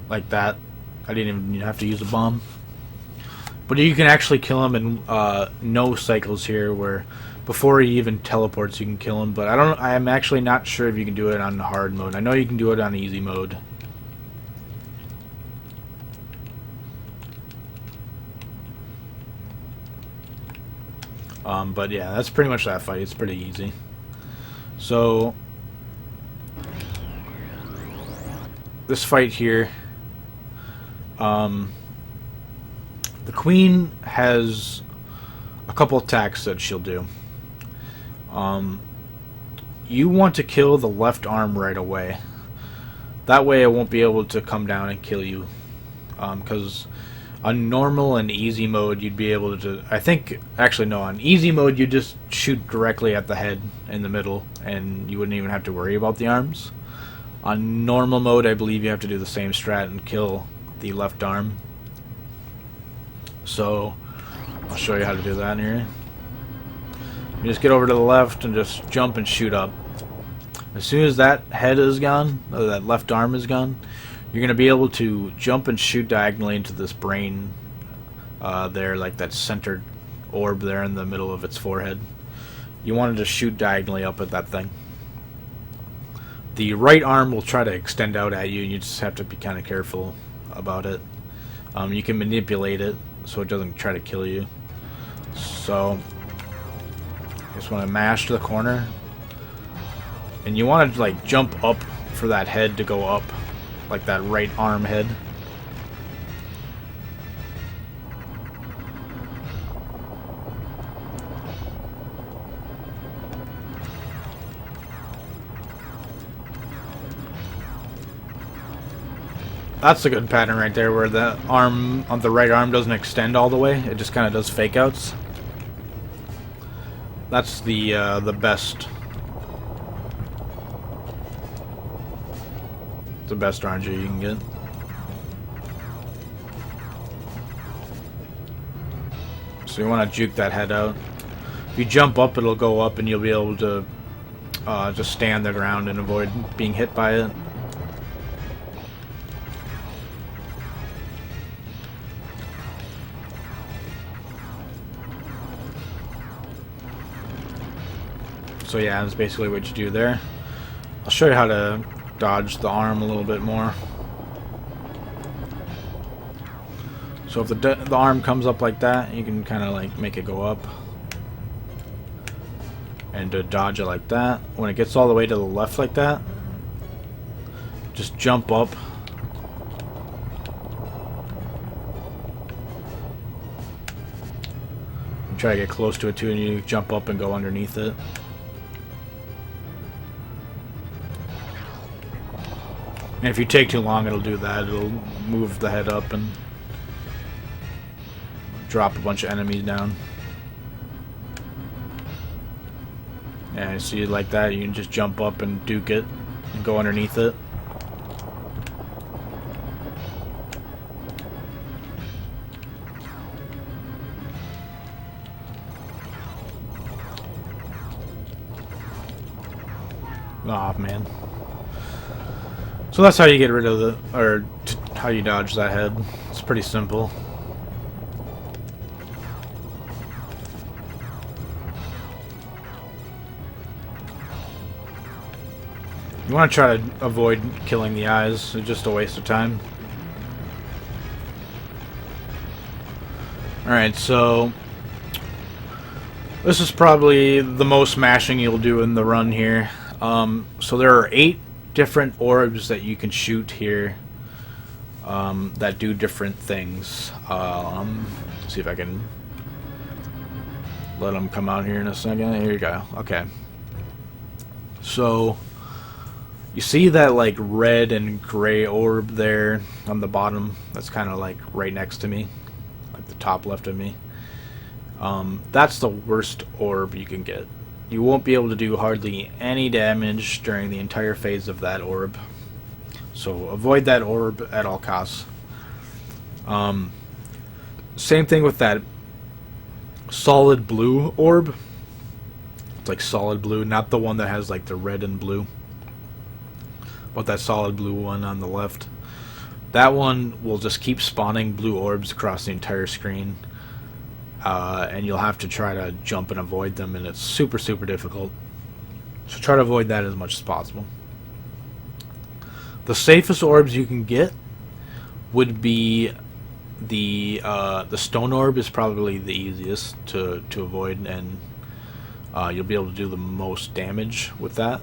Like that. I didn't even have to use a bomb. But you can actually kill him in no cycles here, where before he even teleports you can kill him. But I'm actually not sure if you can do it on hard mode. I know you can do it on easy mode. But yeah, that's pretty much that fight. It's pretty easy. So this fight here, the queen has a couple attacks that she'll do. You want to kill the left arm right away. That way it won't be able to come down and kill you. Because on normal and easy mode you'd be able to... I think... Actually no, on easy mode you just shoot directly at the head in the middle and you wouldn't even have to worry about the arms. On normal mode I believe you have to do the same strat and kill the left arm. So I'll show you how to do that here. You just get over to the left and just jump and shoot up. As soon as that head is gone, or that left arm is gone, you're going to be able to jump and shoot diagonally into this brain there, like that centered orb there in the middle of its forehead. You want to just shoot diagonally up at that thing. The right arm will try to extend out at you, and you just have to be kind of careful about it. You can manipulate it so it doesn't try to kill you. So just want to mash to the corner, and you want to like jump up for that head to go up, like that right arm head. That's a good pattern right there, where the arm on the right arm doesn't extend all the way; it just kind of does fake outs. That's the best RNG you can get. So you want to juke that head out. If you jump up, it'll go up, and you'll be able to just stay on the ground and avoid being hit by it. So yeah, that's basically what you do there. I'll show you how to dodge the arm a little bit more. So if the arm comes up like that, you can kind of like make it go up. And to dodge it like that, when it gets all the way to the left like that, just jump up. And try to get close to it too, and you jump up and go underneath it. And if you take too long, it'll do that. It'll move the head up and drop a bunch of enemies down. And you see it like that, you can just jump up and duke it and go underneath it. Aw, man. So that's how you get rid of the, or how you dodge that head. It's pretty simple. You want to try to avoid killing the eyes. It's just a waste of time. Alright, so this is probably the most mashing you'll do in the run here. So there are 8 different orbs that you can shoot here that do different things. Let's see if I can let them come out here in a second. Here you go. Okay. So you see that like red and gray orb there on the bottom? That's kind of like right next to me, like the top left of me. That's the worst orb you can get. You won't be able to do hardly any damage during the entire phase of that orb. So avoid that orb at all costs. Same thing with that solid blue orb. It's like solid blue, not the one that has like the red and blue, but that solid blue one on the left. That one will just keep spawning blue orbs across the entire screen. And you'll have to try to jump and avoid them, and it's super, super difficult. So try to avoid that as much as possible. The safest orbs you can get would be The stone orb is probably the easiest to avoid, and you'll be able to do the most damage with that.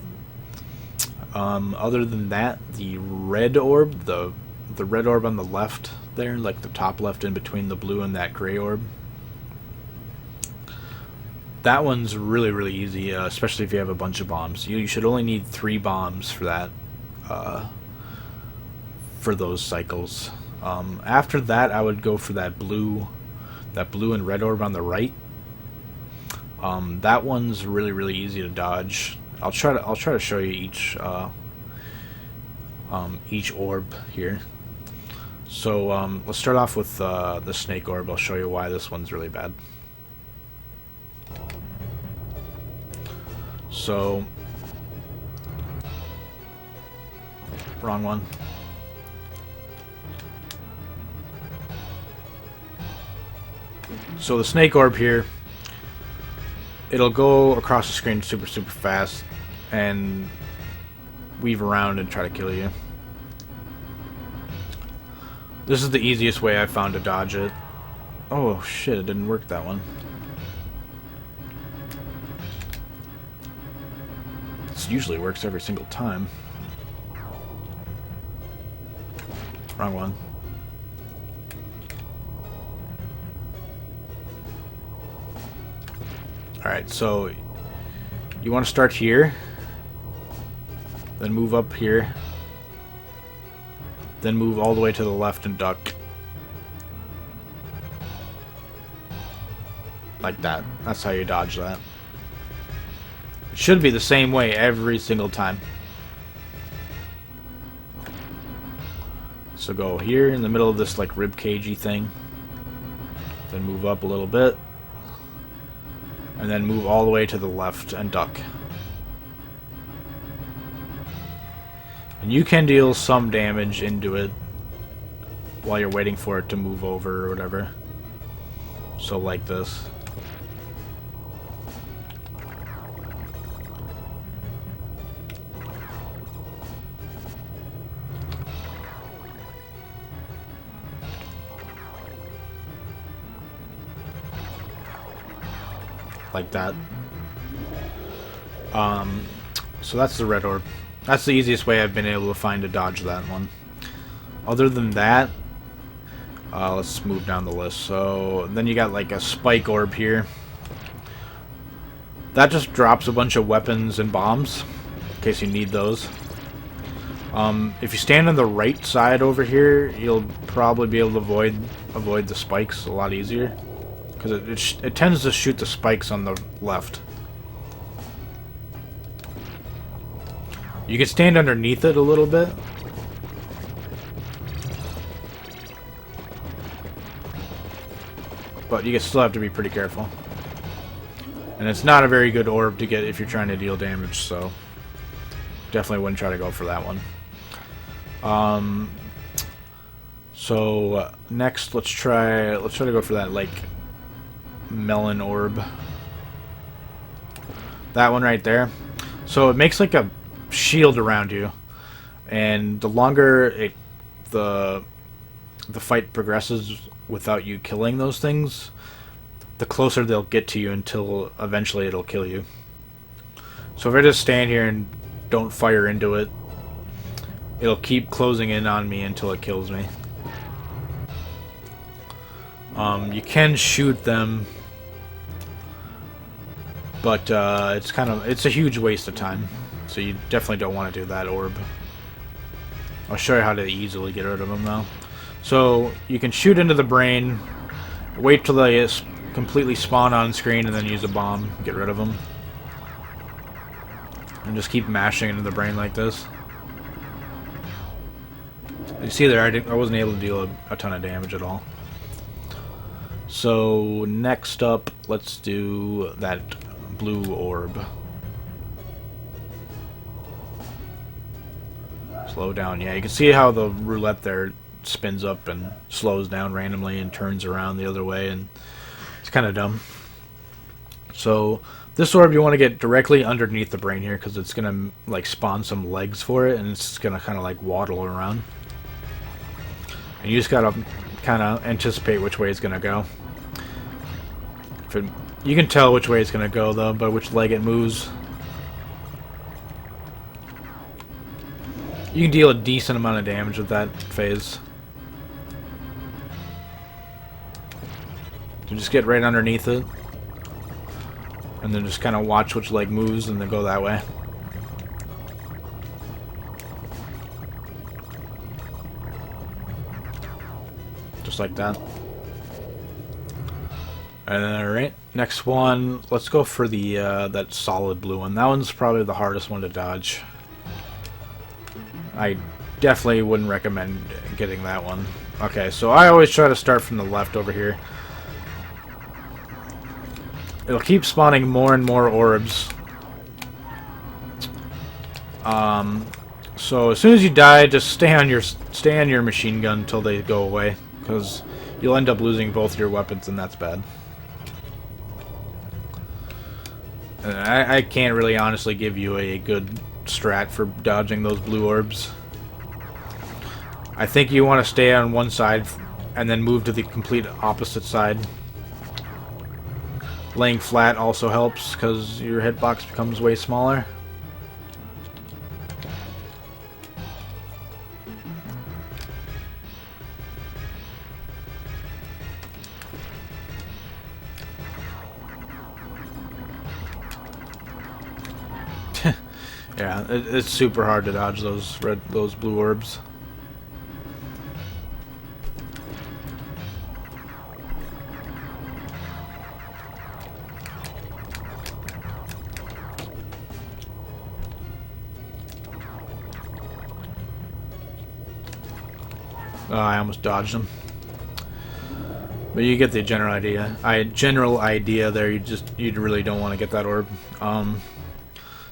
Other than that, the red orb, the red orb on the left there, like the top left in between the blue and that gray orb, that one's really, really easy, especially if you have a bunch of bombs. You should only need 3 bombs for that, for those cycles. After that, I would go for that blue and red orb on the right. That one's really, really easy to dodge. I'll try to show you each orb here. So let's start off with the snake orb. I'll show you why this one's really bad. So, wrong one. So the snake orb here, it'll go across the screen super, super fast and weave around and try to kill you. This is the easiest way I found to dodge it. Oh shit, it didn't work, that one. This usually works every single time. Wrong one. Alright, so you want to start here, then move up here, then move all the way to the left and duck. Like that. That's how you dodge that. It should be the same way every single time. So go here in the middle of this like rib cagey thing, then move up a little bit, and then move all the way to the left and duck. And you can deal some damage into it while you're waiting for it to move over or whatever. So like this. Like that. So that's the red orb. That's the easiest way I've been able to find to dodge that one. Other than that, let's move down the list. So then you got like a spike orb here. That just drops a bunch of weapons and bombs in case you need those. If you stand on the right side over here, you'll probably be able to avoid the spikes a lot easier. Because it tends to shoot the spikes on the left. You can stand underneath it a little bit. But you still have to be pretty careful. And it's not a very good orb to get if you're trying to deal damage, so definitely wouldn't try to go for that one. So next let's try to go for that like melon orb. That one right there. So it makes like a shield around you, and the longer the fight progresses without you killing those things, the closer they'll get to you until eventually it'll kill you. So if I just stand here and don't fire into it, it'll keep closing in on me until it kills me. You can shoot them, but it's a huge waste of time. So you definitely don't want to do that orb. I'll show you how to easily get rid of them though. So you can shoot into the brain, wait till they completely spawn on screen, and then use a bomb, get rid of them. And just keep mashing into the brain like this. You see there, I wasn't able to deal a ton of damage at all. So next up, let's do that blue orb. Slow down. Yeah, you can see how the roulette there spins up and slows down randomly and turns around the other way, and it's kind of dumb. So this orb you want to get directly underneath the brain here, because it's gonna like spawn some legs for it, and it's gonna kind of like waddle around. And you just gotta kind of anticipate which way it's going to go. You can tell which way it's going to go, though, by which leg it moves. You can deal a decent amount of damage with that phase. So just get right underneath it. And then just kind of watch which leg moves and then go that way. Just like that. Alright, next one. Let's go for the that solid blue one. That one's probably the hardest one to dodge. I definitely wouldn't recommend getting that one. Okay, so I always try to start from the left over here. It'll keep spawning more and more orbs. So as soon as you die, just stay on your machine gun until they go away, because you'll end up losing both your weapons, and that's bad. And I can't really honestly give you a good strat for dodging those blue orbs. I think you want to stay on one side and then move to the complete opposite side. Laying flat also helps because your hitbox becomes way smaller. Yeah, it's super hard to dodge those blue orbs. Oh, I almost dodged him. But you get the general idea. General idea there. You really don't want to get that orb.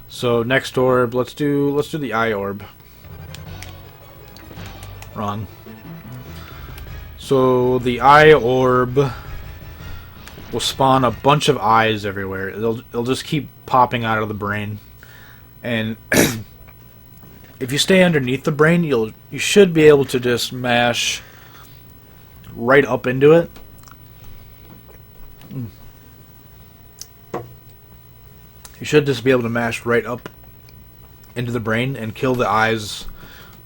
So next orb, let's do the eye orb. Wrong. So the eye orb will spawn a bunch of eyes everywhere. It'll just keep popping out of the brain, and if you stay underneath the brain, you should be able to just mash right up into it. You should just be able to mash right up into the brain and kill the eyes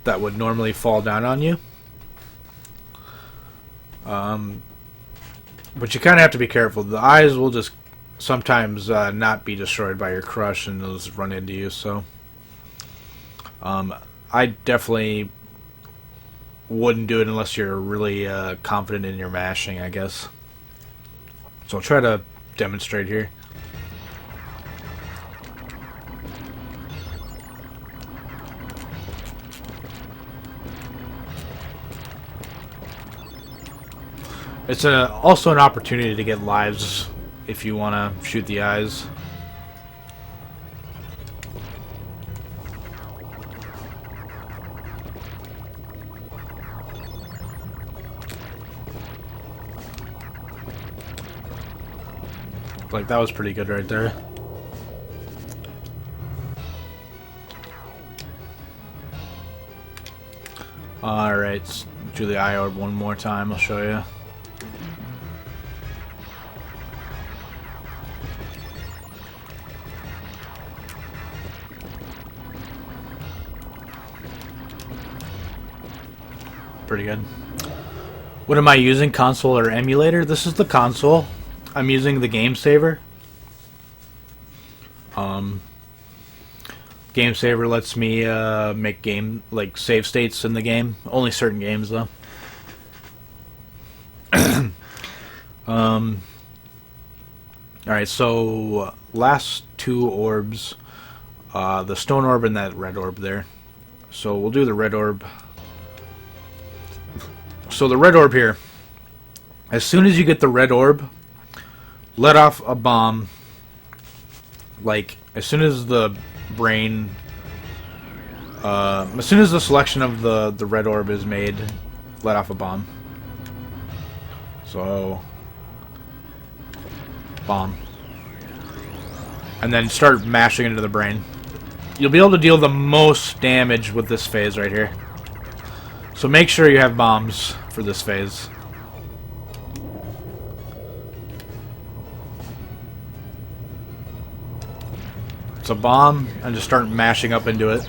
that would normally fall down on you. But you kind of have to be careful. The eyes will just sometimes not be destroyed by your crush and they'll just run into you. So I definitely wouldn't do it unless you're really confident in your mashing, I guess. So I'll try to demonstrate here. It's also an opportunity to get lives if you want to shoot the eyes. Like, that was pretty good right there. Alright, let's do the eye orb one more time, I'll show you. Pretty good. What am I using, console or emulator? This is the console. I'm using the game saver. Game saver lets me make save states in the game. Only certain games though. Alright, so last two orbs, the stone orb and that red orb there. So we'll do the red orb. So the red orb here, as soon as you get the red orb, let off a bomb. Like, as soon as the brain, as soon as the selection of the red orb is made, let off a bomb. So, bomb. And then start mashing into the brain. You'll be able to deal the most damage with this phase right here. So make sure you have bombs for this phase. It's a bomb, and just start mashing up into it.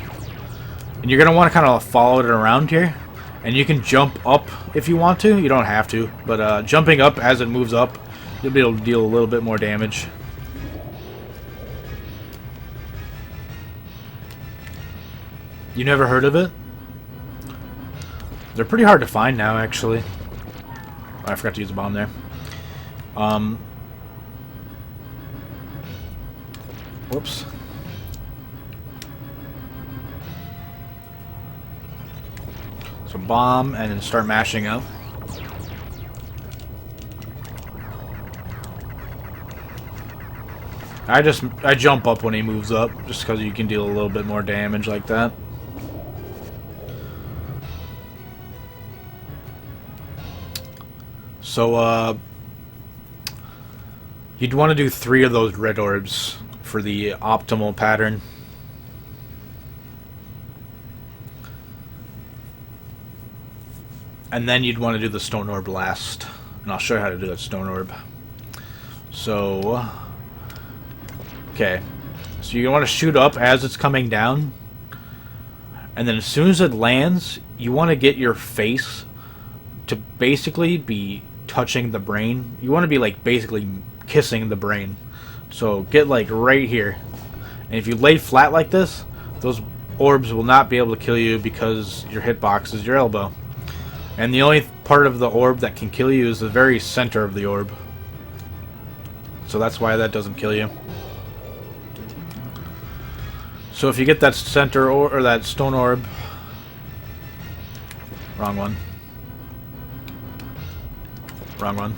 And you're going to want to kind of follow it around here. And you can jump up if you want to. You don't have to. But jumping up as it moves up, you'll be able to deal a little bit more damage. You never heard of it? They're pretty hard to find now, actually. Oh, I forgot to use a bomb there. Whoops. So bomb, and then start mashing up. I jump up when he moves up, just because you can deal a little bit more damage like that. So, you'd want to do 3 of those red orbs for the optimal pattern. And then you'd want to do the stone orb last. And I'll show you how to do that stone orb. So, okay. So you want to shoot up as it's coming down. And then as soon as it lands, you want to get your face to basically be touching the brain. You want to be like basically kissing the brain. So get like right here. And if you lay flat like this, those orbs will not be able to kill you because your hitbox is your elbow. And the only part of the orb that can kill you is the very center of the orb. So that's why that doesn't kill you. So if you get that center or that stone orb... Wrong one. Wrong one.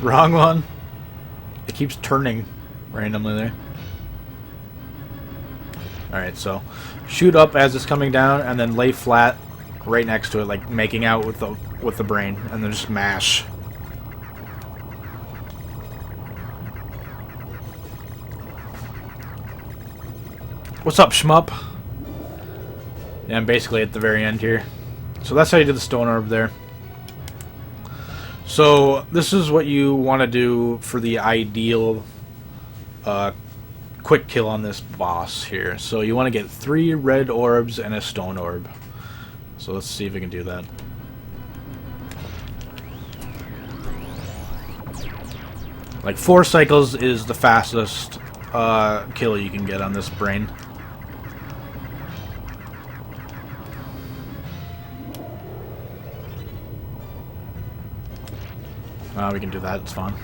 Wrong one. It keeps turning randomly there. Alright, so shoot up as it's coming down and then lay flat right next to it, like making out with the brain, and then just mash. What's up, shmup? Yeah, I'm basically at the very end here. So that's how you do the stone orb there. So this is what you want to do for the ideal quick kill on this boss here. So you want to get 3 red orbs and a stone orb. So let's see if we can do that. Like 4 cycles is the fastest kill you can get on this brain. We can do that, it's fine.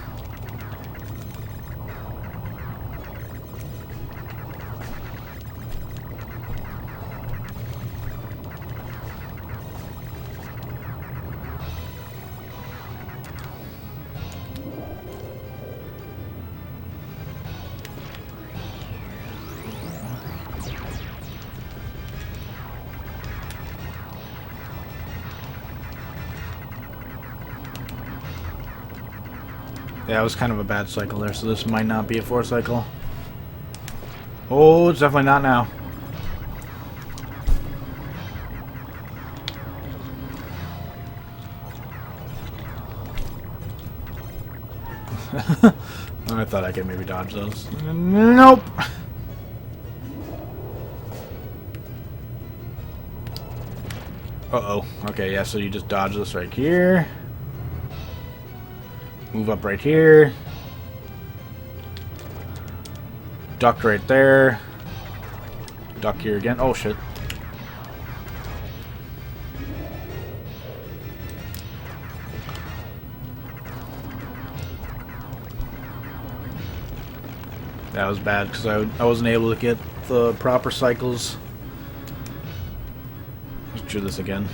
Yeah, it was kind of a bad cycle there, so this might not be a 4 cycle. Oh, it's definitely not now. I thought I could maybe dodge those. Nope! Uh-oh. Okay, yeah, so you just dodge this right here. Move up right here. Duck right there. Duck here again. Oh, shit. That was bad because I wasn't able to get the proper cycles. Let's do this again.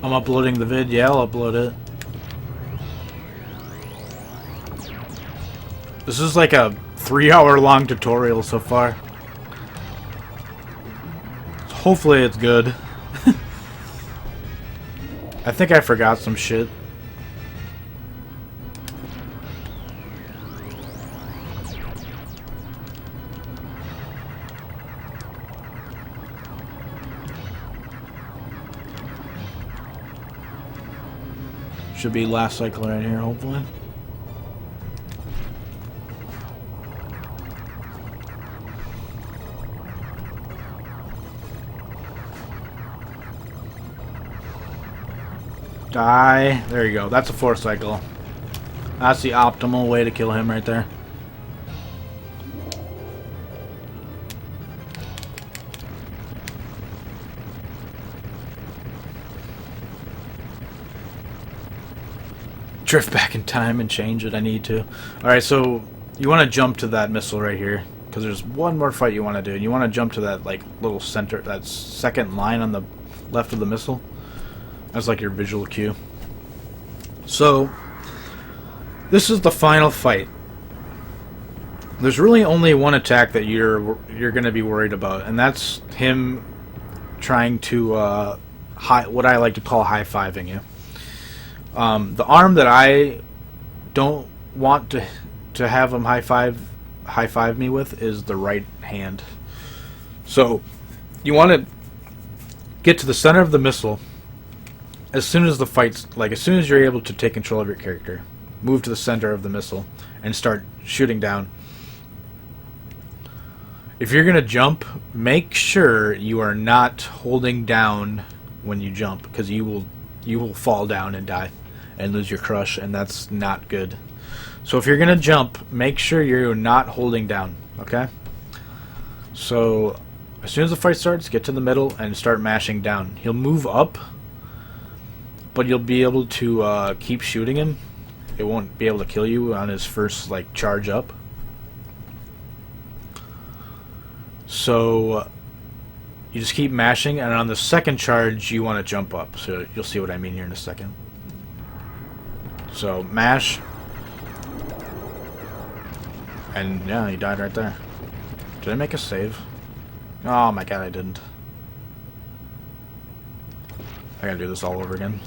I'm uploading the vid. Yeah, I'll upload it. This is like a 3-hour-long tutorial so far. Hopefully it's good. I think I forgot some shit. Should be last cycle right here, hopefully. Die. There you go. That's a 4th cycle. That's the optimal way to kill him right there. Drift back in time and change it. I need to. Alright, so you want to jump to that missile right here. Because there's one more fight you want to do. And you want to jump to that like little center, that second line on the left of the missile. That's like your visual cue. So, this is the final fight. There's really only one attack that you're going to be worried about, and that's him trying to what I like to call high-fiving you. The arm that I don't want to have him high-five me with is the right hand. So, you want to get to the center of the missile. As soon as the fight's, like, as soon as you're able to take control of your character, move to the center of the missile and start shooting down. If you're gonna jump, make sure you are not holding down when you jump, because you will fall down and die and lose your crush, and that's not good. So if you're gonna jump, make sure you're not holding down, okay? So as soon as the fight starts, get to the middle and start mashing down. He'll move up, but you'll be able to keep shooting him. It won't be able to kill you on his first like charge up. So you just keep mashing, and on the second charge you want to jump up. So you'll see what I mean here in a second. So mash, and yeah, he died right there. Did I make a save? Oh my god, I didn't. I gotta do this all over again.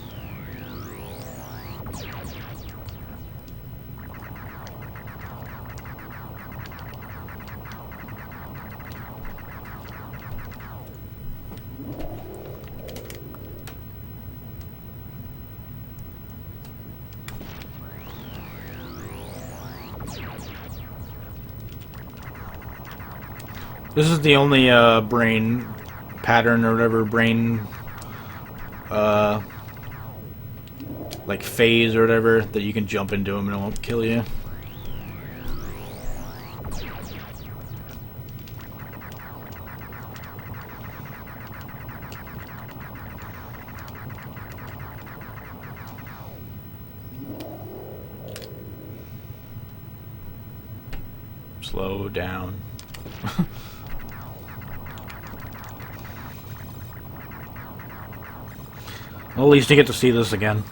This is the only brain pattern or whatever, brain like phase or whatever that you can jump into him and it won't kill you. Slow down. Well, at least you get to see this again.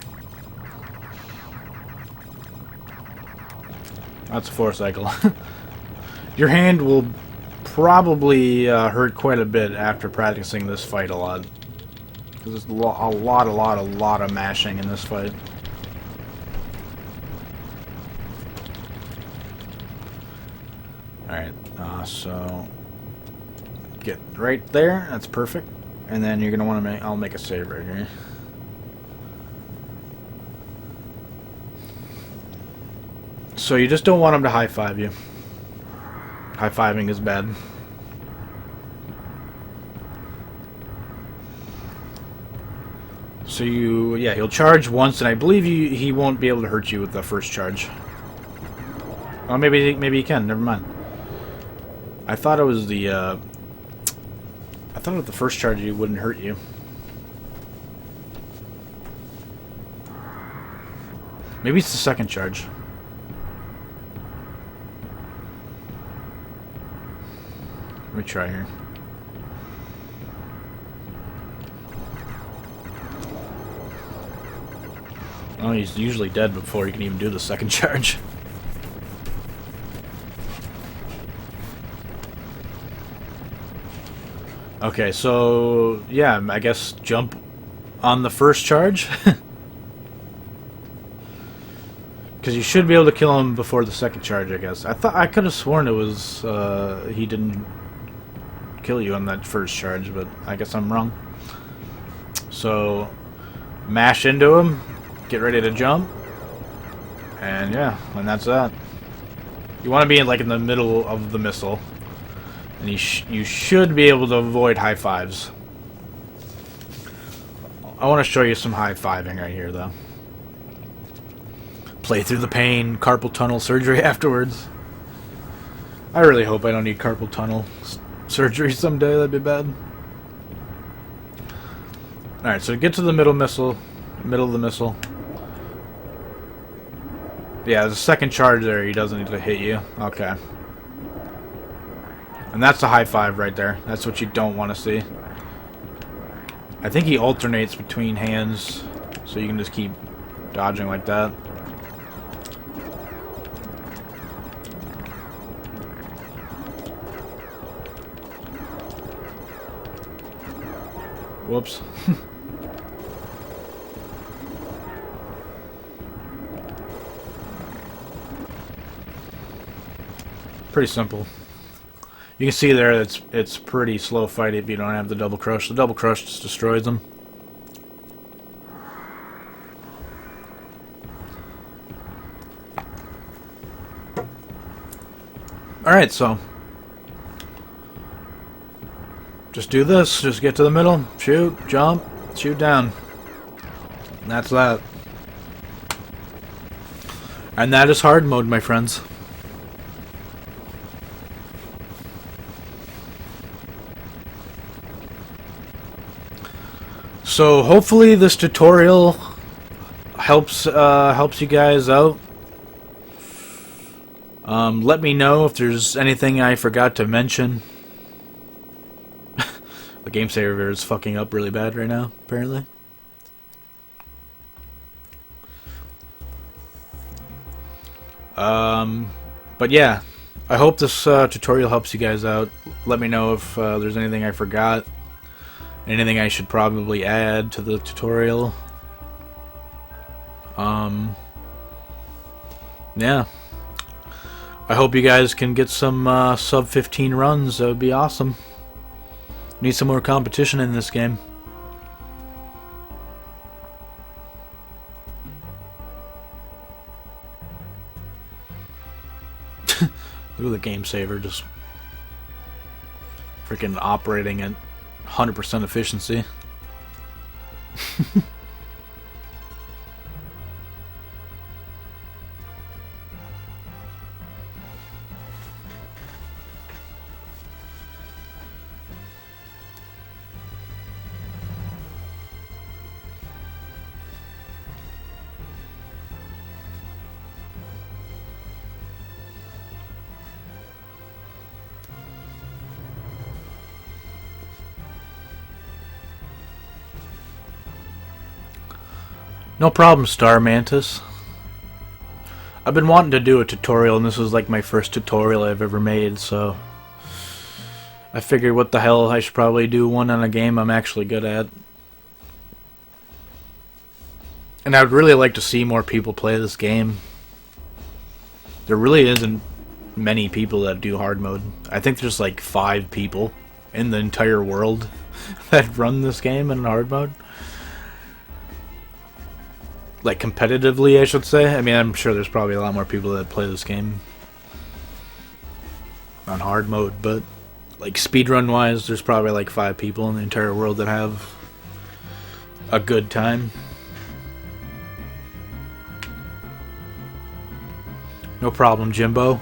That's a 4th cycle. Your hand will probably hurt quite a bit after practicing this fight a lot. Because there's a lot of mashing in this fight. Alright, so get right there. That's perfect. And then you're going to want to I'll make a save right here. So you just don't want him to high-five you. High-fiving is bad. So yeah, he'll charge once, and I believe he won't be able to hurt you with the first charge. Oh, maybe he can. Never mind. I thought it was the I thought with the first charge he wouldn't hurt you. Maybe it's the second charge. Let me try here. Oh, he's usually dead before he can even do the second charge. Okay, so yeah, I guess jump on the first charge. Because you should be able to kill him before the second charge, I guess. I could have sworn it was he didn't kill you on that first charge, but I guess I'm wrong. So mash into him, get ready to jump. And yeah, and that's that. You want to be like in the middle of the missile. And you should be able to avoid high fives. I want to show you some high fiving right here, though. Play through the pain, carpal tunnel surgery afterwards. I really hope I don't need carpal tunnel surgery someday. That'd be bad. Alright, so get to the middle of the missile. Yeah, there's a second charge there. He doesn't need to hit you. Okay. And that's a high five right there. That's what you don't want to see. I think he alternates between hands, so you can just keep dodging like that. Whoops. Pretty simple. You can see there it's pretty slow fight if you don't have the double crush. The double crush just destroys them. Alright, so just do this. Just get to the middle, shoot, jump, shoot down. And that's that. And that is hard mode, my friends. So hopefully this tutorial helps you guys out. Let me know if there's anything I forgot to mention. The game saver is fucking up really bad right now, apparently. But yeah, I hope this tutorial helps you guys out. Let me know if there's anything I forgot. Anything I should probably add to the tutorial. Yeah. I hope you guys can get some sub 15 runs. That would be awesome. Need some more competition in this game. Look at the game saver just freaking operating at 100% efficiency. No problem, Star Mantis. I've been wanting to do a tutorial, and this was like my first tutorial I've ever made, so I figured what the hell, I should probably do one on a game I'm actually good at. And I would really like to see more people play this game. There really isn't many people that do hard mode. I think there's like 5 people in the entire world that run this game in hard mode. Like, competitively, I should say. I mean, I'm sure there's probably a lot more people that play this game on hard mode, but, like, speedrun-wise, there's probably, like, 5 people in the entire world that have a good time. No problem, Jimbo.